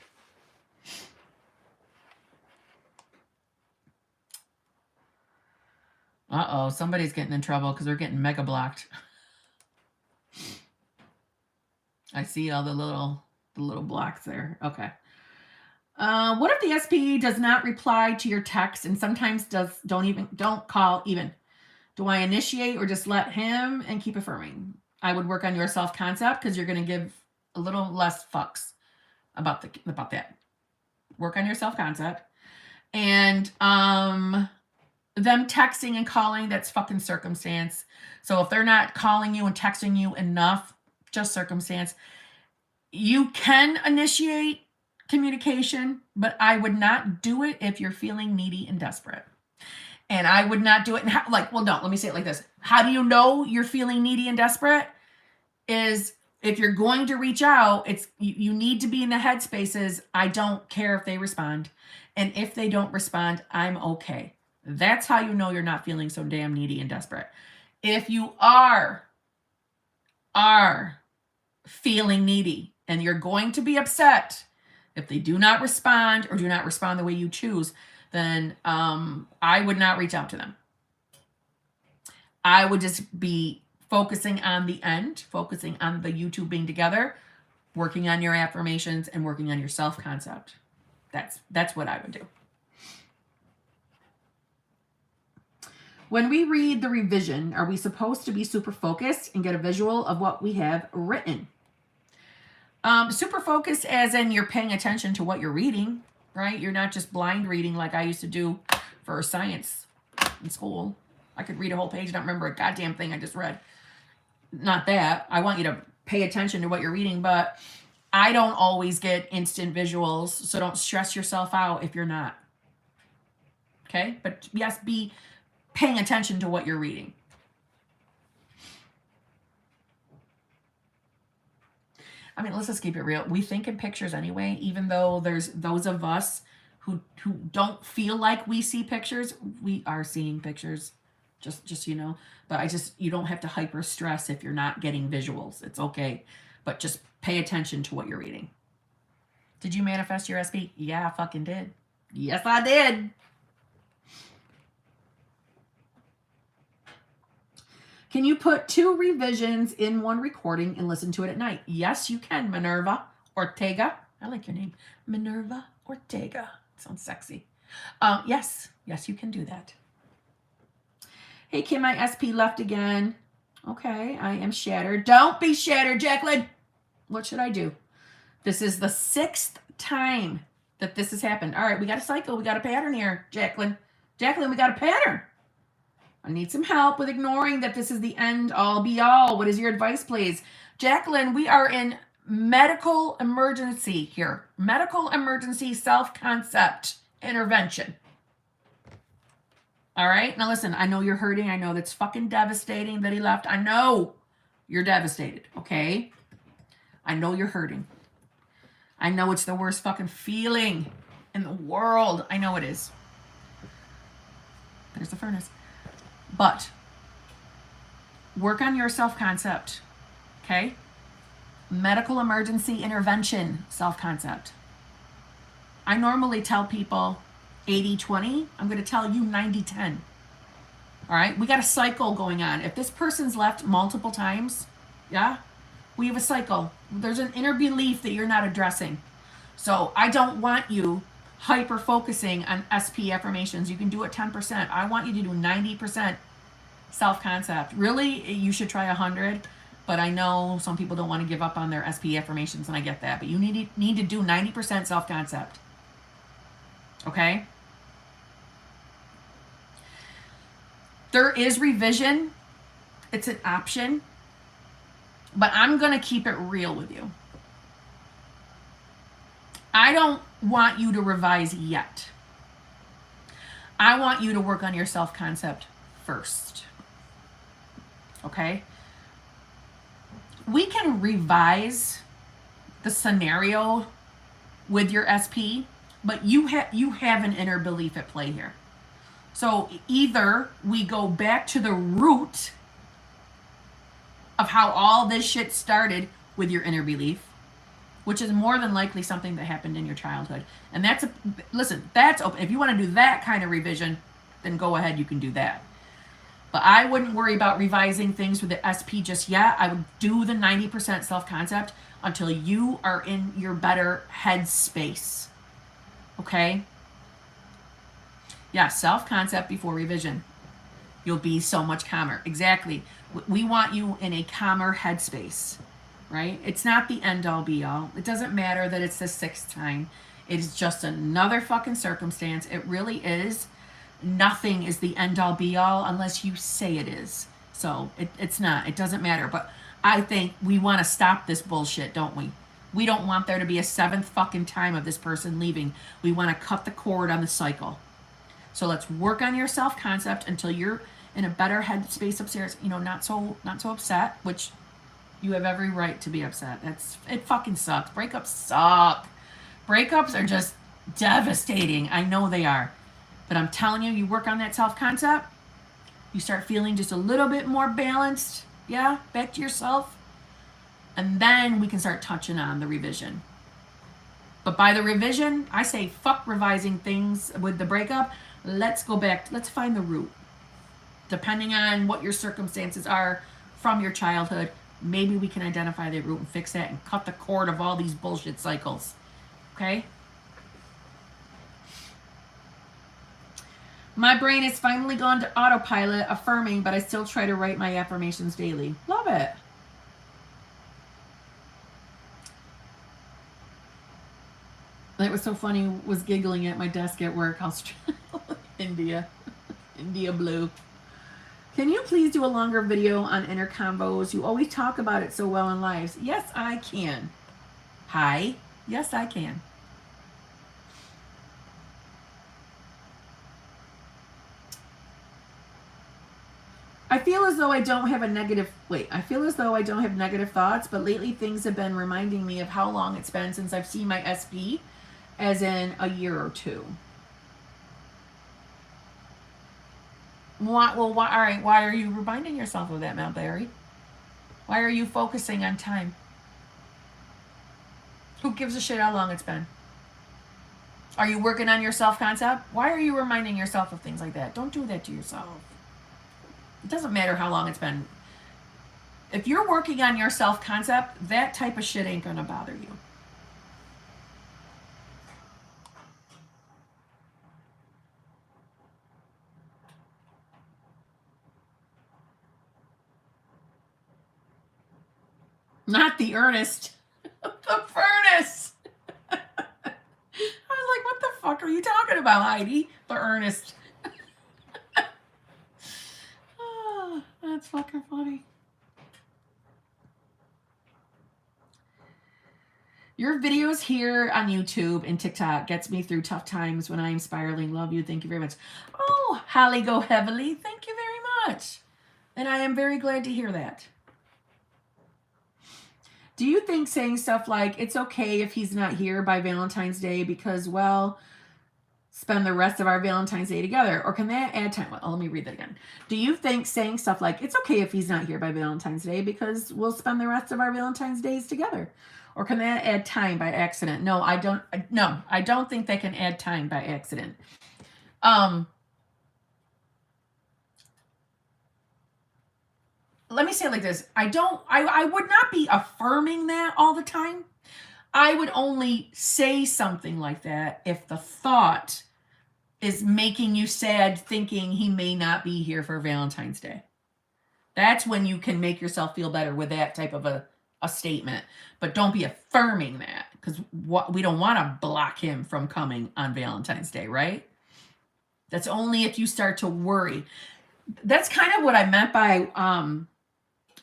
Uh-oh, somebody's getting in trouble because they're getting mega blocked. I see all the little blocks there. Okay. What if the SP does not reply to your text and sometimes don't call even? Do I initiate or just let him and keep affirming? I would work on your self-concept because you're going to give a little less fucks about that. Work on your self-concept. And them texting and calling, that's fucking circumstance. So if they're not calling you and texting you enough, just circumstance. You can initiate communication, but I would not do it if you're feeling needy and desperate. And I would not do it. Let me say it like this. How do you know you're feeling needy and desperate? Is if you're going to reach out, you need to be in the headspaces. I don't care if they respond. And if they don't respond, I'm okay. That's how you know you're not feeling so damn needy and desperate. If you are feeling needy and you're going to be upset If they do not respond or do not respond the way you choose, then I would not reach out to them. I would just be focusing on the end, focusing on the you two being together, working on your affirmations and working on your self-concept. That's what I would do. When we read the revision, are we supposed to be super focused and get a visual of what we have written? Super focused as in you're paying attention to what you're reading, right? You're not just blind reading like I used to do for science in school. I could read a whole page and not remember a goddamn thing I just read. Not that. I want you to pay attention to what you're reading, but I don't always get instant visuals, so don't stress yourself out if you're not. Okay? But yes, be paying attention to what you're reading. I mean, let's just keep it real. We think in pictures anyway, even though there's those of us who don't feel like we see pictures, we are seeing pictures, just you know. But you don't have to hyper stress if you're not getting visuals. It's okay. But just pay attention to what you're reading. Did you manifest your SP? Yeah, I fucking did. Yes, I did. Can you put 2 revisions in one recording and listen to it at night? Yes, you can, Minerva Ortega. I like your name. Minerva Ortega. Sounds sexy. Yes, you can do that. Hey, Kim, my SP left again. Okay, I am shattered. Don't be shattered, Jacqueline. What should I do? This is the 6th time that this has happened. All right, we got a cycle. We got a pattern here, Jacqueline. Jacqueline, we got a pattern. I need some help with ignoring that this is the end all be all. What is your advice, please? Jacqueline, we are in medical emergency here. Medical emergency self-concept intervention. All right? Now listen, I know you're hurting. I know that's fucking devastating that he left. I know you're devastated, okay? I know you're hurting. I know it's the worst fucking feeling in the world. I know it is. There's the furnace. But work on your self-concept, okay? Medical emergency intervention self-concept. I normally tell people 80-20. I'm going to tell you 90-10. All right? We got a cycle going on. If this person's left multiple times, yeah, we have a cycle. There's an inner belief that you're not addressing. So I don't want you hyper-focusing on SP affirmations. You can do it 10%. I want you to do 90% self-concept. Really, you should try 100, but I know some people don't want to give up on their SP affirmations, and I get that. But you need to do 90% self-concept. Okay? There is revision. It's an option. But I'm going to keep it real with you. I don't want you to revise yet. I want you to work on your self-concept first. Okay? We can revise the scenario with your SP, but you have an inner belief at play here. So either we go back to the root of how all this shit started with your inner belief, which is more than likely something that happened in your childhood. And that's open. If you want to do that kind of revision, then go ahead, you can do that. But I wouldn't worry about revising things with the SP just yet. I would do the 90% self-concept until you are in your better head space. Okay? Yeah, self-concept before revision. You'll be so much calmer. Exactly. We want you in a calmer headspace, right? It's not the end-all be-all. It doesn't matter that it's the 6th time. It's just another fucking circumstance. It really is. Nothing is the end-all be-all unless you say it is. So it's not. It doesn't matter. But I think we want to stop this bullshit, don't we? We don't want there to be a 7th fucking time of this person leaving. We want to cut the cord on the cycle. So let's work on your self-concept until you're in a better headspace upstairs. You know, not so upset, which you have every right to be upset. It fucking sucks. Breakups suck. Breakups are just devastating. I know they are. But I'm telling you, you work on that self-concept, you start feeling just a little bit more balanced, yeah, back to yourself, and then we can start touching on the revision. But by the revision, I say fuck revising things with the breakup. Let's go back. Let's find the root. Depending on what your circumstances are from your childhood, maybe we can identify the root and fix that and cut the cord of all these bullshit cycles. Okay? My brain has finally gone to autopilot, affirming, but I still try to write my affirmations daily. Love it. It was so funny, was giggling at my desk at work. India. India blue. Can you please do a longer video on inner combos? You always talk about it so well in lives. Yes, I can. Hi. Yes, I can. I feel as though I don't have negative thoughts, but lately things have been reminding me of how long it's been since I've seen my SP, as in a year or two. Why are you reminding yourself of that, Mount Barry? Why are you focusing on time? Who gives a shit how long it's been? Are you working on your self-concept? Why are you reminding yourself of things like that? Don't do that to yourself. It doesn't matter how long it's been. If you're working on your self-concept, that type of shit ain't gonna bother you. Not the earnest. The furnace. I was like, what the fuck are you talking about, Heidi? The earnest. Oh, that's fucking funny. Your videos here on YouTube and TikTok gets me through tough times when I'm spiraling. Love you. Thank you very much. Oh, Holly Go Heavily. Thank you very much. And I am very glad to hear that. Do you think saying stuff like, it's okay if he's not here by Valentine's Day because, well, spend the rest of our Valentine's Day together? Or can that add time? Well, let me read that again. Do you think saying stuff like, it's okay if he's not here by Valentine's Day because we'll spend the rest of our Valentine's Days together? Or can that add time by accident? No, I don't. No, I don't think that can add time by accident. Let me say it like this. I would not be affirming that all the time. I would only say something like that if the thought is making you sad, thinking he may not be here for Valentine's Day. That's when you can make yourself feel better with that type of a statement. But don't be affirming that, because we don't want to block him from coming on Valentine's Day, right? That's only if you start to worry. That's kind of what I meant by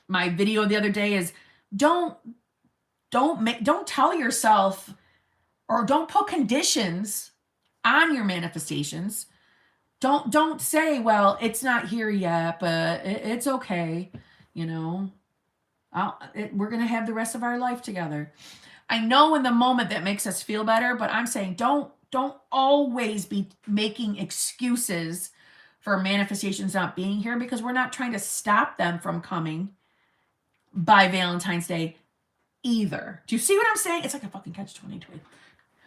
my video the other day is don't tell yourself, or don't put conditions on your manifestations. Don't say, well, it's not here yet, but it's okay. You know, we're going to have the rest of our life together. I know in the moment that makes us feel better, but I'm saying don't always be making excuses for manifestations not being here, because we're not trying to stop them from coming by Valentine's Day either. Do you see what I'm saying? It's like a fucking catch-22.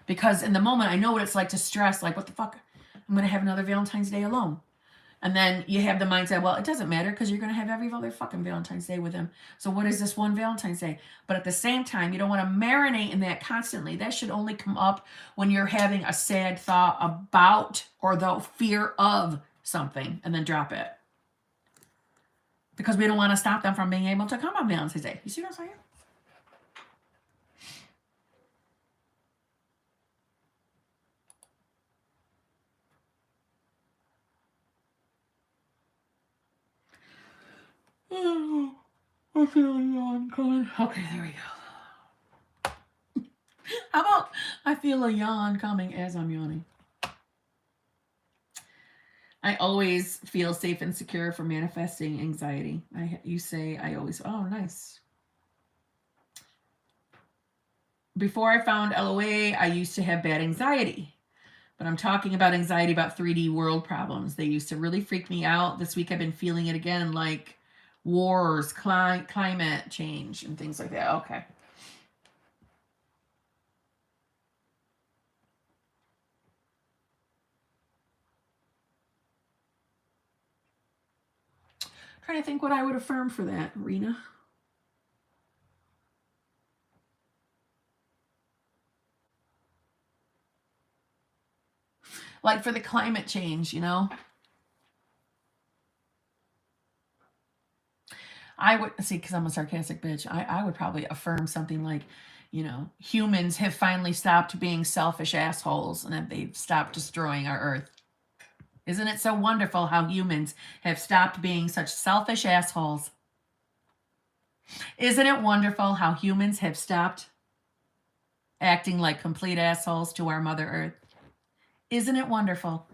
Because in the moment, I know what it's like to stress, like, what the fuck? I'm going to have another Valentine's Day alone. And then you have the mindset, well, it doesn't matter because you're going to have every other fucking Valentine's Day with him. So what is this one Valentine's Day? But at the same time, you don't want to marinate in that constantly. That should only come up when you're having a sad thought about or the fear of something, and then drop it. Because we don't want to stop them from being able to come on Valentine's Day. You see what I'm saying? Oh, I feel a yawn coming. Okay, there we go. How about I feel a yawn coming as I'm yawning? I always feel safe and secure for manifesting anxiety. You say I always. Oh, nice. Before I found LOA, I used to have bad anxiety. But I'm talking about anxiety about 3D world problems. They used to really freak me out. This week I've been feeling it again, like wars, climate change, and things like that. Okay. Trying to think what I would affirm for that, Rena. Like for the climate change, you know? I would, see, because I'm a sarcastic bitch, I would probably affirm something like, you know, humans have finally stopped being selfish assholes and that they've stopped destroying our earth. Isn't it so wonderful how humans have stopped being such selfish assholes? Isn't it wonderful how humans have stopped acting like complete assholes to our Mother Earth? Isn't it wonderful?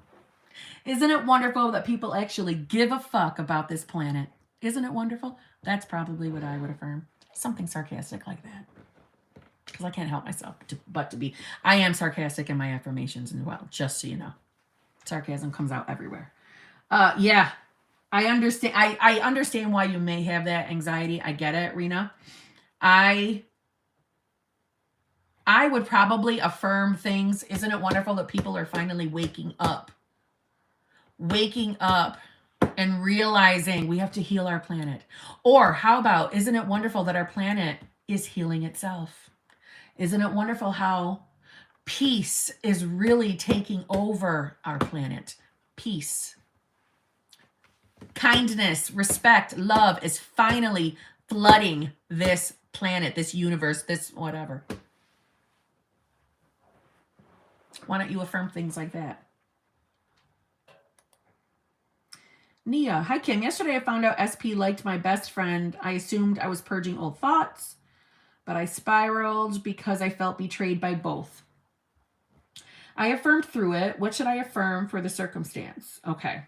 Isn't it wonderful that people actually give a fuck about this planet? Isn't it wonderful? That's probably what I would affirm. Something sarcastic like that. Because I can't help myself but to be. I am sarcastic in my affirmations as well, just so you know. Sarcasm comes out everywhere. Yeah, I understand. I understand why you may have that anxiety. I get it, Rena. I would probably affirm things. Isn't it wonderful that people are finally waking up? Waking up and realizing we have to heal our planet. Or how about, isn't it wonderful that our planet is healing itself? Isn't it wonderful how peace is really taking over our planet? Peace. Kindness, respect, love is finally flooding this planet, this universe, this whatever. Why don't you affirm things like that? Nia, hi Kim. Yesterday I found out SP liked my best friend. I assumed I was purging old thoughts, but I spiraled because I felt betrayed by both. I affirmed through it. What should I affirm for the circumstance? Okay.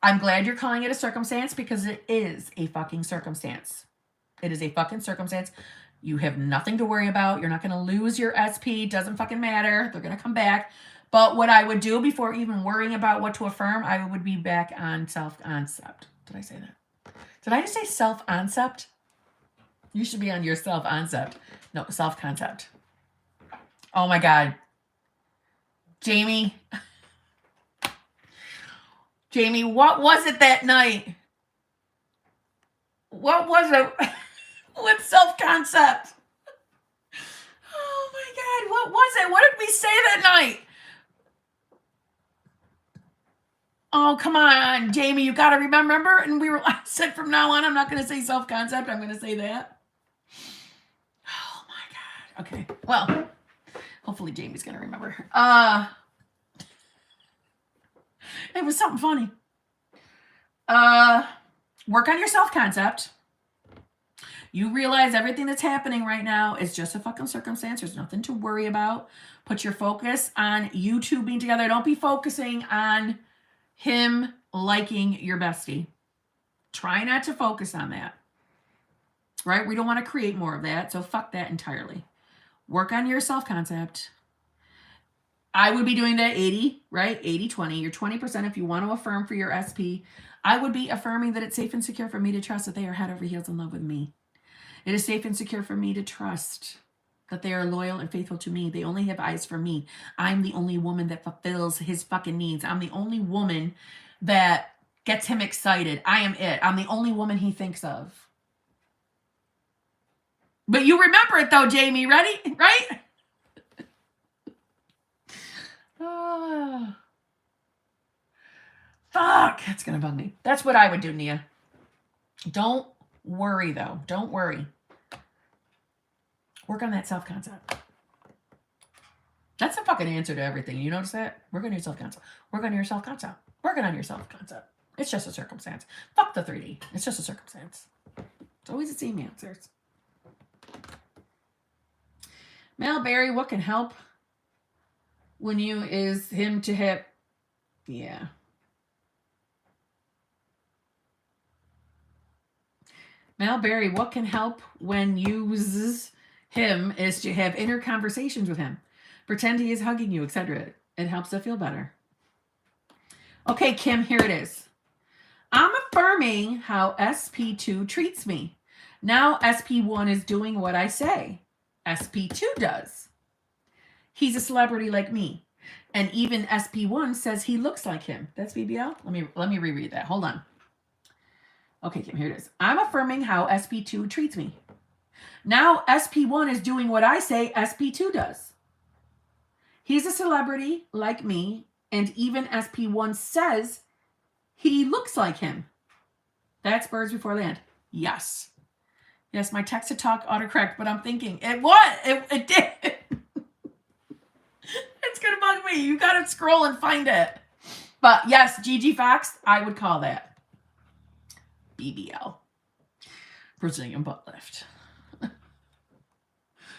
I'm glad you're calling it a circumstance because it is a fucking circumstance. It is a fucking circumstance. You have nothing to worry about. You're not going to lose your SP. Doesn't fucking matter. They're going to come back. But what I would do before even worrying about what to affirm, I would be back on self-concept. Did I say that? Did I just say self-concept? You should be on your self-concept. No, self-concept. Oh my God. Jamie. Jamie, what was it that night? What was it with self-concept? Oh my God, what was it? What did we say that night? Oh, come on, Jamie, you got to remember. And I said from now on, I'm not going to say self-concept. I'm going to say that. Oh my God. Okay. Well, hopefully Jamie's going to remember. It was something funny. Work on your self-concept. You realize everything that's happening right now is just a fucking circumstance. There's nothing to worry about. Put your focus on you two being together. Don't be focusing on him liking your bestie. Try not to focus on that. Right? We don't want to create more of that. So fuck that entirely. Work on your self-concept. I would be doing that 80, right? 80-20. You're 20% if you want to affirm for your SP. I would be affirming that it's safe and secure for me to trust that they are head over heels in love with me. It is safe and secure for me to trust that they are loyal and faithful to me. They only have eyes for me. I'm the only woman that fulfills his fucking needs. I'm the only woman that gets him excited. I am it. I'm the only woman he thinks of. But you remember it though, Jamie. Ready? Right? Oh, fuck. That's going to bug me. That's what I would do, Nia. Don't worry though. Don't worry. Work on that self-concept. That's the fucking answer to everything. You notice that? Work on your self-concept. Work on your self-concept. Working on your self-concept. It's just a circumstance. Fuck the 3D. It's just a circumstance. It's always the same answers. Mel Barry, what can help when you is him to have... Yeah. Mel Barry, what can help when uses him is to have inner conversations with him. Pretend he is hugging you, etc. It helps to feel better. Okay, Kim, here it is. I'm affirming how SP2 treats me. Now SP1 is doing what I say. SP2 does. He's a celebrity like me. And even SP1 says he looks like him. That's BBL. Let me reread that. Hold on. Okay, Kim, here it is. I'm affirming how SP2 treats me. Now SP1 is doing what I say SP2 does. He's a celebrity like me, and even SP1 says he looks like him. That's birds before land. Yes. Yes, my text to talk autocorrect, but I'm thinking, it what? It did. It's going to bug me. You got to scroll and find it. But yes, Gigi Fox, I would call that BBL. Brazilian butt lift.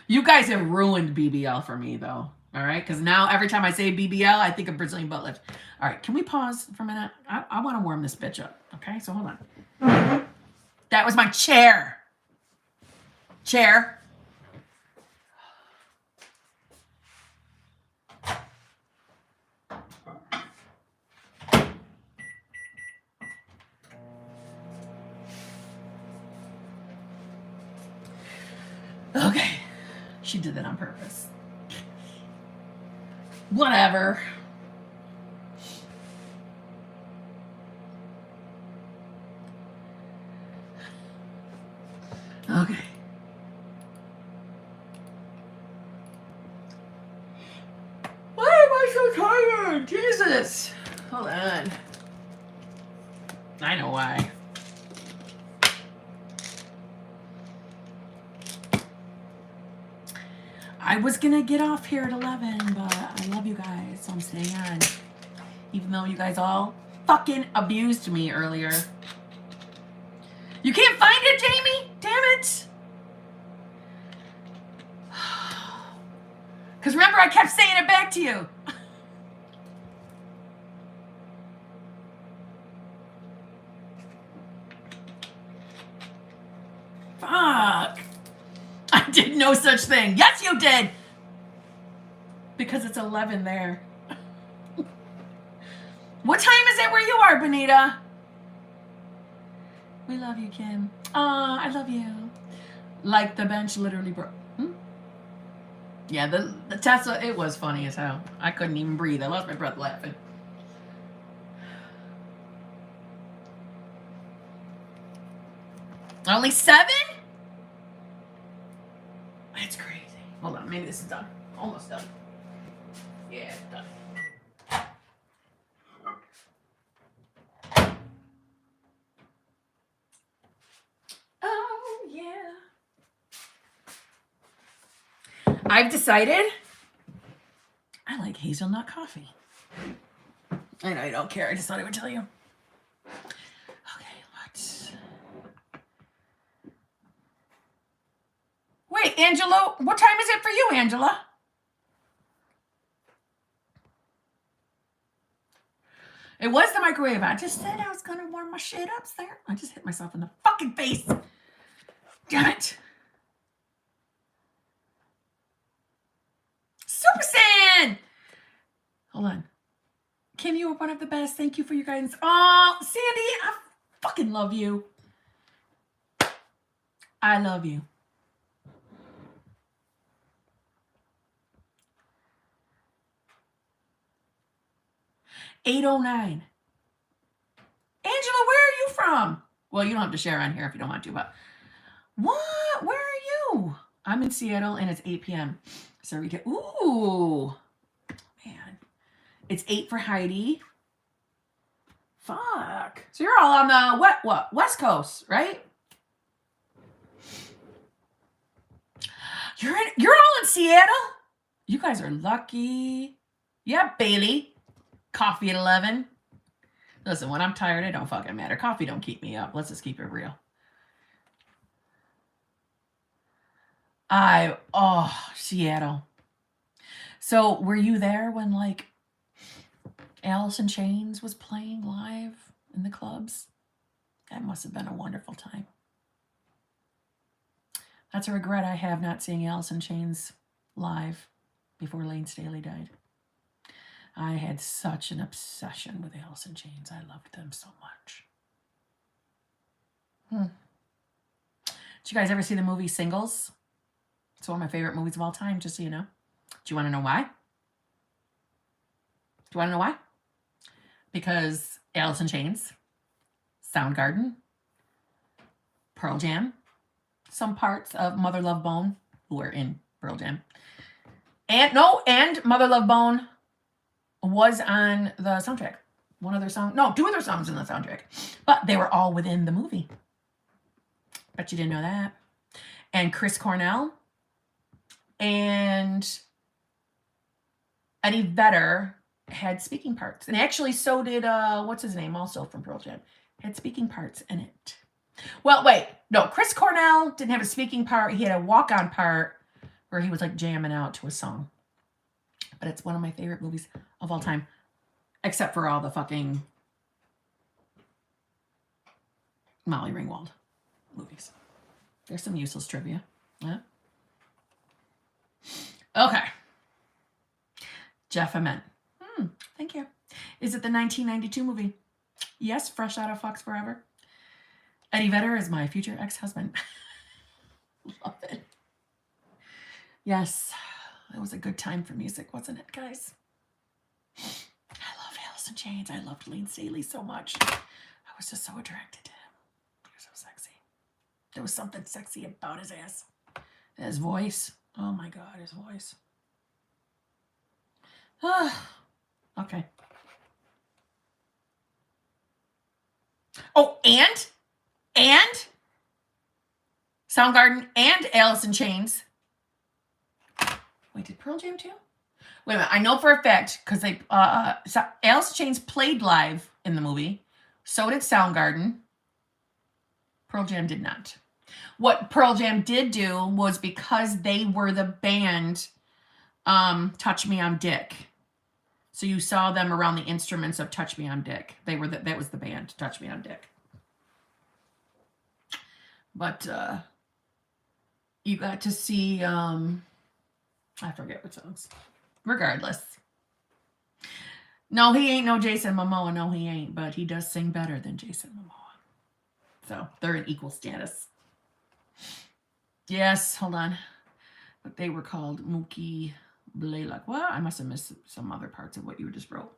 You guys have ruined BBL for me, though. All right? Because now every time I say BBL, I think of Brazilian butt lift. All right, can we pause for a minute? I want to warm this bitch up. Okay, so hold on. That was my chair. Chair. Okay. She did that on purpose. Whatever. Okay. Why am I so tired? Jesus. Hold on. I know why. I was going to get off here at 11, but I love you guys, so I'm staying on. Even though you guys all fucking abused me earlier. You can't find it, Jamie? Damn it. Because remember, I kept saying it back to you. Fuck. I did no such thing. Yes, you did. Because it's 11 there. What time is it where you are, Benita? We love you, Kim. Aw, I love you. Like the bench literally broke. Yeah, the Tesla, it was funny as hell. I couldn't even breathe. I lost my breath laughing. Only 7? That's crazy. Hold on, maybe this is done. Almost done. Yeah, it's done. Oh, yeah. I've decided I like hazelnut coffee. I know you don't care. I just thought I would tell you. Okay, let's... Wait, Angela, what time is it for you, Angela? It was the microwave. I just said I was going to warm my shit up there. I just hit myself in the fucking face. Damn it. Super Saiyan! Hold on. Kim, you were one of the best. Thank you for your guidance. Oh, Sandy, I fucking love you. I love you. $8.09. Angela, where are you from? Well, you don't have to share on here if you don't want to, but what? Where are you? I'm in Seattle and it's 8 p.m. So we get, ooh, man. It's 8 for Heidi. Fuck. So you're all on the West Coast, right? You're all in Seattle? You guys are lucky. Yeah, Bailey. Coffee at 11. Listen, when I'm tired, it don't fucking matter. Coffee don't keep me up. Let's just keep it real. Seattle. So were you there when like Alice in Chains was playing live in the clubs? That must have been a wonderful time. That's a regret I have, not seeing Alice in Chains live before Lane Staley died. I had such an obsession with Alice in Chains. I loved them so much. Did you guys ever see the movie Singles? It's one of my favorite movies of all time, just so you know. Do you want to know why? Do you want to know why? Because Alice in Chains, Soundgarden, Pearl Jam, some parts of Mother Love Bone, who were in Pearl Jam, and Mother Love Bone was on the soundtrack. One of their songs, no, two of their songs in the soundtrack, but they were all within the movie. Bet you didn't know that. And Chris Cornell and Eddie Vedder had speaking parts. And actually so did, what's his name, also from Pearl Jam, had speaking parts in it. Well, wait, no, Chris Cornell didn't have a speaking part. He had a walk-on part where he was like jamming out to a song. But it's one of my favorite movies of all time, except for all the fucking Molly Ringwald movies. There's some useless trivia. Yeah. Okay. Jeff Ament. Thank you. Is it the 1992 movie? Yes, fresh out of Fox Forever. Eddie Vedder is my future ex-husband. Love it. Yes, it was a good time for music, wasn't it, guys? I love Alice in Chains. I loved Lane Staley so much. I was just so attracted to him. He was so sexy. There was something sexy about his ass. His voice. Oh my God, his voice. Okay. Oh, and Soundgarden and Alice in Chains. Wait, did Pearl Jam too? Wait a minute. I know for a fact because they Alice in Chains played live in the movie. So did Soundgarden. Pearl Jam did not. What Pearl Jam did do was, because they were the band Touch Me, I'm Dick. So you saw them around the instruments of Touch Me, I'm Dick. That was the band, Touch Me, I'm Dick. But you got to see, I forget what songs. Regardless. No, he ain't no Jason Momoa. No, he ain't. But he does sing better than Jason Momoa. So they're in equal status. Yes, hold on. But they were called Mookie Blaylock. Well, I must have missed some other parts of what you just wrote.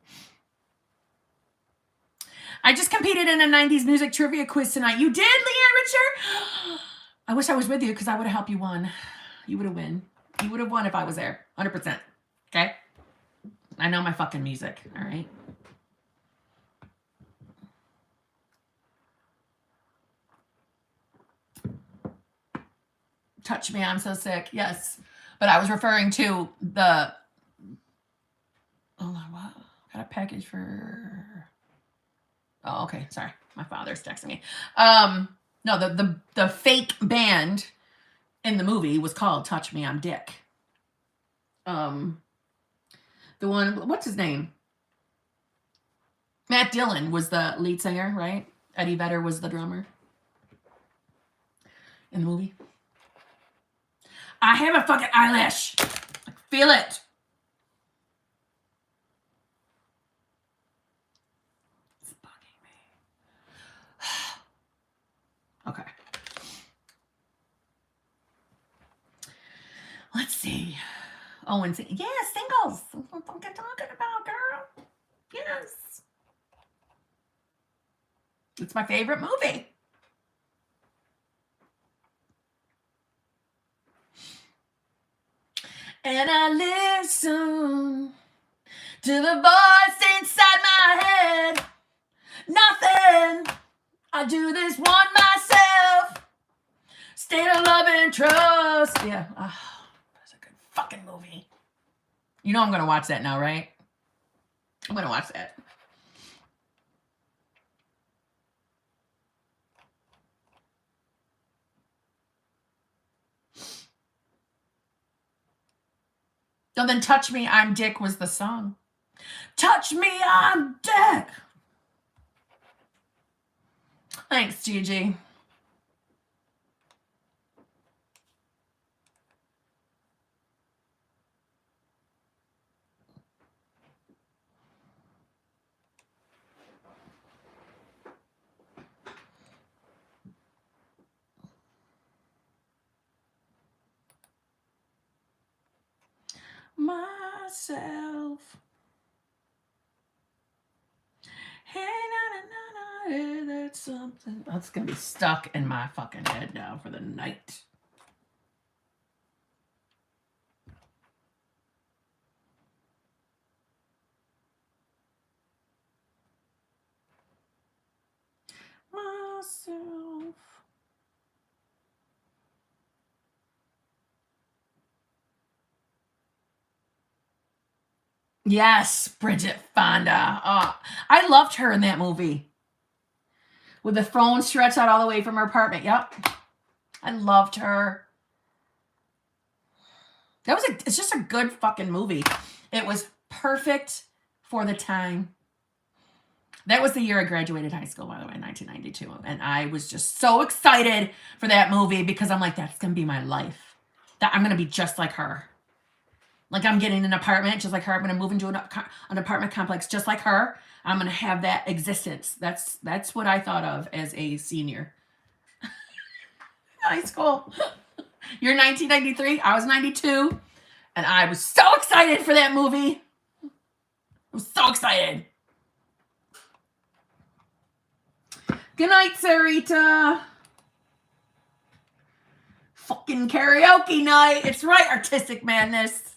I just competed in a 90s music trivia quiz tonight. You did, Leanne Richard? I wish I was with you because I would have helped you won. You would have won. You would have won if I was there. 100%. Okay? I know my fucking music. All right? Touch Me, I'm So Sick. Yes. But I was referring to the... Hold on, what? Got a package for... Oh, okay. Sorry. My father's texting me. No, the fake band in the movie was called Touch Me, I'm Dick. The one, what's his name? Matt Dillon was the lead singer, right? Eddie Vedder was the drummer in the movie. I have a fucking eyelash. I feel it. It's bugging me. Okay. Let's see. Oh, and yeah, singles. That's what I'm talking about, girl. Yes. It's my favorite movie. And I listen to the voice inside my head. Nothing. I do this one myself. State of love and trust. Yeah. Oh, that's a good fucking movie. You know I'm going to watch that now, right? I'm going to watch that. So then Touch Me, I'm Dick was the song. Touch Me, I'm Dick. Thanks, Gigi. Myself. Hey, na, na, na, na, that's something. That's going to be stuck in my fucking head now for the night. Myself. Yes, Bridget Fonda. Oh, I loved her in that movie. With the phone stretched out all the way from her apartment. Yep. I loved her. It's just a good fucking movie. It was perfect for the time. That was the year I graduated high school, by the way, 1992. And I was just so excited for that movie because I'm like, that's going to be my life. That I'm going to be just like her. Like I'm getting an apartment just like her. I'm going to move into an apartment complex just like her. I'm going to have that existence. That's what I thought of as a senior. High school. You're 1993. I was 92. And I was so excited for that movie. I was so excited. Good night, Sarita. Fucking karaoke night. It's right, Artistic Madness.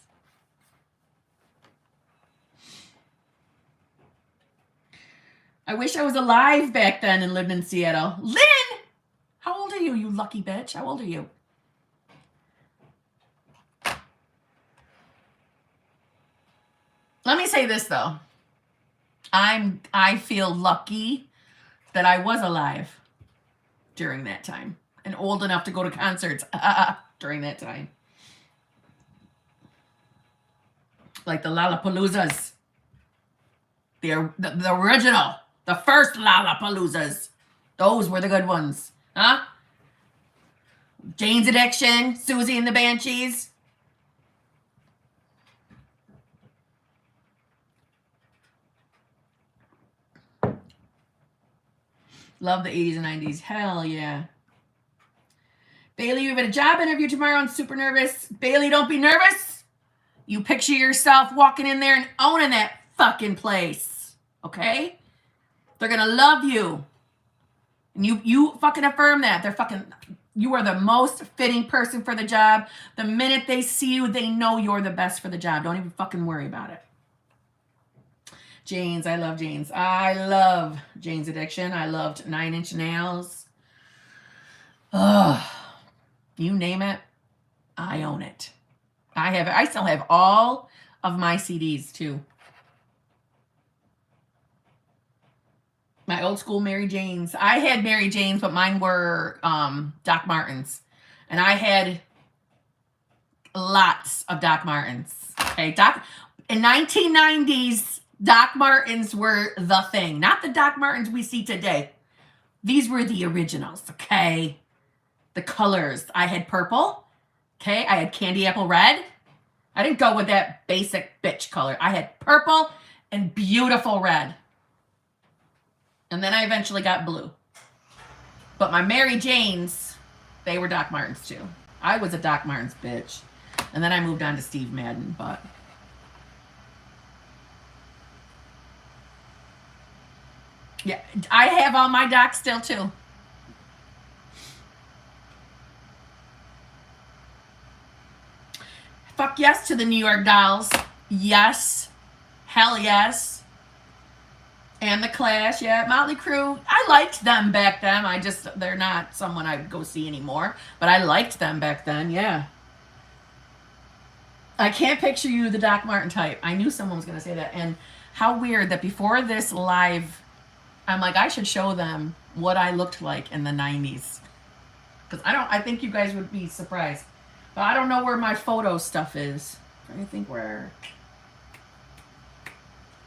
I wish I was alive back then and lived in Seattle. Lynn! How old are you, you lucky bitch? How old are you? Let me say this, though. I feel lucky that I was alive during that time and old enough to go to concerts during that time. Like the Lollapaloozas. The original. The first Lollapaloozas. Those were the good ones. Huh? Jane's Addiction. Susie and the Banshees. Love the 80s and 90s. Hell yeah. Bailey, you have a job interview tomorrow. I'm super nervous. Bailey, don't be nervous. You picture yourself walking in there and owning that fucking place. Okay? They're going to love you. And you fucking affirm that. You are the most fitting person for the job. The minute they see you, they know you're the best for the job. Don't even fucking worry about it. Jane's, I love Jane's. I love Jane's Addiction. I loved 9 Inch Nails. Ugh. You name it, I own it. I still have all of my CDs too. My old school Mary Janes. I had Mary Janes, but mine were Doc Martens. And I had lots of Doc Martens. Okay, in 1990s, Doc Martens were the thing. Not the Doc Martens we see today. These were the originals, okay? The colors. I had purple. Okay, I had candy apple red. I didn't go with that basic bitch color. I had purple and beautiful red. And then I eventually got blue. But my Mary Janes, they were Doc Martens too. I was a Doc Martens bitch. And then I moved on to Steve Madden, but... yeah, I have all my Docs still too. Fuck yes to the New York Dolls. Yes. Hell yes. And the Clash, yeah. Motley Crue, I liked them back then. They're not someone I would go see anymore. But I liked them back then, yeah. I can't picture you the Doc Marten type. I knew someone was going to say that. And how weird that before this live, I'm like, I should show them what I looked like in the 90s. Because I think you guys would be surprised. But I don't know where my photo stuff is. I'm trying to think where...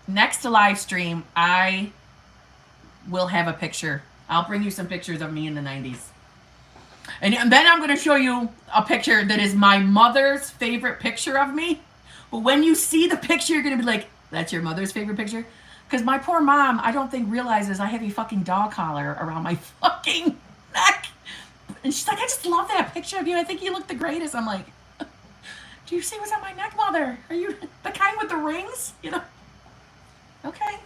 Next to live stream, I will have a picture. I'll bring you some pictures of me in the 90s. And then I'm going to show you a picture that is my mother's favorite picture of me. But when you see the picture, you're going to be like, that's your mother's favorite picture? Because my poor mom, I don't think realizes I have a fucking dog collar around my fucking neck. And she's like, I just love that picture of you. I think you look the greatest. I'm like, do you see what's on my neck, Mother? Are you the kind with the rings? You know? Okay.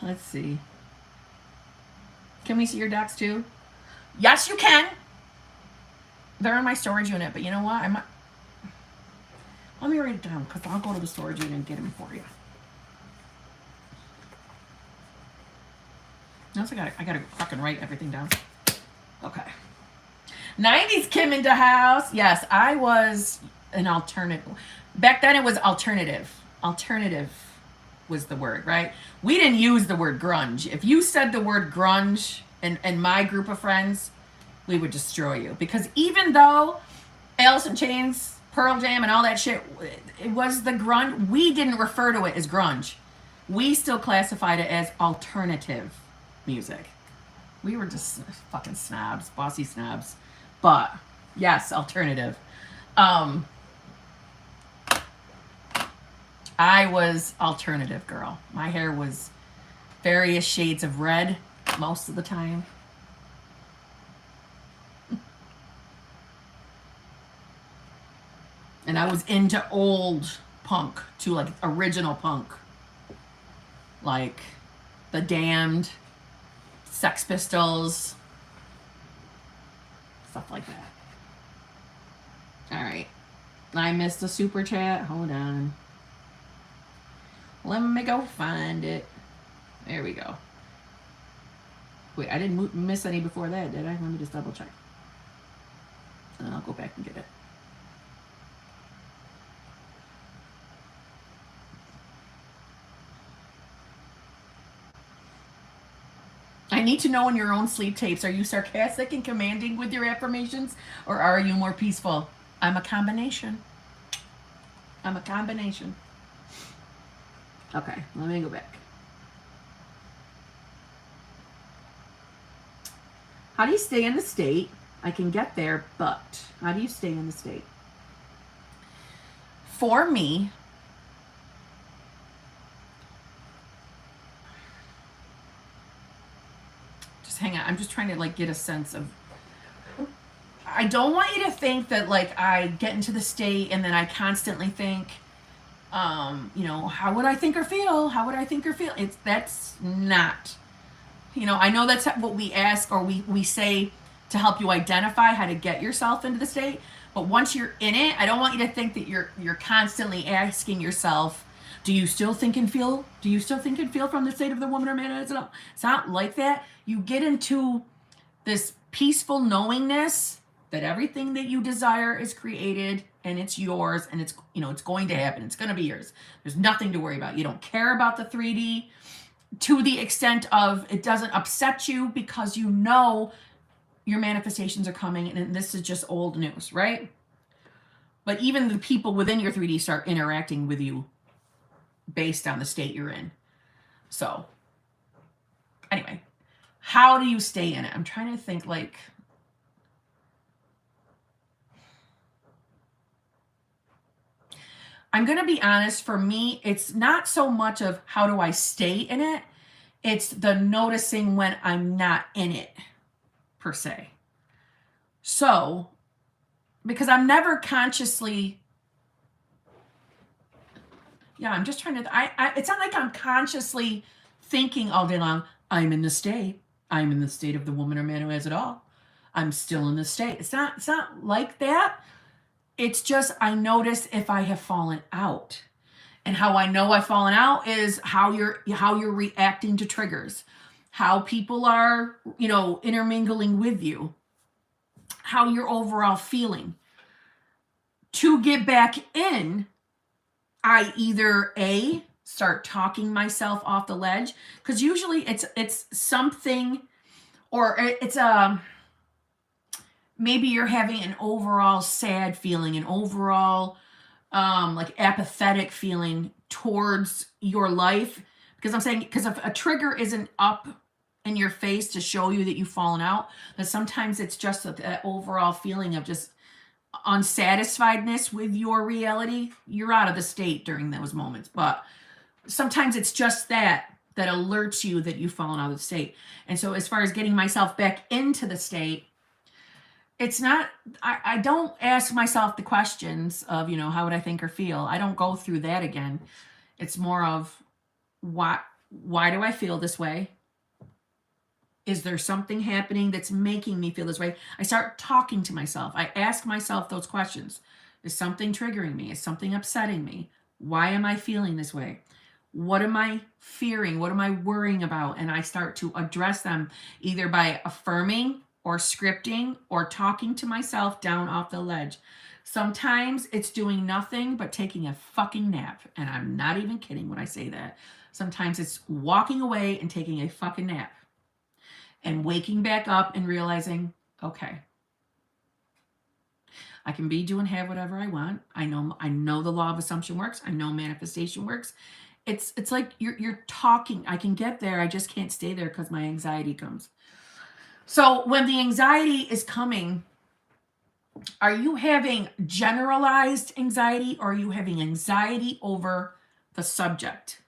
Let's see. Can we see your docs too? Yes, you can. They're in my storage unit, but you know what? Let me write it down because I'll go to the storage unit and get them for you. No, I gotta fucking write everything down. Okay. 90s Kim into house. Yes, I was an alternative. Back then it was alternative. Alternative was the word, right? We didn't use the word grunge. If you said the word grunge in my group of friends, we would destroy you. Because even though Alice in Chains, Pearl Jam, and all that shit, it was the grunge, we didn't refer to it as grunge. We still classified it as alternative music. We were just fucking snobs, bossy snobs. But yes, alternative. I was alternative girl. My hair was various shades of red most of the time. And I was into old punk too, like original punk. Like The Damned, Sex Pistols, stuff like that. All right. I missed a super chat. Hold on. Let me go find it. There we go. Wait, I didn't miss any before that, did I? Let me just double check. And then I'll go back and get it. I need to know in your own sleep tapes, are you sarcastic and commanding with your affirmations, or are you more peaceful? I'm a combination. I'm a combination. Okay, let me go back. How do you stay in the state? I can get there, but how do you stay in the state? For me, just hang on. I'm just trying to like get a sense of, I don't want you to think that like I get into the state and then I constantly think, you know, how would I think or feel? How would I think or feel? That's not, you know, I know that's what we ask or we say to help you identify how to get yourself into the state. But once you're in it, I don't want you to think that you're constantly asking yourself, do you still think and feel? Do you still think and feel from the state of the woman or man? It's not like that. You get into this peaceful knowingness that everything that you desire is created and it's yours and it's, you know, it's going to happen. It's going to be yours. There's nothing to worry about. You don't care about the 3D to the extent of it doesn't upset you because you know your manifestations are coming and this is just old news, right? But even the people within your 3D start interacting with you based on the state you're in. So anyway, how do you stay in it? I'm trying to think like, I'm going to be honest, for me, it's not so much of how do I stay in it. It's the noticing when I'm not in it, per se. So, because I'm never consciously, I'm just trying to, it's not like I'm consciously thinking all day long, I'm in the state. I'm in the state of the woman or man who has it all. I'm still in the state. It's not like that. It's just I notice if I have fallen out. And how I know I've fallen out is how you're reacting to triggers, how people are, you know, intermingling with you, how you're overall feeling. To get back in, I either start talking myself off the ledge, because usually it's something, or it's maybe you're having an overall sad feeling, an overall like apathetic feeling towards your life. Because I'm saying, because if a trigger isn't up in your face to show you that you've fallen out, that sometimes it's just that overall feeling of just unsatisfiedness with your reality. You're out of the state during those moments. But sometimes it's just that alerts you that you've fallen out of the state. And so as far as getting myself back into the state, it's not, I don't ask myself the questions of, you know, how would I think or feel? I don't go through that again. It's more of what Why do I feel this way? Is there something happening that's making me feel this way? I start talking to myself. I ask myself those questions. Is something triggering me? Is something upsetting me? Why am I feeling this way? What am I fearing? What am I worrying about? And I start to address them either by affirming or scripting or talking to myself down off the ledge. Sometimes it's doing nothing but taking a fucking nap. And I'm not even kidding when I say that. Sometimes it's walking away and taking a fucking nap and waking back up and realizing, okay, I can be, do, and have whatever I want. I know the law of assumption works. I know manifestation works. It's like you're talking. I can get there. I just can't stay there because my anxiety comes. So when the anxiety is coming, are you having generalized anxiety or are you having anxiety over the subject?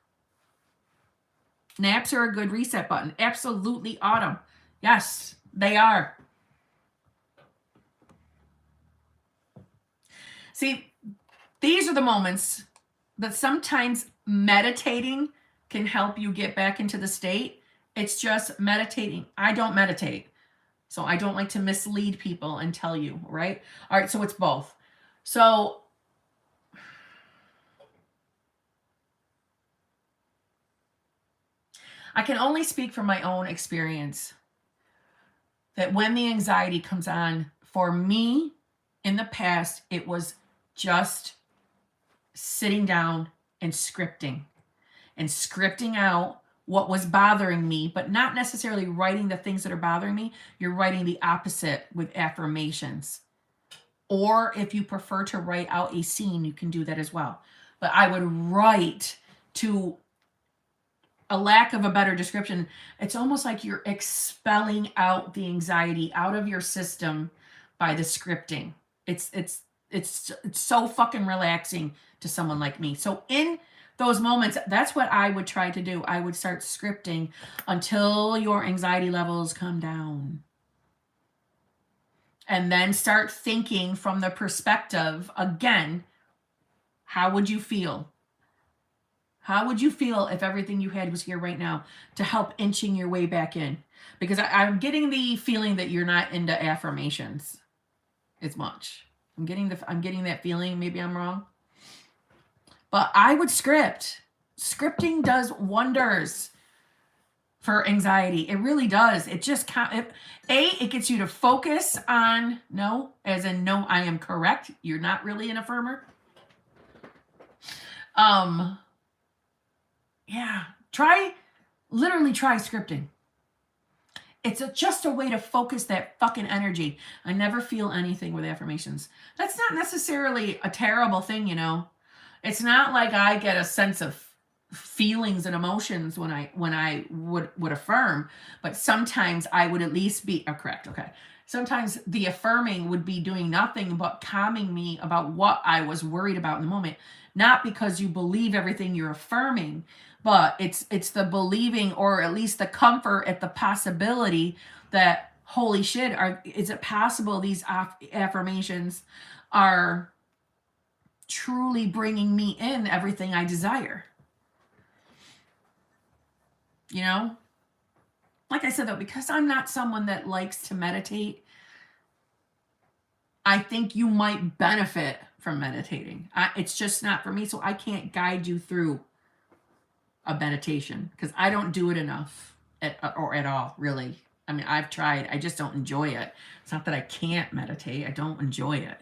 Naps are a good reset button. Absolutely, Autumn. Yes, they are. See, these are the moments that sometimes meditating can help you get back into the state. It's just meditating. I don't meditate, so I don't like to mislead people and tell you, right? All right, so it's both. So I can only speak from my own experience that when the anxiety comes on, for me in the past, it was just sitting down and scripting out what was bothering me, but not necessarily writing the things that are bothering me. You're writing the opposite with affirmations. Or if you prefer to write out a scene, you can do that as well. But I would write, to a lack of a better description, it's almost like you're expelling out the anxiety out of your system by the scripting. It's so fucking relaxing to someone like me. So in those moments, that's what I would try to do. I would start scripting until your anxiety levels come down. And then start thinking from the perspective, again, how would you feel? How would you feel if everything you had was here right now, to help inching your way back in? Because I'm getting the feeling that you're not into affirmations as much. I'm getting that feeling. Maybe I'm wrong. But I would script. Scripting does wonders for anxiety. It really does. It just it gets you to focus on no, as in no, I am correct. You're not really an affirmer. Yeah, literally try scripting. It's just a way to focus that fucking energy. I never feel anything with affirmations. That's not necessarily a terrible thing, you know. It's not like I get a sense of feelings and emotions when I would affirm, but sometimes I would at least be correct. Okay. Sometimes the affirming would be doing nothing but calming me about what I was worried about in the moment. Not because you believe everything you're affirming, but it's the believing, or at least the comfort at the possibility that, holy shit, is it possible these affirmations are truly bringing me in everything I desire? You know? Like I said, though, because I'm not someone that likes to meditate, I think you might benefit from meditating. It's just not for me, so I can't guide you through a meditation because I don't do it enough at all, really. I mean, I've tried. I just don't enjoy it. It's not that I can't meditate. I don't enjoy it.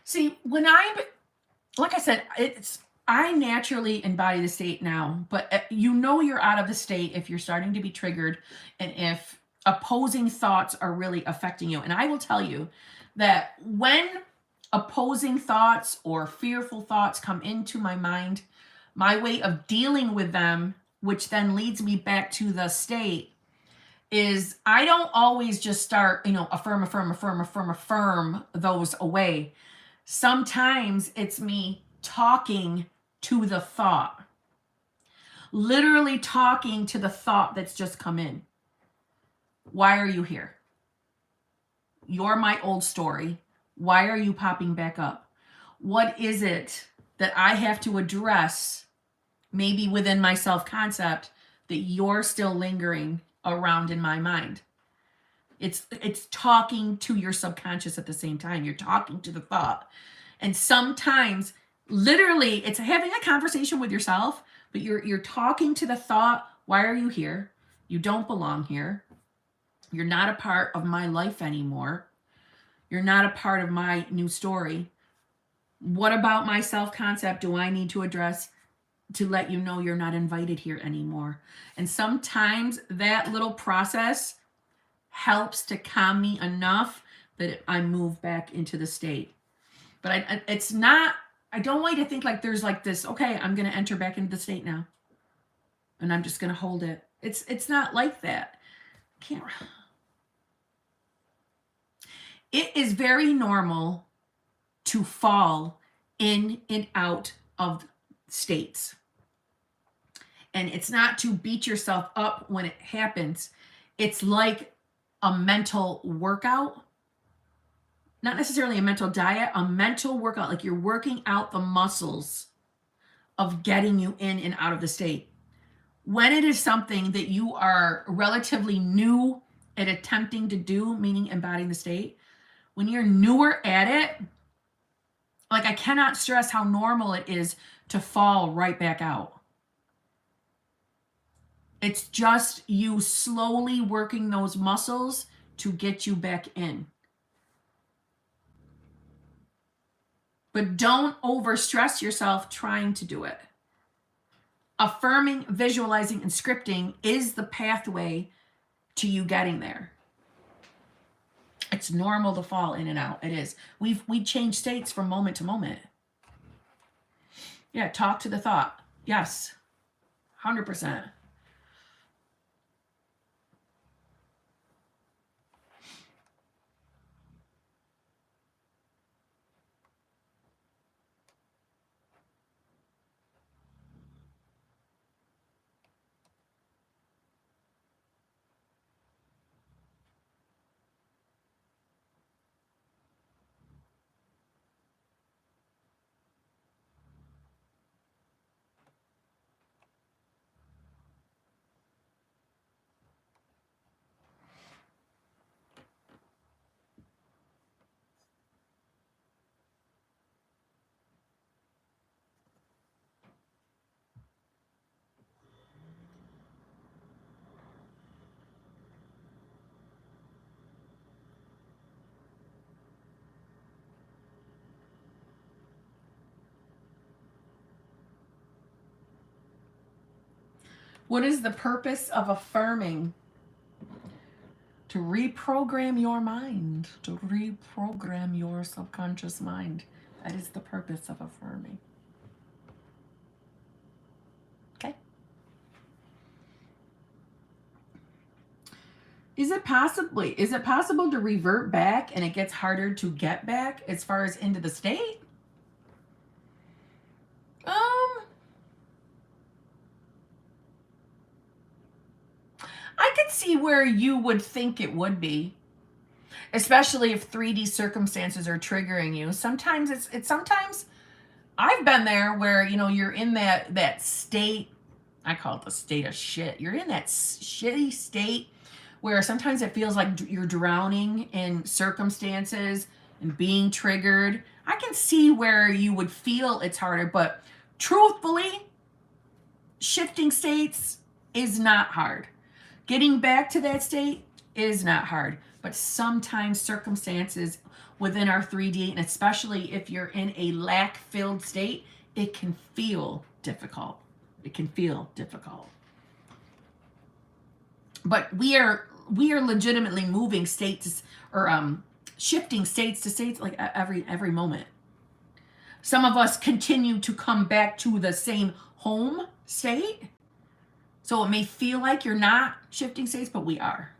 See, like I said, I naturally embody the state now, but you know you're out of the state if you're starting to be triggered and if opposing thoughts are really affecting you. And I will tell you that when opposing thoughts or fearful thoughts come into my mind, my way of dealing with them, which then leads me back to the state, is I don't always just start, affirm those away. Sometimes it's me talking to the thought. Literally talking to the thought that's just come in. Why are you here? You're my old story. Why are you popping back up? What is it that I have to address, maybe within my self-concept, that you're still lingering around in my mind? It's talking to your subconscious at the same time. You're talking to the thought. And sometimes, literally, it's having a conversation with yourself, but you're talking to the thought. Why are you here? You don't belong here. You're not a part of my life anymore. You're not a part of my new story. What about my self-concept do I need to address to let you know you're not invited here anymore? And sometimes that little process helps to calm me enough that I move back into the state. But it's not, I don't want you to think like there's like this, okay, I'm going to enter back into the state now, and I'm just going to hold it. It's not like that. Can't. It is very normal to fall in and out of states. And it's not to beat yourself up when it happens. It's like a mental workout. Not necessarily a mental diet, a mental workout. Like you're working out the muscles of getting you in and out of the state. When it is something that you are relatively new at attempting to do, meaning embodying the state, when you're newer at it, like I cannot stress how normal it is to fall right back out. It's just you slowly working those muscles to get you back in. But don't overstress yourself trying to do it. Affirming, visualizing, and scripting is the pathway to you getting there. It's normal to fall in and out. It is. We change states from moment to moment. Yeah, talk to the thought. Yes, 100%. What is the purpose of affirming? To reprogram your mind, to reprogram your subconscious mind. That is the purpose of affirming. Okay? Is it possible to revert back and it gets harder to get back as far as into the state? I could see where you would think it would be, especially if 3D circumstances are triggering you. Sometimes it's sometimes I've been there where, you know, you're in that state. I call it the state of shit. You're in that shitty state where sometimes it feels like you're drowning in circumstances and being triggered. I can see where you would feel it's harder, but truthfully, shifting states is not hard. Getting back to that state is not hard, but sometimes circumstances within our 3D, and especially if you're in a lack-filled state, it can feel difficult. It can feel difficult. But we are legitimately moving states or shifting states to states like every moment. Some of us continue to come back to the same home state. So it may feel like you're not shifting states, but we are.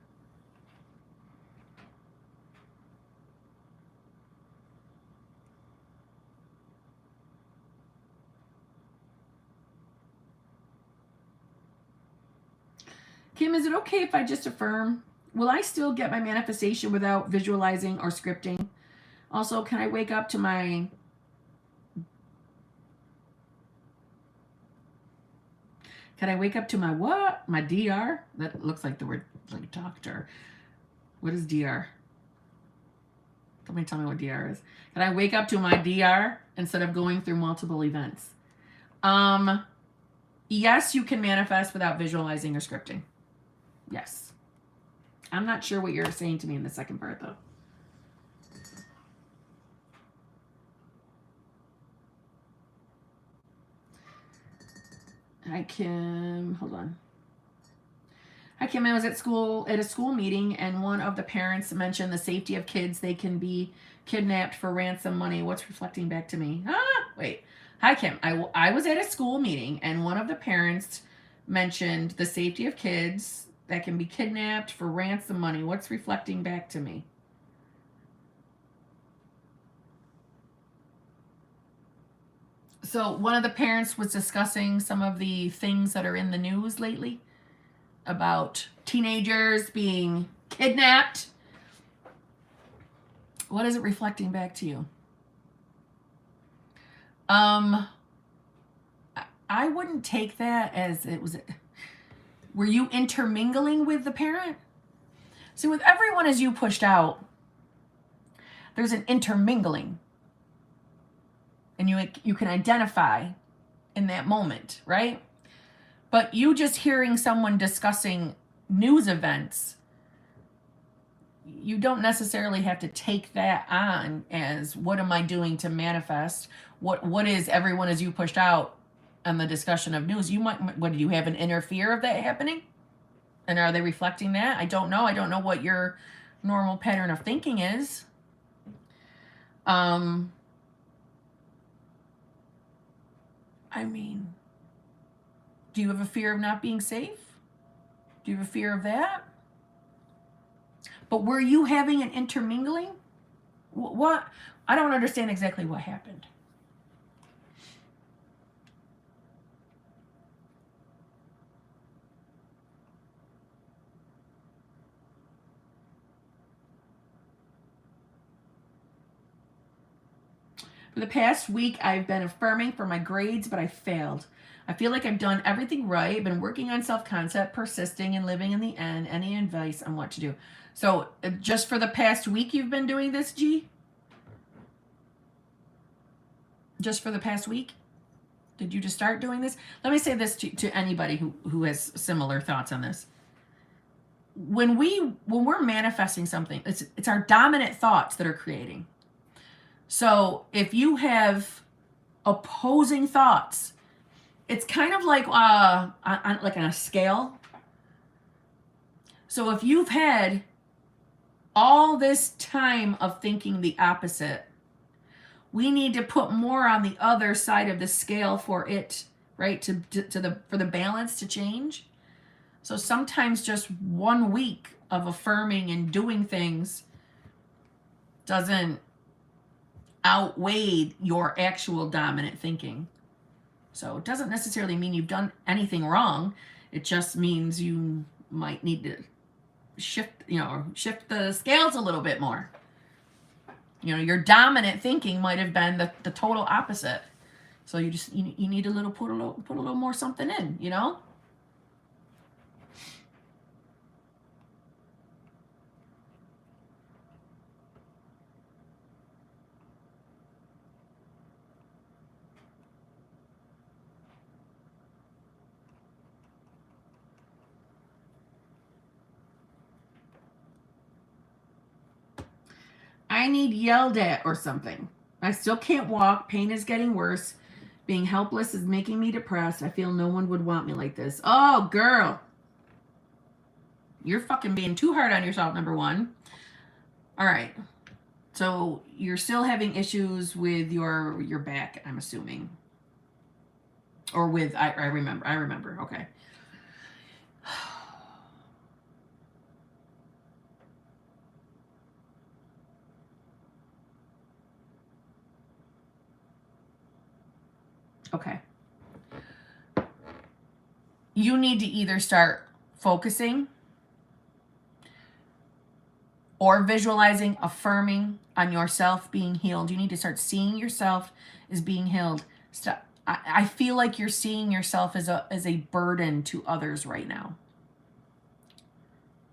Kim, is it okay if I just affirm? Will I still get my manifestation without visualizing or scripting? Also, can I wake up to my... Can I wake up to my what? My DR? That looks like the word like doctor. What is DR? Somebody tell me what DR is. Can I wake up to my DR instead of going through multiple events? Yes, you can manifest without visualizing or scripting. Yes. I'm not sure what you're saying to me in the second part, though. Hi, Kim. Hold on. Hi, Kim. I was at a school meeting, and one of the parents mentioned the safety of kids. They can be kidnapped for ransom money. What's reflecting back to me? Wait. Hi, Kim. I was at a school meeting, and one of the parents mentioned the safety of kids that can be kidnapped for ransom money. What's reflecting back to me? So one of the parents was discussing some of the things that are in the news lately about teenagers being kidnapped. What is it reflecting back to you? I wouldn't take that as it was. Were you intermingling with the parent? See, with everyone as you pushed out, there's an intermingling. And you can identify in that moment, right? But you just hearing someone discussing news events, you don't necessarily have to take that on as what am I doing to manifest? What is everyone as you pushed out on the discussion of news? You might, what do you have an inner fear of that happening? And are they reflecting that? I don't know. I don't know what your normal pattern of thinking is. I mean, do you have a fear of not being safe? Do you have a fear of that? But were you having an intermingling? What? I don't understand exactly what happened. For the past week, I've been affirming for my grades, but I failed. I feel like I've done everything right. I've been working on self-concept, persisting, and living in the end. Any advice on what to do? So just for the past week you've been doing this, G? Just for the past week? Did you just start doing this? Let me say this to anybody who has similar thoughts on this. When we're manifesting something, it's our dominant thoughts that are creating. So if you have opposing thoughts, it's kind of like on a scale. So if you've had all this time of thinking the opposite, we need to put more on the other side of the scale for it, right? For the balance to change. So sometimes just 1 week of affirming and doing things doesn't outweigh your actual dominant thinking. So it doesn't necessarily mean you've done anything wrong. It just means you might need to shift the scales a little bit more. Your dominant thinking might have been the total opposite. So you need put a little more something in, I need yelled at or something. I still can't walk. Pain is getting worse. Being helpless is making me depressed. I feel no one would want me like this. Oh, girl. You're fucking being too hard on yourself, number one. All right. So you're still having issues with your back, I'm assuming. Or with, I remember. Okay. Okay. You need to either start focusing or visualizing, affirming on yourself being healed. You need to start seeing yourself as being healed. Stop. I feel like you're seeing yourself as a burden to others right now.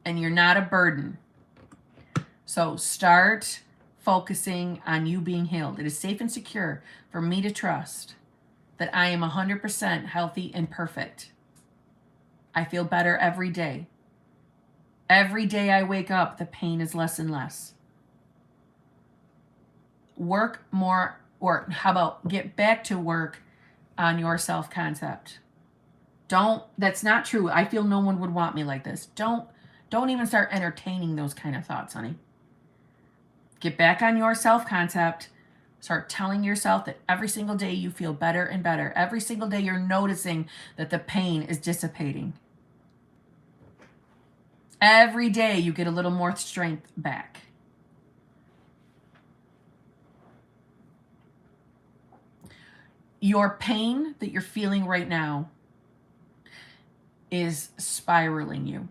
And you're not a burden. So start focusing on you being healed. It is safe and secure for me to trust that I am 100% healthy and perfect. I feel better every day. Every day I wake up, the pain is less and less. Work more, or how about get back to work on your self-concept. That's not true. I feel no one would want me like this. Don't even start entertaining those kind of thoughts, honey. Get back on your self-concept. Start telling yourself that every single day you feel better and better. Every single day you're noticing that the pain is dissipating. Every day you get a little more strength back. Your pain that you're feeling right now is spiraling you.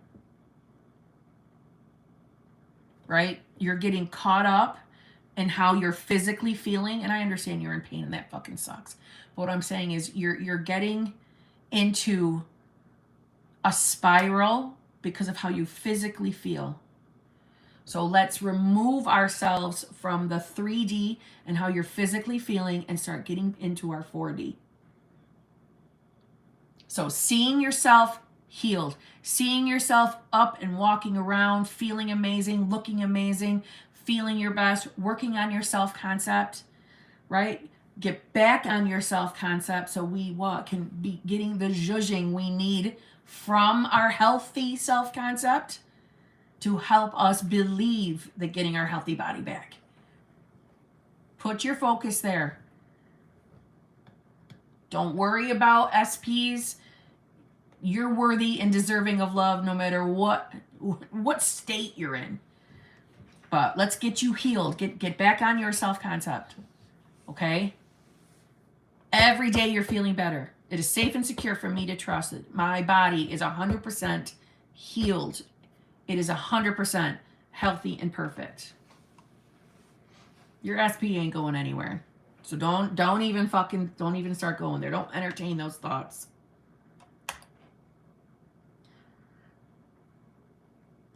Right? You're getting caught up in how you're physically feeling. And I understand you're in pain and that fucking sucks. But what I'm saying is you're getting into a spiral because of how you physically feel. So let's remove ourselves from the 3D and how you're physically feeling and start getting into our 4D. So seeing yourself healed, seeing yourself up and walking around, feeling amazing, looking amazing, feeling your best, working on your self-concept, right? Get back on your self-concept so we can be getting the zhuzhing we need from our healthy self-concept to help us believe that getting our healthy body back. Put your focus there. Don't worry about SPs. You're worthy and deserving of love no matter what state you're in. But let's get you healed. Get back on your self-concept. Okay? Every day you're feeling better. It is safe and secure for me to trust that my body is 100% healed. It is 100% healthy and perfect. Your SP ain't going anywhere. So don't even start going there. Don't entertain those thoughts.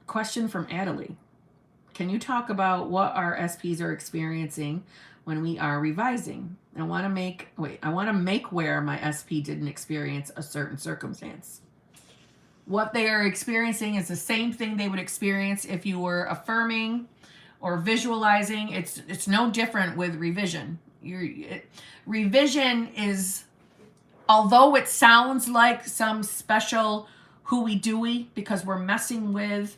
Question from Adelie. Can you talk about what our SPs are experiencing when we are revising? I want to make where my SP didn't experience a certain circumstance. What they are experiencing is the same thing they would experience if you were affirming or visualizing. It's no different with revision. Revision is, although it sounds like some special hooey-dooey because we're messing with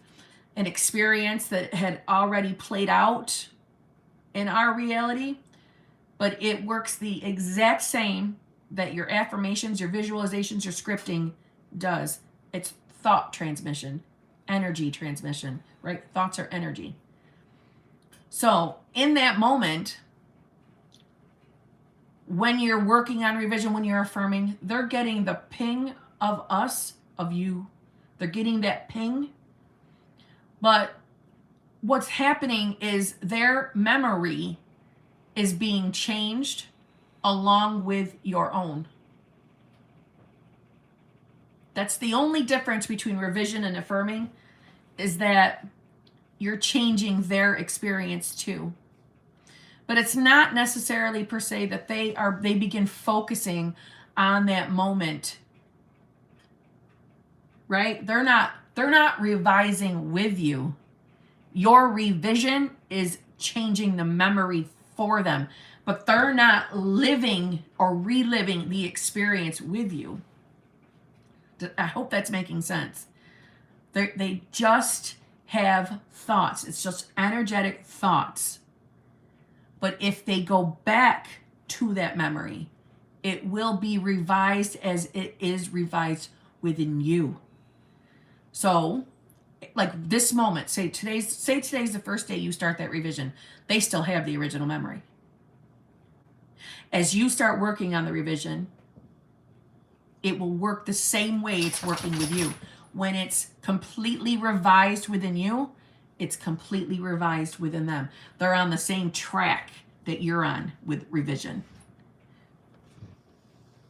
an experience that had already played out in our reality, but it works the exact same that your affirmations, your visualizations, your scripting does. It's thought transmission, energy transmission, right? Thoughts are energy. So in that moment, when you're working on revision, when you're affirming, they're getting the ping of us, of you. They're getting that ping. But what's happening is their memory is being changed along with your own. That's the only difference between revision and affirming, is that you're changing their experience too. But it's not necessarily per se that they begin focusing on that moment. Right? They're not revising with you. Your revision is changing the memory for them, but they're not living or reliving the experience with you. I hope that's making sense. They just have thoughts. It's just energetic thoughts. But if they go back to that memory, it will be revised as it is revised within you. So, like this moment, say today's the first day you start that revision. They still have the original memory. As you start working on the revision, it will work the same way it's working with you. when it's completely revised within you, it's completely revised within them. They're on the same track that you're on with revision.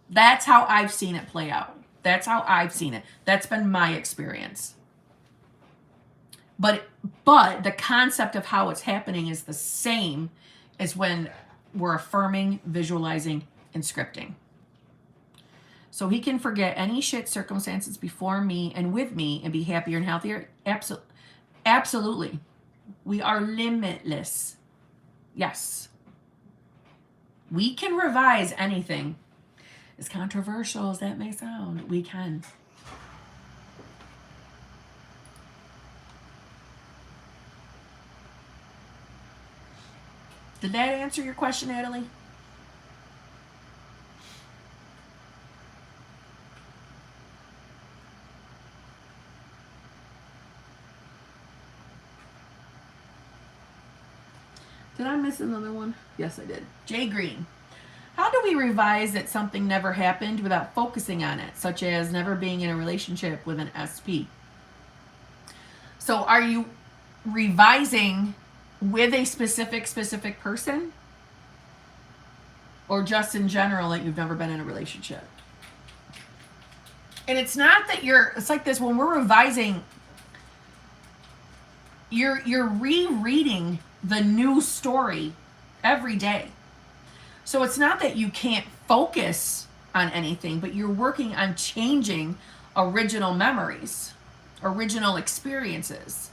That's how I've seen it play out. That's how I've seen it. That's been my experience. But the concept of how it's happening is the same as when we're affirming, visualizing, and scripting. So he can forget any shit circumstances before me and with me and be happier and healthier. Absolutely. We are limitless. Yes. We can revise anything. As controversial as that may sound, we can. Did that answer your question, Natalie? Did I miss another one? Yes, I did. Jay Green. How do we revise that something never happened without focusing on it, such as never being in a relationship with an SP? So are you revising with a specific person? Or just in general that you've never been in a relationship? And it's not that it's like this, when we're revising, you're rereading the new story every day. So it's not that you can't focus on anything, but you're working on changing original memories, original experiences.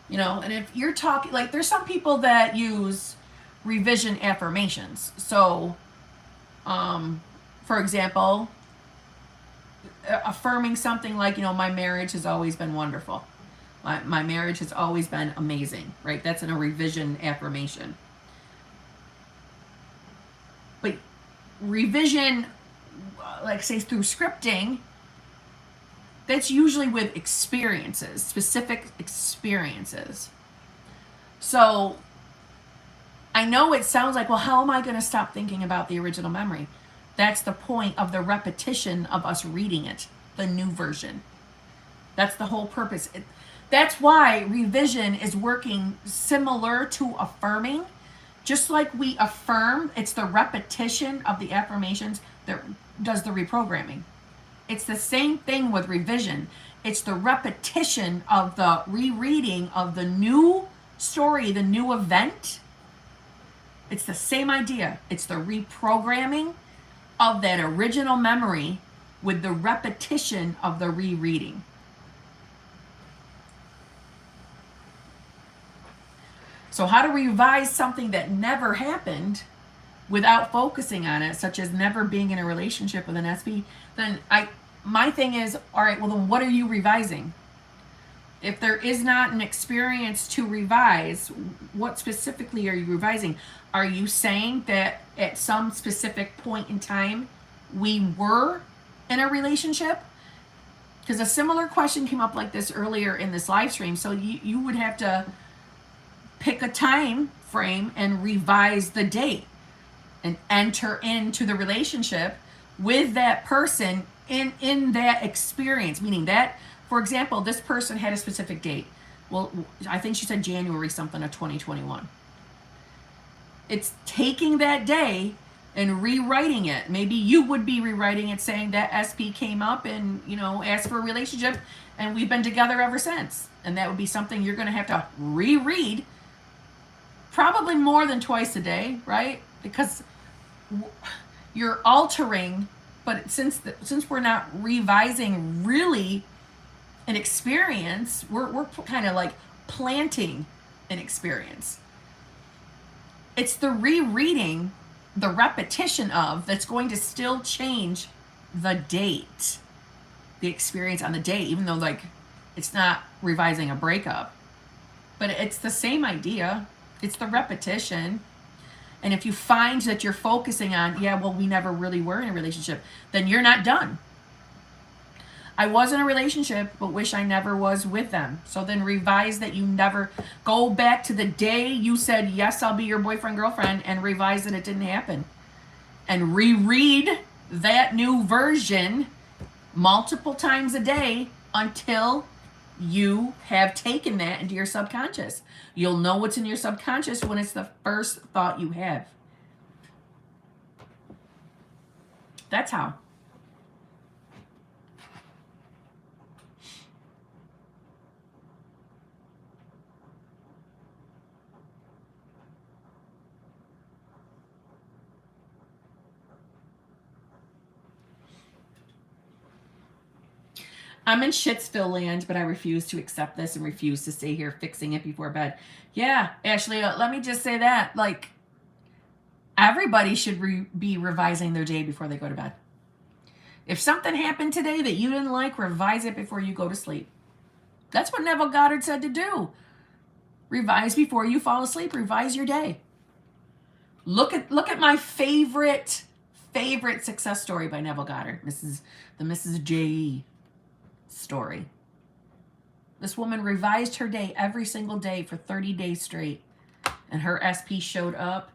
You know, and if you're talking, like, there's some people that use revision affirmations. So, for example, affirming something like, you know, my marriage has always been wonderful. My marriage has always been amazing, right? That's in a revision affirmation. But revision, like say through scripting, that's usually with experiences, specific experiences. So I know it sounds like, well, how am I going to stop thinking about the original memory? That's the point of the repetition of us reading it, the new version. That's the whole purpose. That's why revision is working similar to affirming. Just like we affirm, it's the repetition of the affirmations that does the reprogramming. It's the same thing with revision. It's the repetition of the rereading of the new story, the new event. It's the same idea. It's the reprogramming of that original memory with the repetition of the rereading. So how to revise something that never happened without focusing on it, such as never being in a relationship with an SP, then my thing is, all right, well then what are you revising? If there is not an experience to revise, what specifically are you revising? Are you saying that at some specific point in time we were in a relationship? Because a similar question came up like this earlier in this live stream. So you would have to pick a time frame and revise the date and enter into the relationship with that person in that experience, meaning that, for example, this person had a specific date. Well, I think she said January something of 2021. It's taking that day and rewriting it. Maybe you would be rewriting it saying that SP came up and, you know, asked for a relationship and we've been together ever since. And that would be something you're going to have to reread probably more than twice a day, right? Because you're altering, but since we're not revising really an experience, we're kind of like planting an experience. It's the rereading, the repetition of, that's going to still change the date, the experience on the date, even though like it's not revising a breakup, but it's the same idea. It's the repetition. And if you find that you're focusing on, yeah, well, we never really were in a relationship, then you're not done. I was in a relationship, but wish I never was with them. So then revise that you never, go back to the day you said, yes, I'll be your boyfriend, girlfriend, and revise that it didn't happen. And reread that new version multiple times a day until you have taken that into your subconscious. You'll know what's in your subconscious when it's the first thought you have. That's how. I'm in Shitsville land, but I refuse to accept this and refuse to stay here fixing it before bed. Yeah, Ashley, let me just say that. Like, everybody should be revising their day before they go to bed. If something happened today that you didn't like, revise it before you go to sleep. That's what Neville Goddard said to do. Revise before you fall asleep. Revise your day. Look at my favorite success story by Neville Goddard. The Mrs. J.E. story. This woman revised her day every single day for 30 days straight. And her SP showed up.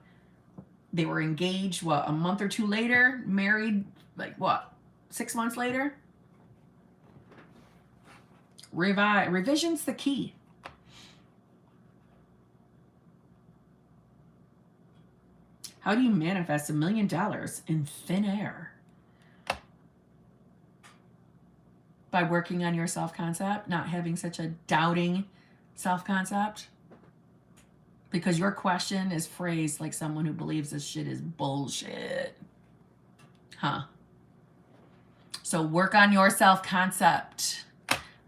They were engaged, a month or two later? Married, 6 months later? Revision's the key. How do you manifest $1 million in thin air? By working on your self-concept, not having such a doubting self-concept. Because your question is phrased like someone who believes this shit is bullshit. Huh. So work on your self-concept.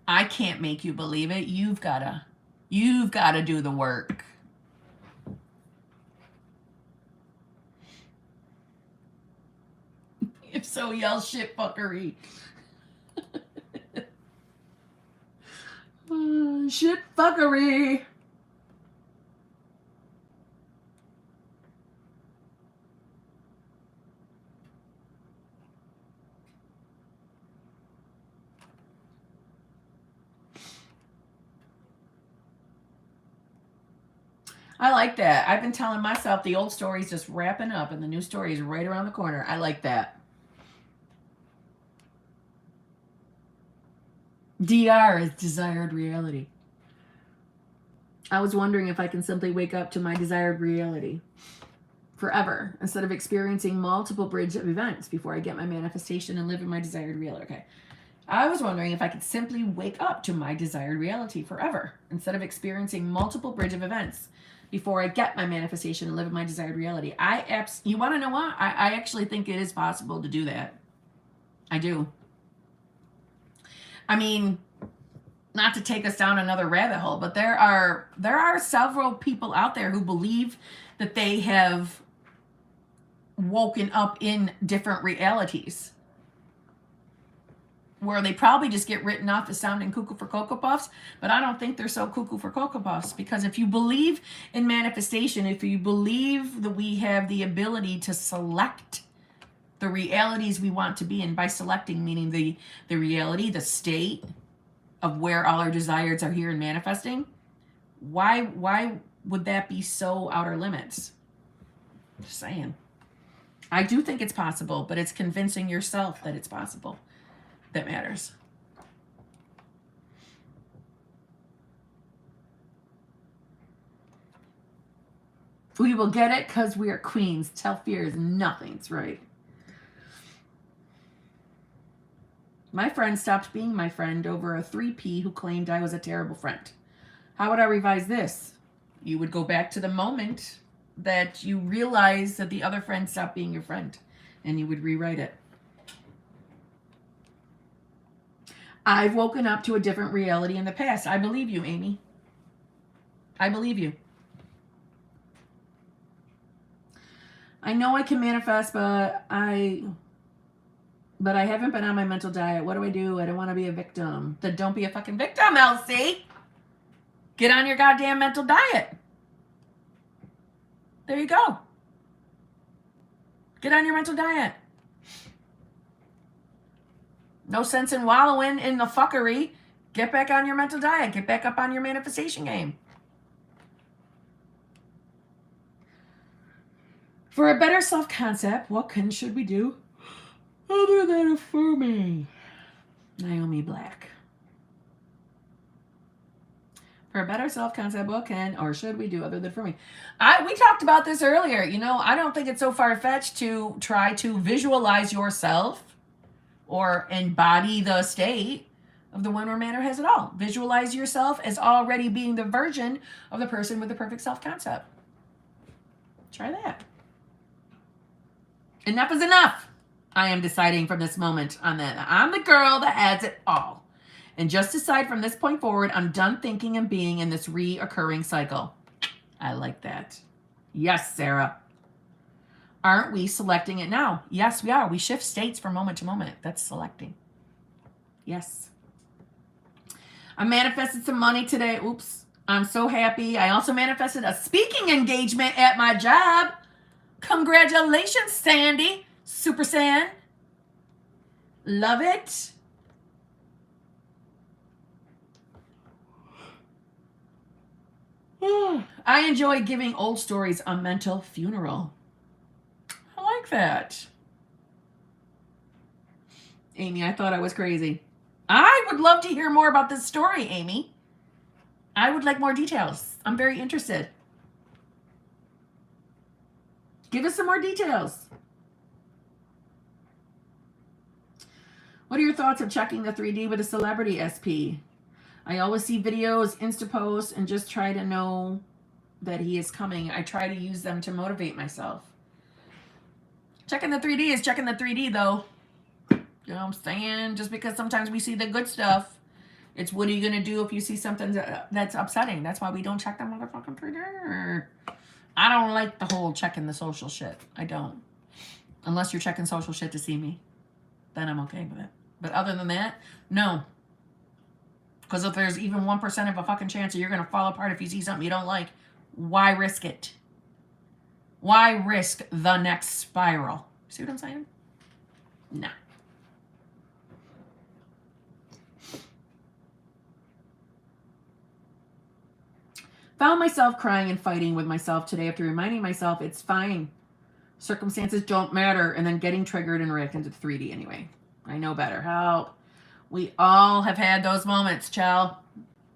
I can't make you believe it. You've gotta do the work. If so, yell shit fuckery. Shit fuckery. I like that. I've been telling myself the old story's just wrapping up and the new story is right around the corner. I like that. DR is desired reality. I was wondering if I can simply wake up to my desired reality forever instead of experiencing multiple bridge of events before I get my manifestation and live in my desired reality. Okay. I was wondering if I could simply wake up to my desired reality forever instead of experiencing multiple bridge of events before I get my manifestation and live in my desired reality. You want to know what? I actually think it is possible to do that. I do. I mean, not to take us down another rabbit hole, but there are several people out there who believe that they have woken up in different realities where they probably just get written off as sounding cuckoo for Cocoa Puffs, but I don't think they're so cuckoo for Cocoa Puffs, because if you believe in manifestation, if you believe that we have the ability to select the realities we want to be in, by selecting meaning the reality, the state of where all our desires are here and manifesting, why would that be so outer limits? Just saying. I do think it's possible, but it's convincing yourself that it's possible that matters. We will get it because we are queens. Tell fears nothing's right. My friend stopped being my friend over a 3P who claimed I was a terrible friend. How would I revise this? You would go back to the moment that you realize that the other friend stopped being your friend, and you would rewrite it. I've woken up to a different reality in the past. I believe you, Amy. I believe you. I know I can manifest, but I haven't been on my mental diet. What do? I don't want to be a victim. Then don't be a fucking victim, Elsie. Get on your goddamn mental diet. There you go. Get on your mental diet. No sense in wallowing in the fuckery. Get back on your mental diet. Get back up on your manifestation game. For a better self-concept, what should we do other than affirming? Naomi Black. For a better self-concept, what can or should we do other than affirming? We talked about this earlier. You know, I don't think it's so far-fetched to try to visualize yourself or embody the state of the one where manner has it all. Visualize yourself as already being the version of the person with the perfect self-concept. Try that. Enough is enough. I am deciding from this moment on that. I'm the girl that has it all. And just decide from this point forward, I'm done thinking and being in this reoccurring cycle. I like that. Yes, Sarah. Aren't we selecting it now? Yes, we are. We shift states from moment to moment. That's selecting. Yes. I manifested some money today. Oops. I'm so happy. I also manifested a speaking engagement at my job. Congratulations, Sandy. Super San. Love it. I enjoy giving old stories a mental funeral. I like that. Amy, I thought I was crazy. I would love to hear more about this story, Amy. I would like more details. I'm very interested. Give us some more details. What are your thoughts of checking the 3D with a celebrity SP? I always see videos, Insta posts, and just try to know that he is coming. I try to use them to motivate myself. Checking the 3D is checking the 3D, though. You know what I'm saying? Just because sometimes we see the good stuff, it's what are you going to do if you see something that's upsetting? That's why we don't check that motherfucking 3D. I don't like the whole checking the social shit. I don't. Unless you're checking social shit to see me. Then I'm okay with it. But other than that, no. Because if there's even 1% of a fucking chance that you're going to fall apart if you see something you don't like, why risk it? Why risk the next spiral? See what I'm saying? No. Found myself crying and fighting with myself today after reminding myself it's fine. Circumstances don't matter, and then getting triggered and reacting to the 3D anyway. I know better. Help. We all have had those moments, Chell.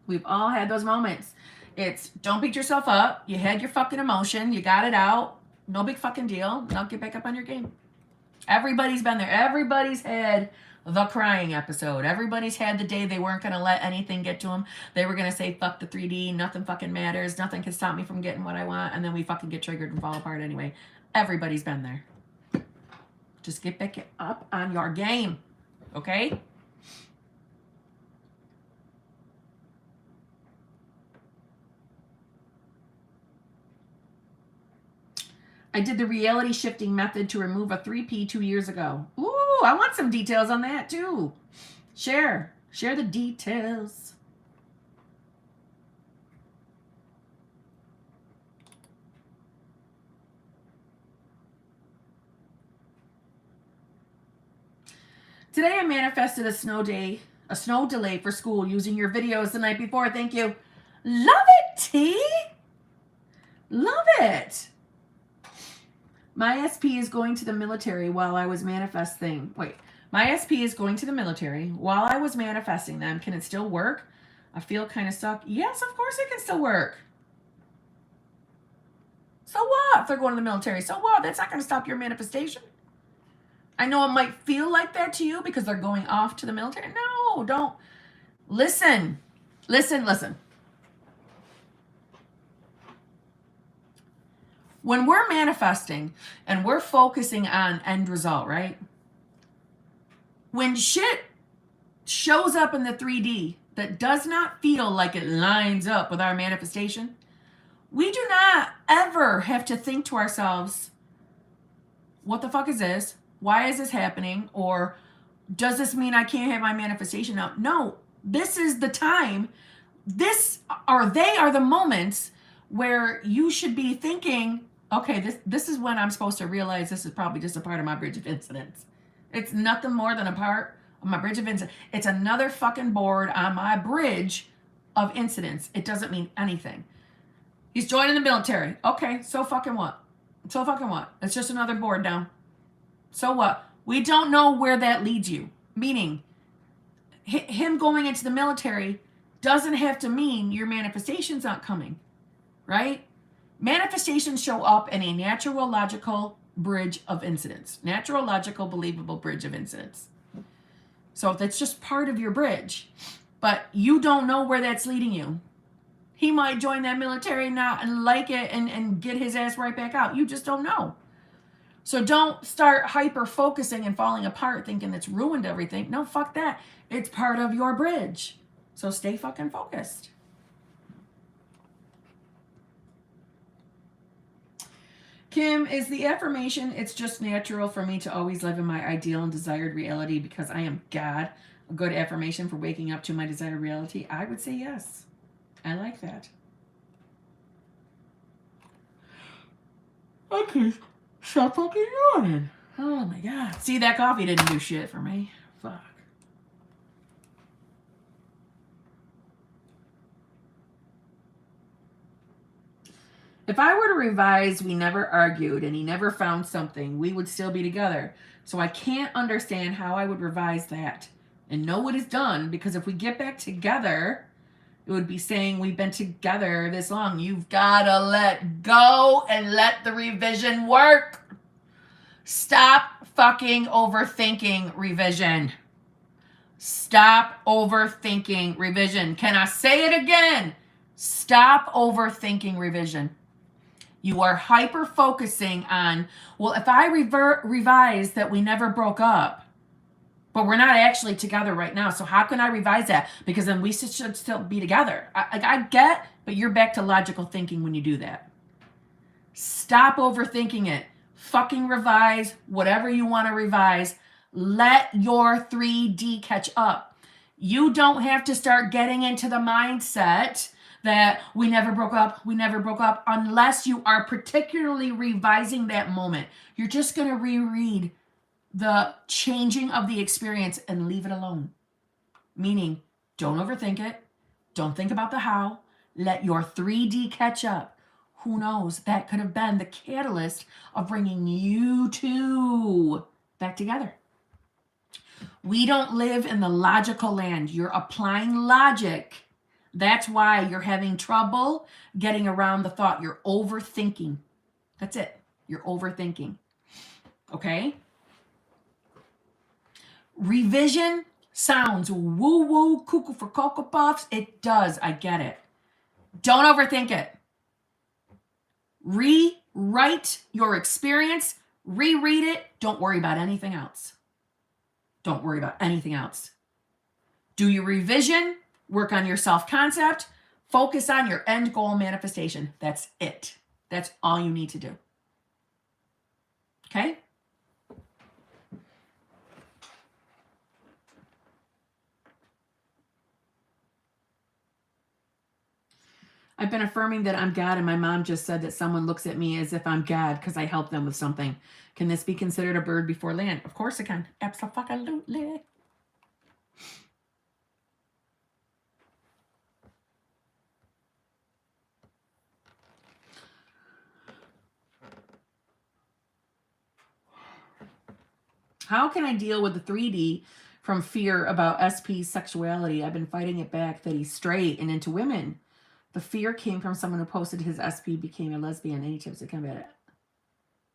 We've all had those moments. It's don't beat yourself up. You had your fucking emotion. You got it out. No big fucking deal. Now get back up on your game. Everybody's been there. Everybody's had the crying episode. Everybody's had the day they weren't going to let anything get to them. They were going to say, fuck the 3D. Nothing fucking matters. Nothing can stop me from getting what I want. And then we fucking get triggered and fall apart anyway. Everybody's been there. Just get back up on your game. Okay? I did the reality shifting method to remove a 3P 2 years ago. Ooh, I want some details on that too. Share the details. Today I manifested a snow delay for school using your videos the night before. Thank you. Love it, T. Love it. My SP is going to the military while I was manifesting. Wait, my SP is going to the military while I was manifesting them. Can it still work? I feel kind of stuck. Yes, of course it can still work. So what if they're going to the military? So what? That's not going to stop your manifestation. I know it might feel like that to you because they're going off to the military. No, don't. Listen. When we're manifesting and we're focusing on end result, right? When shit shows up in the 3D that does not feel like it lines up with our manifestation, we do not ever have to think to ourselves, what the fuck is this? Why is this happening? Or does this mean I can't have my manifestation now? No, this is the time. They are the moments where you should be thinking, okay, this is when I'm supposed to realize this is probably just a part of my bridge of incidents. It's nothing more than a part of my bridge of incidents. It's another fucking board on my bridge of incidents. It doesn't mean anything. He's joining the military. Okay, so fucking what? So fucking what? It's just another board down. So what? We don't know where that leads you. Meaning, him going into the military doesn't have to mean your manifestations aren't coming, right? Manifestations show up in a natural, logical bridge of incidents. Natural, logical, believable bridge of incidents. So that's just part of your bridge. But you don't know where that's leading you. He might join that military now and like it and get his ass right back out. You just don't know. So don't start hyper focusing and falling apart thinking it's ruined everything. No, fuck that. It's part of your bridge. So stay fucking focused. Kim, is the affirmation, it's just natural for me to always live in my ideal and desired reality because I am God, a good affirmation for waking up to my desired reality? I would say yes. I like that. Okay, stop fucking yawning. Oh my God. See, that coffee didn't do shit for me. Fuck. If I were to revise, we never argued and he never found something, we would still be together. So I can't understand how I would revise that and know what is done, because if we get back together, it would be saying we've been together this long. You've got to let go and let the revision work. Stop fucking overthinking revision. Stop overthinking revision. Can I say it again? Stop overthinking revision. You are hyper focusing on, well, if I revise that we never broke up, but we're not actually together right now, so how can I revise that? Because then we should still be together. I get, but you're back to logical thinking when you do that. Stop overthinking it. Fucking revise whatever you want to revise. Let your 3D catch up. You don't have to start getting into the mindset that we never broke up, unless you are particularly revising that moment. You're just going to reread the changing of the experience and leave it alone. Meaning, don't overthink it. Don't think about the how. Let your 3D catch up. Who knows? That could have been the catalyst of bringing you two back together. We don't live in the logical land. You're applying logic. That's why you're having trouble getting around the thought. You're overthinking. That's it. You're overthinking. Okay? Revision sounds woo-woo, cuckoo for Cocoa Puffs. It does. I get it. Don't overthink it. Rewrite your experience. Reread it. Don't worry about anything else. Don't worry about anything else. Do your revision. Work on your self-concept. Focus on your end goal manifestation. That's it. That's all you need to do. Okay? I've been affirming that I'm God, and my mom just said that someone looks at me as if I'm God because I help them with something. Can this be considered a bird before land? Of course it can. Absolutely. How can I deal with the 3D from fear about SP's sexuality? I've been fighting it back that he's straight and into women. The fear came from someone who posted his SP became a lesbian. Any tips to combat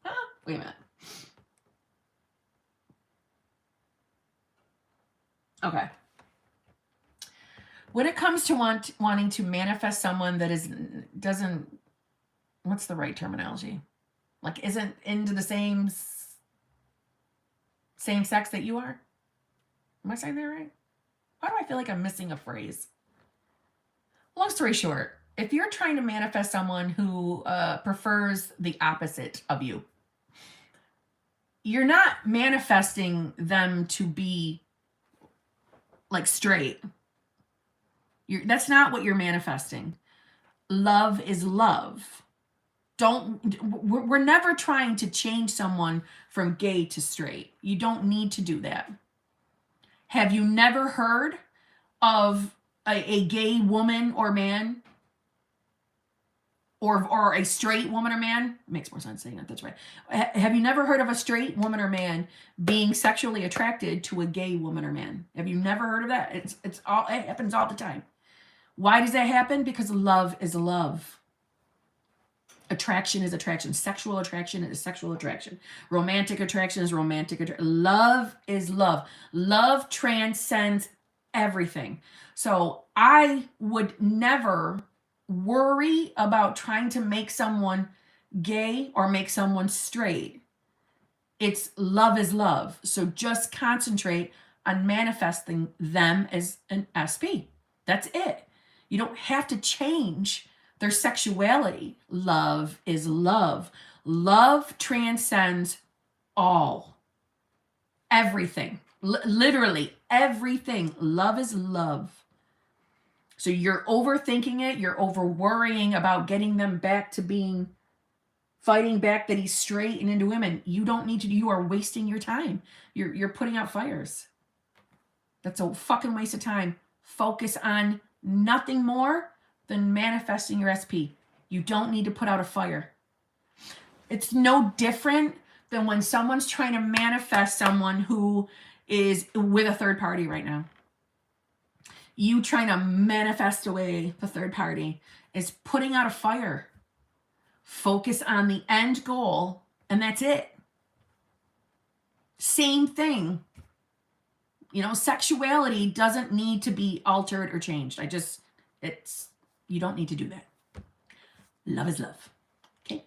it? Wait a minute. Okay. When it comes to wanting to manifest someone that doesn't, what's the right terminology? Like isn't into the same sex that you are? Am I saying that right? Why do I feel like I'm missing a phrase? Long story short, if you're trying to manifest someone who prefers the opposite of you, you're not manifesting them to be like straight. That's not what you're manifesting. Love is love. We're never trying to change someone from gay to straight. You don't need to do that. Have you never heard of a gay woman or man, or a straight woman or man? It makes more sense saying that. That's right. Have you never heard of a straight woman or man being sexually attracted to a gay woman or man? Have you never heard of that? It happens all the time. Why does that happen? Because love is love. Attraction is attraction. Sexual attraction is sexual attraction. Romantic attraction is romantic attraction. Love is love. Love transcends everything. So I would never worry about trying to make someone gay or make someone straight. It's love is love. So just concentrate on manifesting them as an SP. That's it. You don't have to change their sexuality. Love is love. Love transcends all. Everything. Literally everything. Love is love. So you're overthinking it. You're over worrying about getting them back to being, fighting back that he's straight and into women. You don't need to. You are wasting your time. You're putting out fires. That's a fucking waste of time. Focus on nothing more than manifesting your SP. You don't need to put out a fire. It's no different than when someone's trying to manifest someone who is with a third party right now. You trying to manifest away the third party is putting out a fire. Focus on the end goal, and that's it. Same thing. You know, sexuality doesn't need to be altered or changed. You don't need to do that. Love is love. Okay.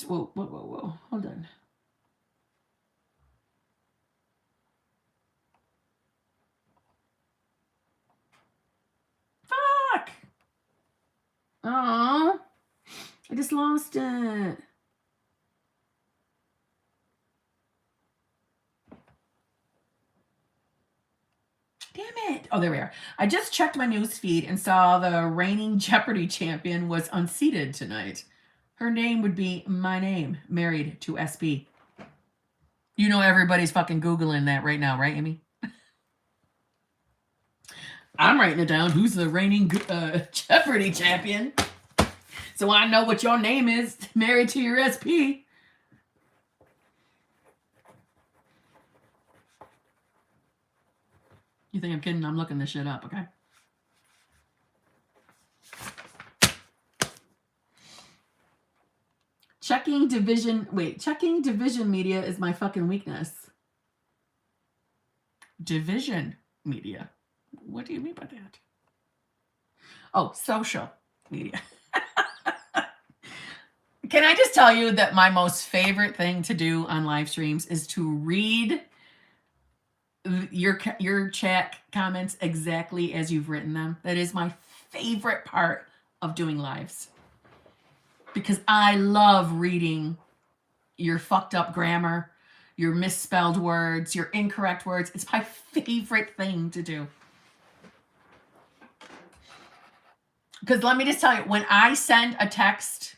Whoa. Hold on. Fuck. Oh, I just lost it. Damn it. Oh, there we are. I just checked my news feed and saw the reigning Jeopardy champion was unseated tonight. Her name would be my name, married to SP. You know everybody's fucking Googling that right now, right, Amy? I'm writing it down. Who's the reigning Jeopardy champion? So I know what your name is, married to your SP. You think I'm kidding? I'm looking this shit up, okay? Checking division media is my fucking weakness. Division media? What do you mean by that? Oh, social media. Can I just tell you that my most favorite thing to do on live streams is to read your chat comments exactly as you've written them. That is my favorite part of doing lives, because I love reading your fucked up grammar, your misspelled words, your incorrect words. It's my favorite thing to do. Because let me just tell you, when I send a text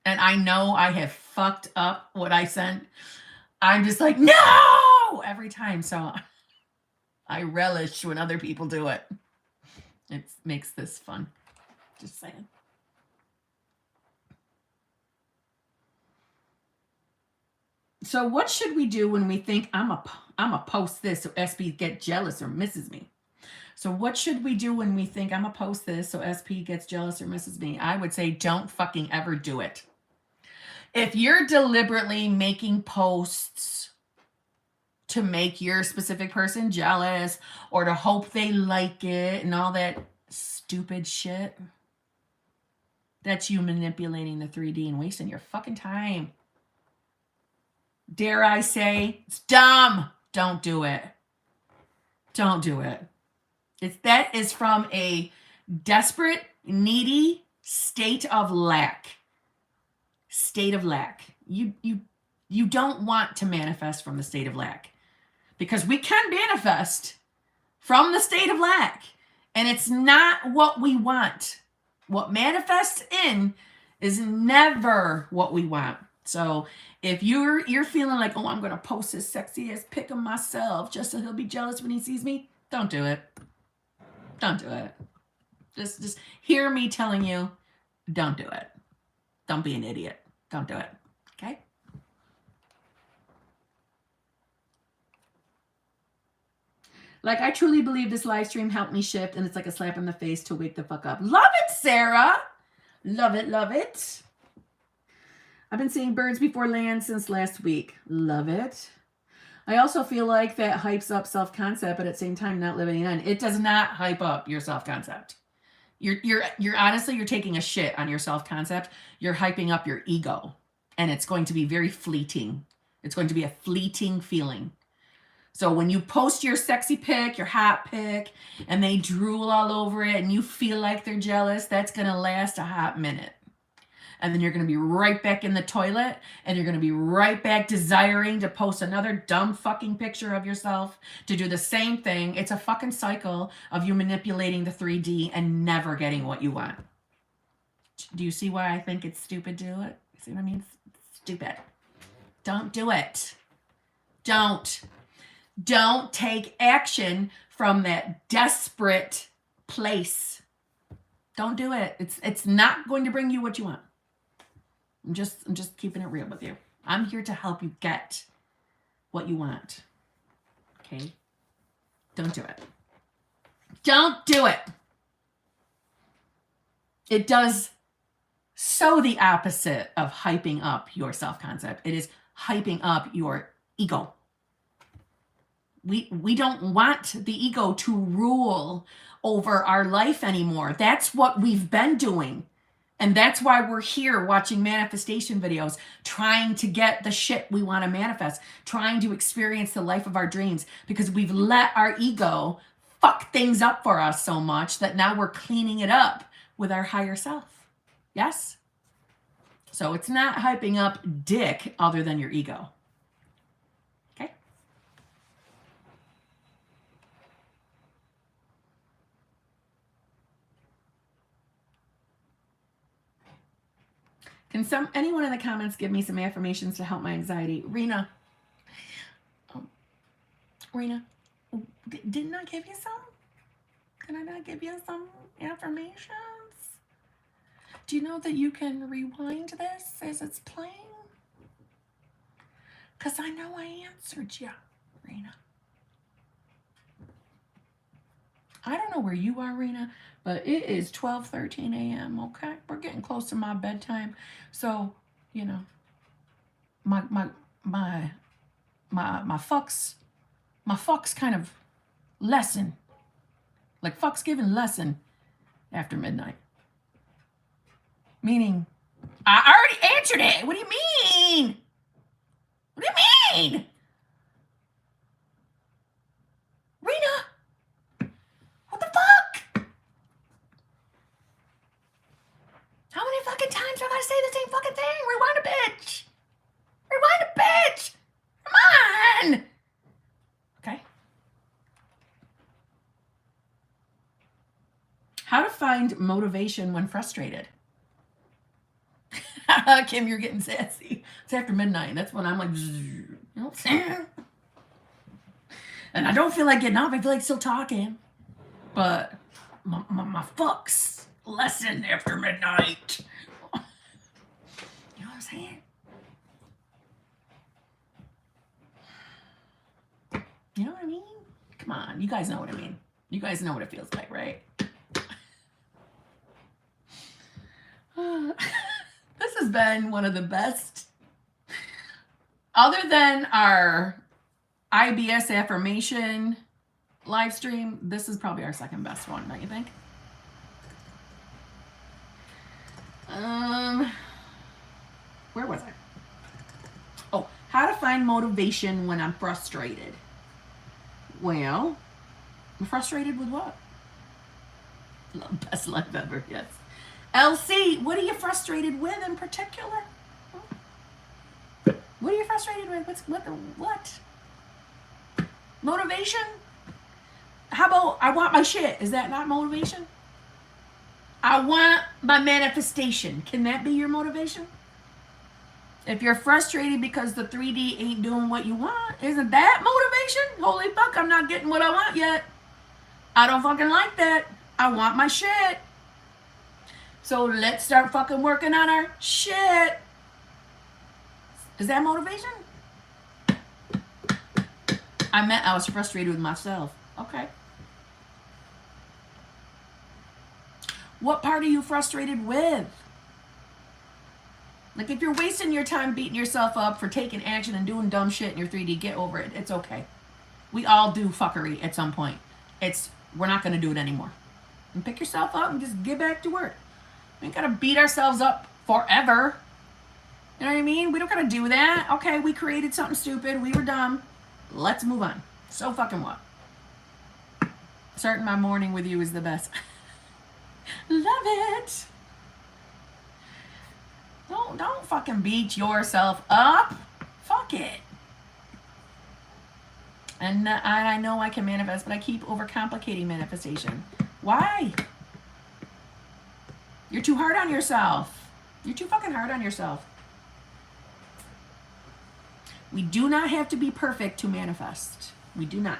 and I know I have fucked up what I sent, I'm just like, no, every time. So I relish when other people do it. It makes this fun. Just saying. So what should we do when we think I'm a post this so SP get jealous or misses me? So what should we do when we think I'm a post this so SP gets jealous or misses me? I would say don't fucking ever do it. If you're deliberately making posts to make your specific person jealous or to hope they like it and all that stupid shit, that's you manipulating the 3D and wasting your fucking time. Dare I say, it's dumb. Don't do it. Don't do it. That is from a desperate, needy state of lack. State of lack. You don't want to manifest from the state of lack, because we can manifest from the state of lack, and it's not what we want. What manifests in is never what we want. So if you're feeling like, oh, I'm going to post this sexy ass pic of myself just so he'll be jealous when he sees me, don't do it. Don't do it. Just hear me telling you, don't do it. Don't be an idiot. Don't do it. Okay? Like, I truly believe this live stream helped me shift, and it's like a slap in the face to wake the fuck up. Love it, Sarah. Love it, love it. I've been seeing birds before land since last week. Love it. I also feel like that hypes up self-concept, but at the same time, not living in. It does not hype up your self-concept. You're honestly, you're taking a shit on your self-concept. You're hyping up your ego, and it's going to be very fleeting. It's going to be a fleeting feeling. So when you post your sexy pic, your hot pic, and they drool all over it and you feel like they're jealous, that's going to last a hot minute. And then you're going to be right back in the toilet, and you're going to be right back desiring to post another dumb fucking picture of yourself to do the same thing. It's a fucking cycle of you manipulating the 3D and never getting what you want. Do you see why I think it's stupid to do it? See what I mean? It's stupid. Don't do it. Don't take action from that desperate place. Don't do it. It's not going to bring you what you want. I'm just keeping it real with you. I'm here to help you get what you want. Okay? Don't do it. Don't do it. It does so the opposite of hyping up your self-concept. It is hyping up your ego. We don't want the ego to rule over our life anymore. That's what we've been doing. And that's why we're here watching manifestation videos, trying to get the shit we want to manifest, trying to experience the life of our dreams, because we've let our ego fuck things up for us so much that now we're cleaning it up with our higher self. Yes? So it's not hyping up dick other than your ego. Okay? Can anyone in the comments give me some affirmations to help my anxiety? Rena, didn't I give you some? Can I not give you some affirmations? Do you know that you can rewind this as it's playing? Because I know I answered you, Rena. I don't know where you are, Rena, but it is 12:13 a.m., okay? We're getting close to my bedtime. So, you know, my fucks kind of lesson. Like fucks given lesson after midnight. Meaning, I already answered it. What do you mean? What do you mean? Rena, what the fuck? How many fucking times do I gotta say the same fucking thing? Rewind a bitch. Rewind a bitch. Come on. Okay. How to find motivation when frustrated. Kim, you're getting sassy. It's after midnight. That's when I'm like, you know what I'm saying? And I don't feel like getting up. I feel like still talking. But my fucks lesson after midnight. You know what I'm saying? You know what I mean? Come on. You guys know what I mean. You guys know what it feels like, right? This has been one of the best, other than our IBS affirmation live stream, this is probably our second best one, don't you think? Where was I? Oh, how to find motivation when I'm frustrated. Well, I'm frustrated with what? Best life ever, yes. LC, what are you frustrated with in particular? What are you frustrated with? What? Motivation? How about I want my shit? Is that not motivation? I want my manifestation. Can that be your motivation? If you're frustrated because the 3D ain't doing what you want, isn't that motivation? Holy fuck, I'm not getting what I want yet. I don't fucking like that. I want my shit. So let's start fucking working on our shit. Is that motivation? I was frustrated with myself. Okay. What part are you frustrated with? Like, if you're wasting your time beating yourself up for taking action and doing dumb shit in your 3D, get over it. It's okay. We all do fuckery at some point. We're not going to do it anymore. And pick yourself up and just get back to work. We ain't got to beat ourselves up forever. You know what I mean? We don't got to do that. Okay, we created something stupid. We were dumb. Let's move on. So fucking what? Starting my morning with you is the best. Love it. Don't fucking beat yourself up. Fuck it. And I know I can manifest, but I keep overcomplicating manifestation. Why? You're too hard on yourself. You're too fucking hard on yourself. We do not have to be perfect to manifest. We do not.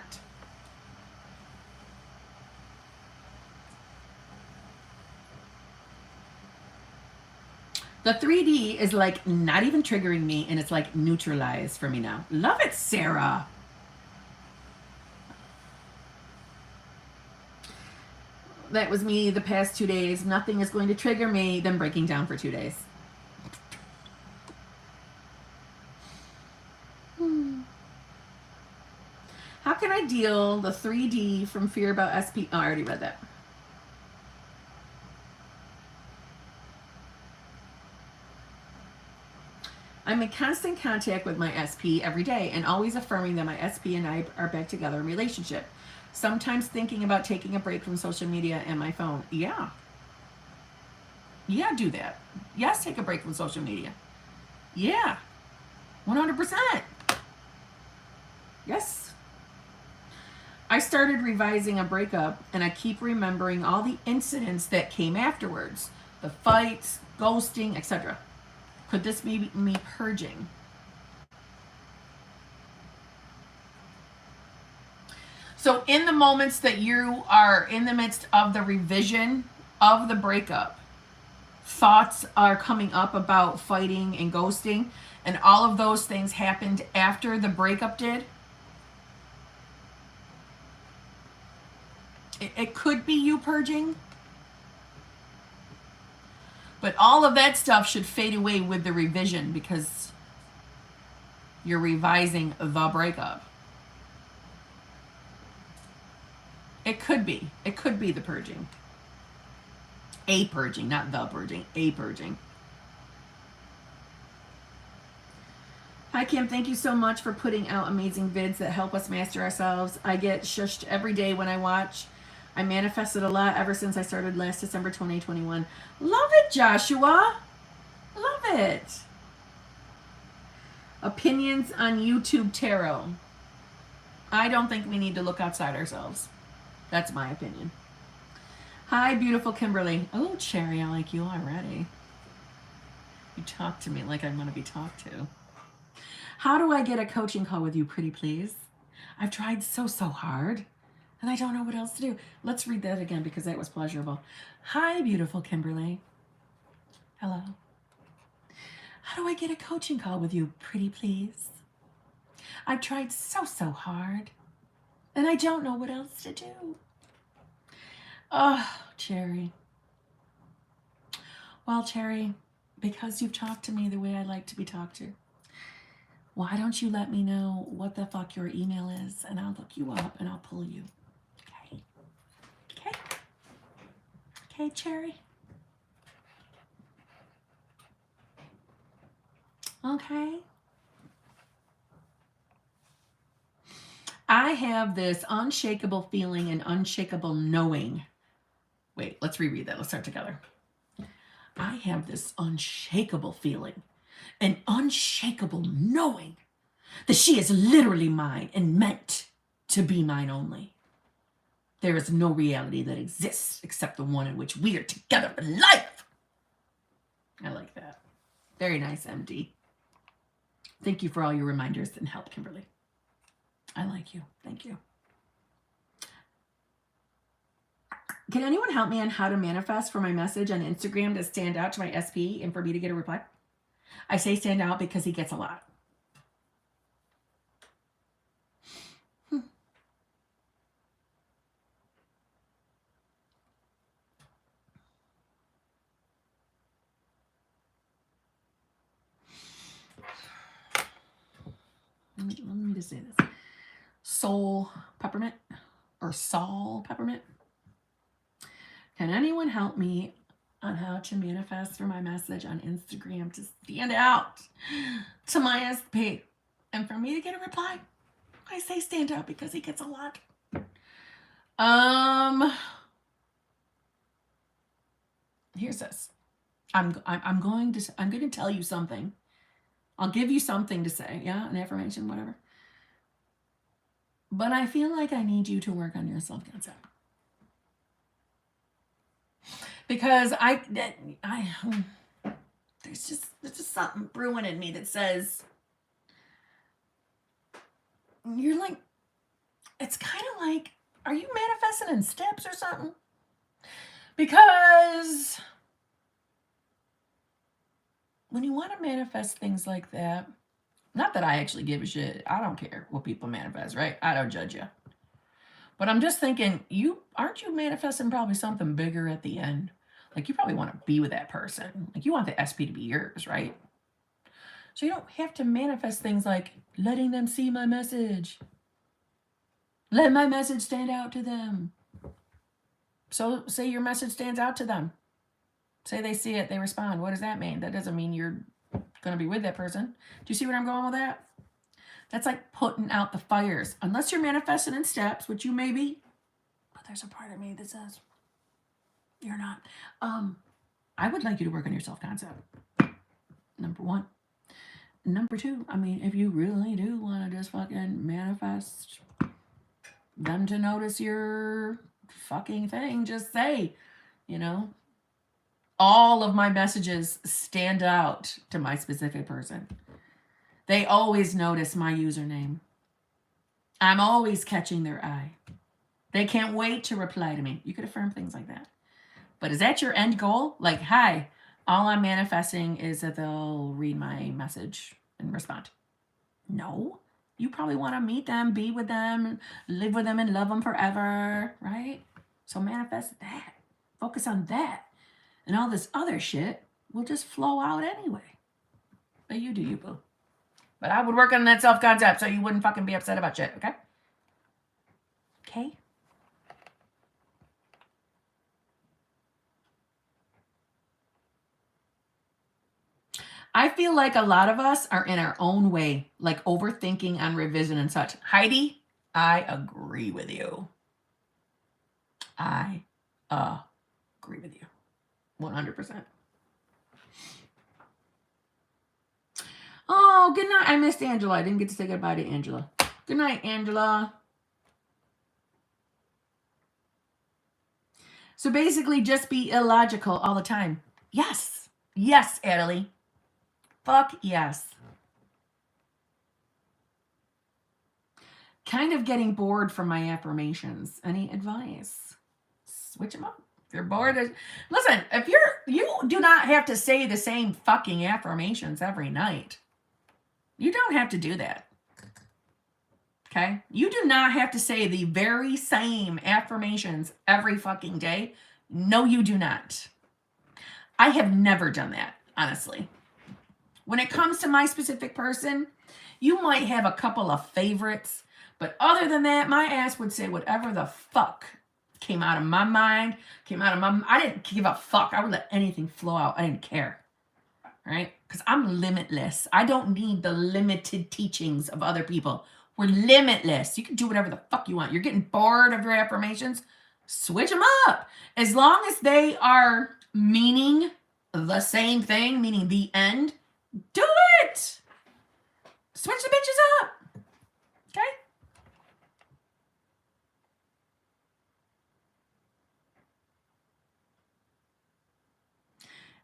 The 3D is like not even triggering me, and it's like neutralized for me now. Love it, Sarah. That was me the past 2 days. Nothing is going to trigger me than breaking down for 2 days. How can I deal the 3D from fear about SP? Oh, I already read that. I'm in constant contact with my SP every day and always affirming that my SP and I are back together in relationship. Sometimes thinking about taking a break from social media and my phone. Yeah. Yeah, do that. Yes, take a break from social media. Yeah. 100%. Yes. I started revising a breakup and I keep remembering all the incidents that came afterwards. The fights, ghosting, etc. Could this be me purging? So in the moments that you are in the midst of the revision of the breakup, thoughts are coming up about fighting and ghosting, and all of those things happened after the breakup did. It could be you purging. But all of that stuff should fade away with the revision because you're revising the breakup. It could be. It could be the purging. A purging, not the purging. A purging. Hi, Kim. Thank you so much for putting out amazing vids that help us master ourselves. I get shushed every day when I watch. I manifested a lot ever since I started last December 2021. Love it, Joshua. Love it. Opinions on YouTube tarot. I don't think we need to look outside ourselves. That's my opinion. Hi, beautiful Kimberly. Oh, Cherry, I like you already. You talk to me like I'm going to be talked to. How do I get a coaching call with you, pretty please? I've tried so hard, and I don't know what else to do. Let's read that again because that was pleasurable. Hi, beautiful Kimberly. Hello. How do I get a coaching call with you, pretty please? I've tried so hard, and I don't know what else to do. Oh, Cherry. Well, Cherry, because you've talked to me the way I like to be talked to, why don't you let me know what the fuck your email is, and I'll look you up and I'll pull you. Okay? Okay? Okay, Cherry? Okay? I have this unshakable feeling and unshakable knowing. Wait, let's reread that. Let's start together. I have this unshakable feeling and unshakable knowing that she is literally mine and meant to be mine only. There is no reality that exists except the one in which we are together for life. I like that. Very nice, MD. Thank you for all your reminders and help, Kimberly. I like you. Thank you. Can anyone help me on how to manifest for my message on Instagram to stand out to my SP and for me to get a reply? I say stand out because he gets a lot. let me just say this. Soul Peppermint or Saul Peppermint. Can anyone help me on how to manifest for my message on Instagram to stand out to my SP and for me to get a reply? I say stand out because he gets a lot. Here's this. I'm going to tell you something. I'll give you something to say, yeah, an affirmation, whatever. But I feel like I need you to work on your self-concept. Because there's just something brewing in me that says, you're like, it's kind of like, are you manifesting in steps or something? Because when you want to manifest things like that, not that I actually give a shit. I don't care what people manifest, right? I don't judge you. But I'm just thinking, aren't you manifesting probably something bigger at the end? Like you probably want to be with that person. Like you want the SP to be yours, right? So you don't have to manifest things like letting them see my message. Let my message stand out to them. So say your message stands out to them. Say they see it, they respond. What does that mean? That doesn't mean you're going to be with that person. Do you see where I'm going with that? That's like putting out the fires. Unless you're manifesting in steps, which you may be. But there's a part of me that says you're not. I would like you to work on your self-concept. Number one. Number two, I mean, if you really do want to just fucking manifest them to notice your fucking thing, just say, all of my messages stand out to my specific person. They always notice my username. I'm always catching their eye. They can't wait to reply to me. You could affirm things like that. But is that your end goal? Like, hi, all I'm manifesting is that they'll read my message and respond. No. You probably want to meet them, be with them, live with them, and love them forever, right? So manifest that. Focus on that. And all this other shit will just flow out anyway. But you do you, boo. But I would work on that self-concept so you wouldn't fucking be upset about shit, okay? Okay? I feel like a lot of us are in our own way, like overthinking on revision and such. Heidi, I agree with you. I agree with you. 100%. Oh, good night. I missed Angela. I didn't get to say goodbye to Angela. Good night, Angela. So basically, just be illogical all the time. Yes. Yes, Adelie. Fuck yes. Kind of getting bored from my affirmations. Any advice? Switch them up. If you're bored, listen, if you do not have to say the same fucking affirmations every night. You don't have to do that. Okay? You do not have to say the very same affirmations every fucking day. No, you do not. I have never done that, honestly. When it comes to my specific person, you might have a couple of favorites, but other than that, my ass would say whatever the fuck came out of my mind, I didn't give a fuck. I would let anything flow out. I didn't care. Right? Because I'm limitless. I don't need the limited teachings of other people. We're limitless. You can do whatever the fuck you want. You're getting bored of your affirmations? Switch them up. As long as they are meaning the same thing, meaning the end, do it. Switch the bitches up. Okay?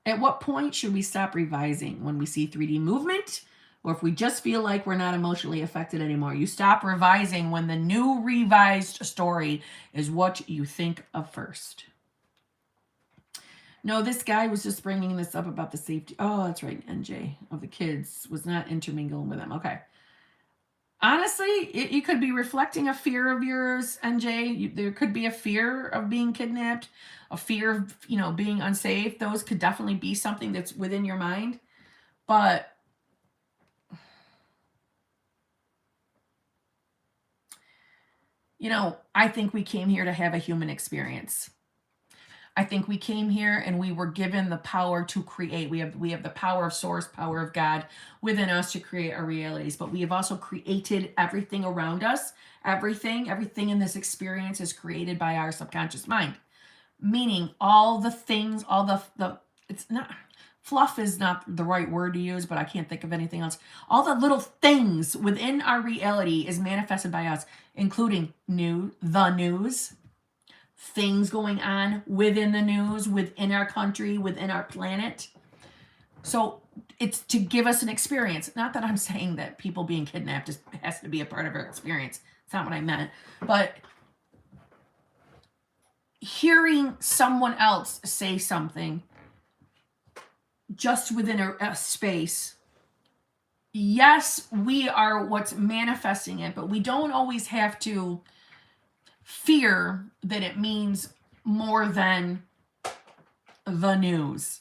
At what point should we stop revising? When we see 3D movement? Or if we just feel like we're not emotionally affected anymore? You stop revising when the new revised story is what you think of first. No, this guy was just bringing this up about the safety. Oh, that's right. NJ of the kids was not intermingling with them. Okay. Honestly, you could be reflecting a fear of yours, NJ. There could be a fear of being kidnapped, a fear of, being unsafe. Those could definitely be something that's within your mind. But I think we came here to have a human experience. I think we came here and we were given the power to create. We have the power of source, power of God within us to create our realities, but we have also created everything around us. Everything in this experience is created by our subconscious mind. Meaning all the things, all the it's not fluff is not the right word to use, but I can't think of anything else. All the little things within our reality is manifested by us, including the news, things going on within the news, within our country, within our planet. So it's to give us an experience. Not that I'm saying that people being kidnapped has to be a part of our experience. It's not what I meant. But hearing someone else say something just within a space, yes, we are what's manifesting it, but we don't always have to fear that it means more than the news.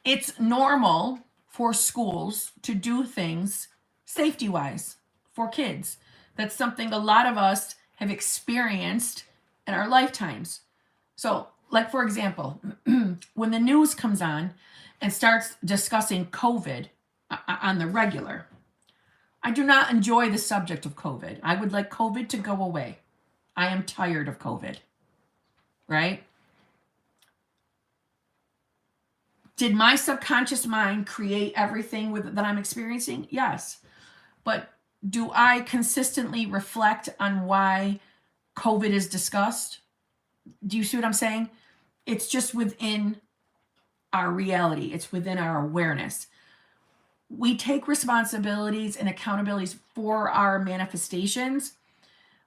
It's normal for schools to do things safety-wise for kids. That's something a lot of us have experienced in our lifetimes. So, like for example, when the news comes on and starts discussing COVID on the regular, I do not enjoy the subject of COVID. I would like COVID to go away. I am tired of COVID, right? Did my subconscious mind create everything that I'm experiencing? Yes. But do I consistently reflect on why COVID is discussed? Do you see what I'm saying? It's just within our reality. It's within our awareness. We take responsibilities and accountabilities for our manifestations,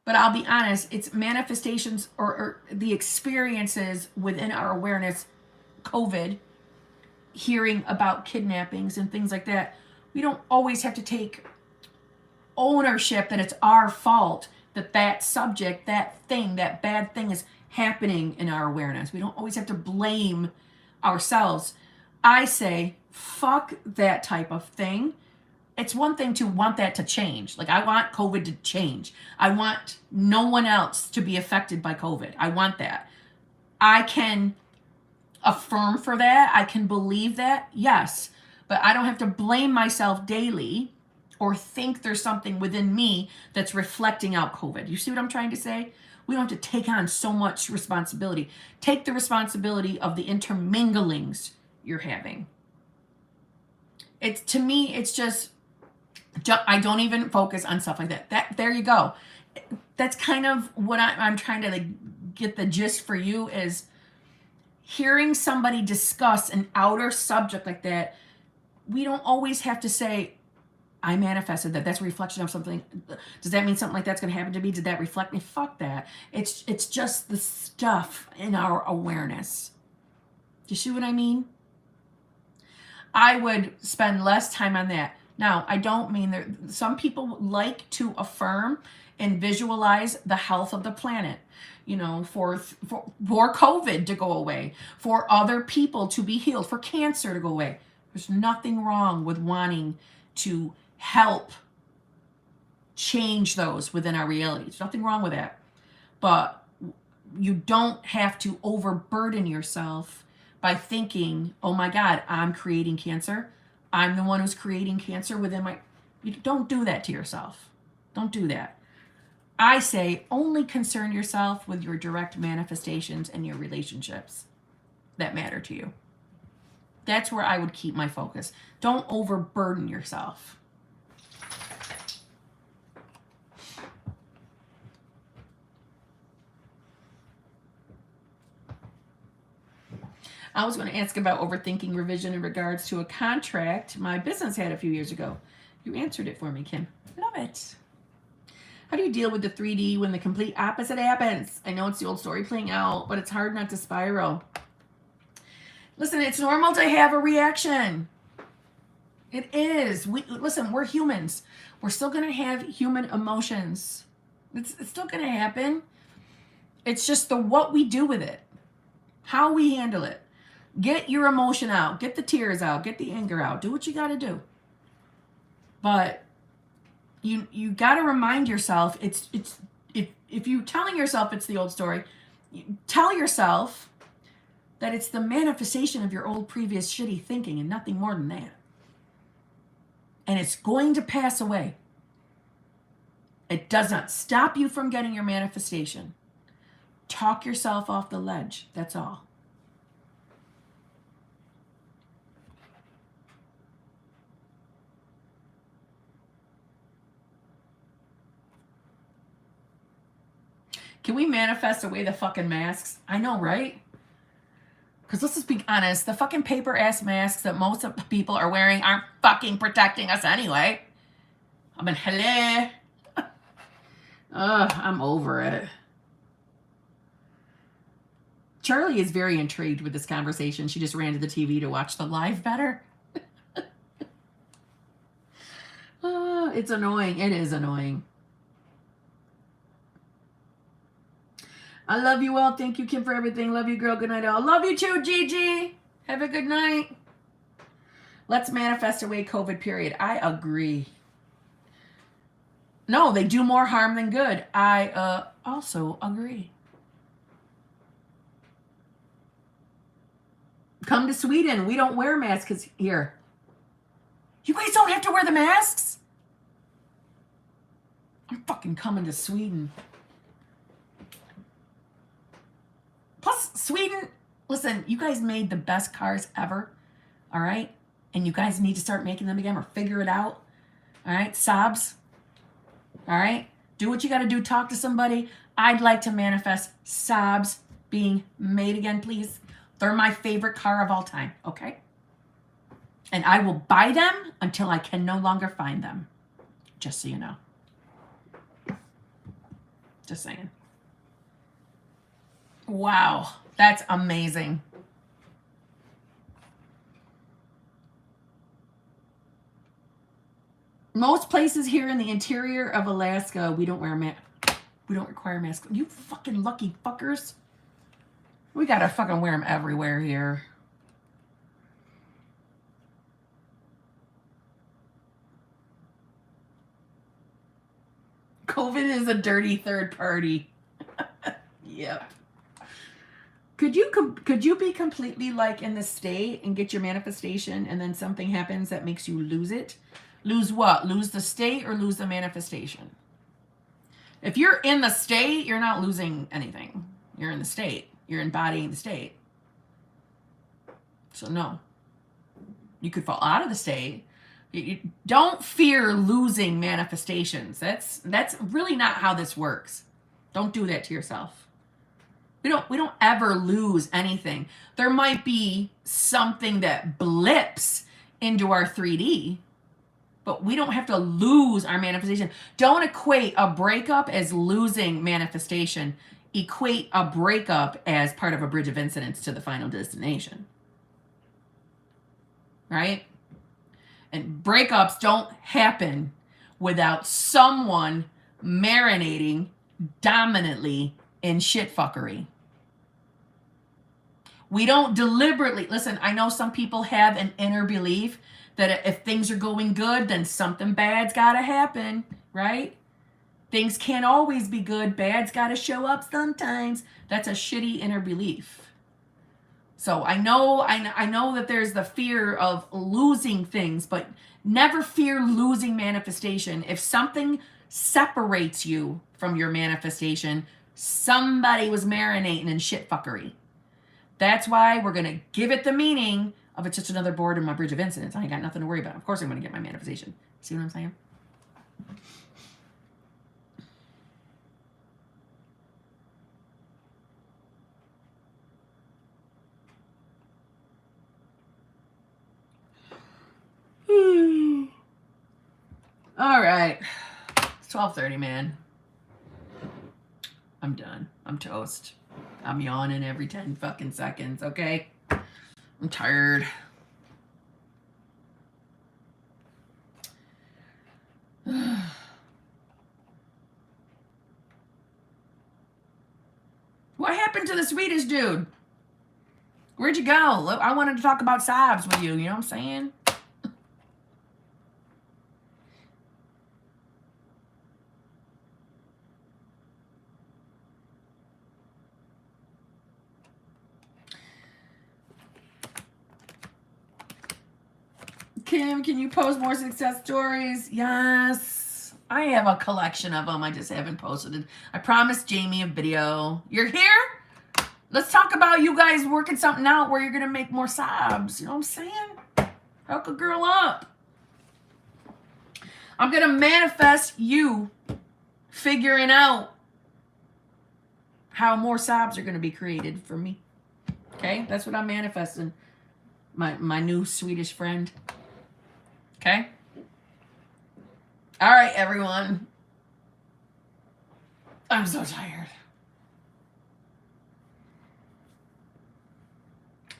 but I'll be honest, it's manifestations or the experiences within our awareness, COVID, hearing about kidnappings and things like that. We don't always have to take ownership that it's our fault that subject, that thing, that bad thing is happening in our awareness. We don't always have to blame ourselves. I say, fuck that type of thing. It's one thing to want that to change. Like, I want COVID to change. I want no one else to be affected by COVID. I want that. I can affirm for that. I can believe that. Yes. But I don't have to blame myself daily or think there's something within me that's reflecting out COVID. You see what I'm trying to say? We don't have to take on so much responsibility. Take the responsibility of the interminglings you're having. To me, it's just, I don't even focus on stuff like that. There you go. That's kind of what I'm trying to get the gist for you is hearing somebody discuss an outer subject like that. We don't always have to say, I manifested that. That's a reflection of something. Does that mean something like that's going to happen to me? Did that reflect me? Fuck that. It's just the stuff in our awareness. Do you see what I mean? I would spend less time on that. Now, I don't mean some people like to affirm and visualize the health of the planet, for COVID to go away, for other people to be healed, for cancer to go away. There's nothing wrong with wanting to help change those within our reality. There's nothing wrong with that. But you don't have to overburden yourself by thinking, oh my God, I'm creating cancer. I'm the one who's creating cancer within my... You don't do that to yourself. Don't do that. I say only concern yourself with your direct manifestations and your relationships that matter to you. That's where I would keep my focus. Don't overburden yourself. I was going to ask about overthinking revision in regards to a contract my business had a few years ago. You answered it for me, Kim. Love it. How do you deal with the 3D when the complete opposite happens? I know it's the old story playing out, but it's hard not to spiral. Listen, it's normal to have a reaction. It is. Listen, we're humans. We're still going to have human emotions. It's still going to happen. It's just what we do with it, how we handle it. Get your emotion out. Get the tears out. Get the anger out. Do what you got to do. But you got to remind yourself it's if you're telling yourself it's the old story, tell yourself that it's the manifestation of your old previous shitty thinking and nothing more than that. And it's going to pass away. It does not stop you from getting your manifestation. Talk yourself off the ledge. That's all. Can we manifest away the fucking masks? I know, right? Because let's just be honest, the fucking paper ass masks that most of the people are wearing aren't fucking protecting us anyway. I mean, hello. Ugh, I'm over it. Charlie is very intrigued with this conversation. She just ran to the TV to watch the live better. It's annoying. It is annoying. I love you all. Thank you, Kim, for everything. Love you, girl. Good night, all. Love you too, Gigi. Have a good night. Let's manifest away COVID, period. I agree. No, they do more harm than good. I also agree. Come to Sweden. We don't wear masks here. You guys don't have to wear the masks? I'm fucking coming to Sweden. Plus, Sweden, listen, you guys made the best cars ever, all right? And you guys need to start making them again or figure it out, all right? Saabs, all right? Do what you got to do. Talk to somebody. I'd like to manifest Saabs being made again, please. They're my favorite car of all time, okay? And I will buy them until I can no longer find them, just so you know. Just saying. Wow, that's amazing. Most places here in the interior of Alaska, we don't wear we don't require masks. You fucking lucky fuckers. We gotta fucking wear them everywhere here. COVID is a dirty third party. Yep. Could you be completely like in the state and get your manifestation and then something happens that makes you lose it? Lose what? Lose the state or lose the manifestation? If you're in the state, you're not losing anything. You're in the state. You're embodying the state. So no. You could fall out of the state. You don't fear losing manifestations. That's really not how this works. Don't do that to yourself. We don't ever lose anything. There might be something that blips into our 3D, but we don't have to lose our manifestation. Don't equate a breakup as losing manifestation. Equate a breakup as part of a bridge of incidents to the final destination. Right? And breakups don't happen without someone marinating dominantly in shit fuckery. We don't deliberately, listen, I know some people have an inner belief that if things are going good, then something bad's got to happen, right? Things can't always be good. Bad's got to show up sometimes. That's a shitty inner belief. So I know that there's the fear of losing things, but never fear losing manifestation. If something separates you from your manifestation, somebody was marinating in shit fuckery. That's why we're going to give it the meaning of it's just another board in my bridge of incidents. I ain't got nothing to worry about. Of course I'm going to get my manifestation. See what I'm saying? All right. It's 12:30, man. I'm done. I'm toast. I'm yawning every 10 fucking seconds, okay? I'm tired. What happened to the Swedish dude? Where'd you go? I wanted to talk about Saabs with you, you know what I'm saying? Kim, can you post more success stories? Yes. I have a collection of them. I just haven't posted it. I promised Jamie a video. You're here? Let's talk about you guys working something out where you're going to make more subs. You know what I'm saying? Hook a girl up. I'm going to manifest you figuring out how more subs are going to be created for me. Okay? That's what I'm manifesting. My new Swedish friend. Okay? All right, everyone. I'm so tired.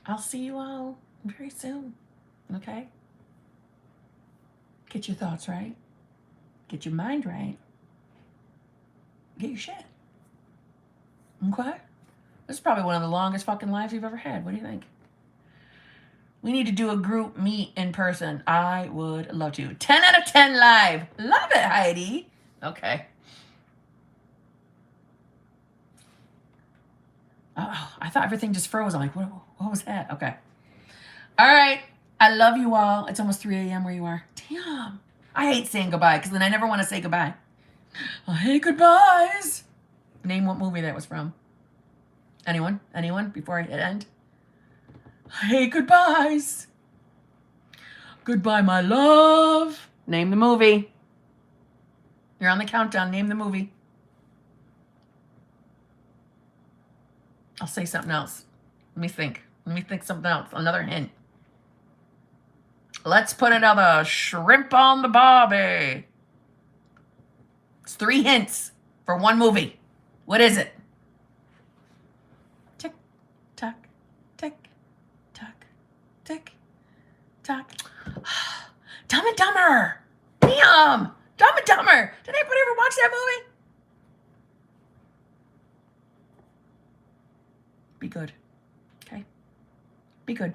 I'll see you all very soon. Okay? Get your thoughts right. Get your mind right. Get your shit. Okay? This is probably one of the longest fucking lives you've ever had. What do you think? We need to do a group meet in person. I would love to. 10 out of 10 live. Love it, Heidi. Okay. Oh, I thought everything just froze. I'm like, what was that? Okay. All right. I love you all. It's almost 3 a.m. where you are. Damn. I hate saying goodbye because then I never want to say goodbye. I hate goodbyes. Name what movie that was from. Anyone? Anyone? Before I hit end? I hate goodbyes. Goodbye, my love. Name the movie. You're on the countdown. Name the movie. I'll say something else. Let me think. Let me think something else. Another hint. Let's put another shrimp on the barbie. It's 3 hints for one movie. What is it? Tick, tock, tick, tock, tick, tock. Dumb and Dumber. Damn. Dumb and Dumber. Did anybody ever watch that movie? Be good. Okay? Be good.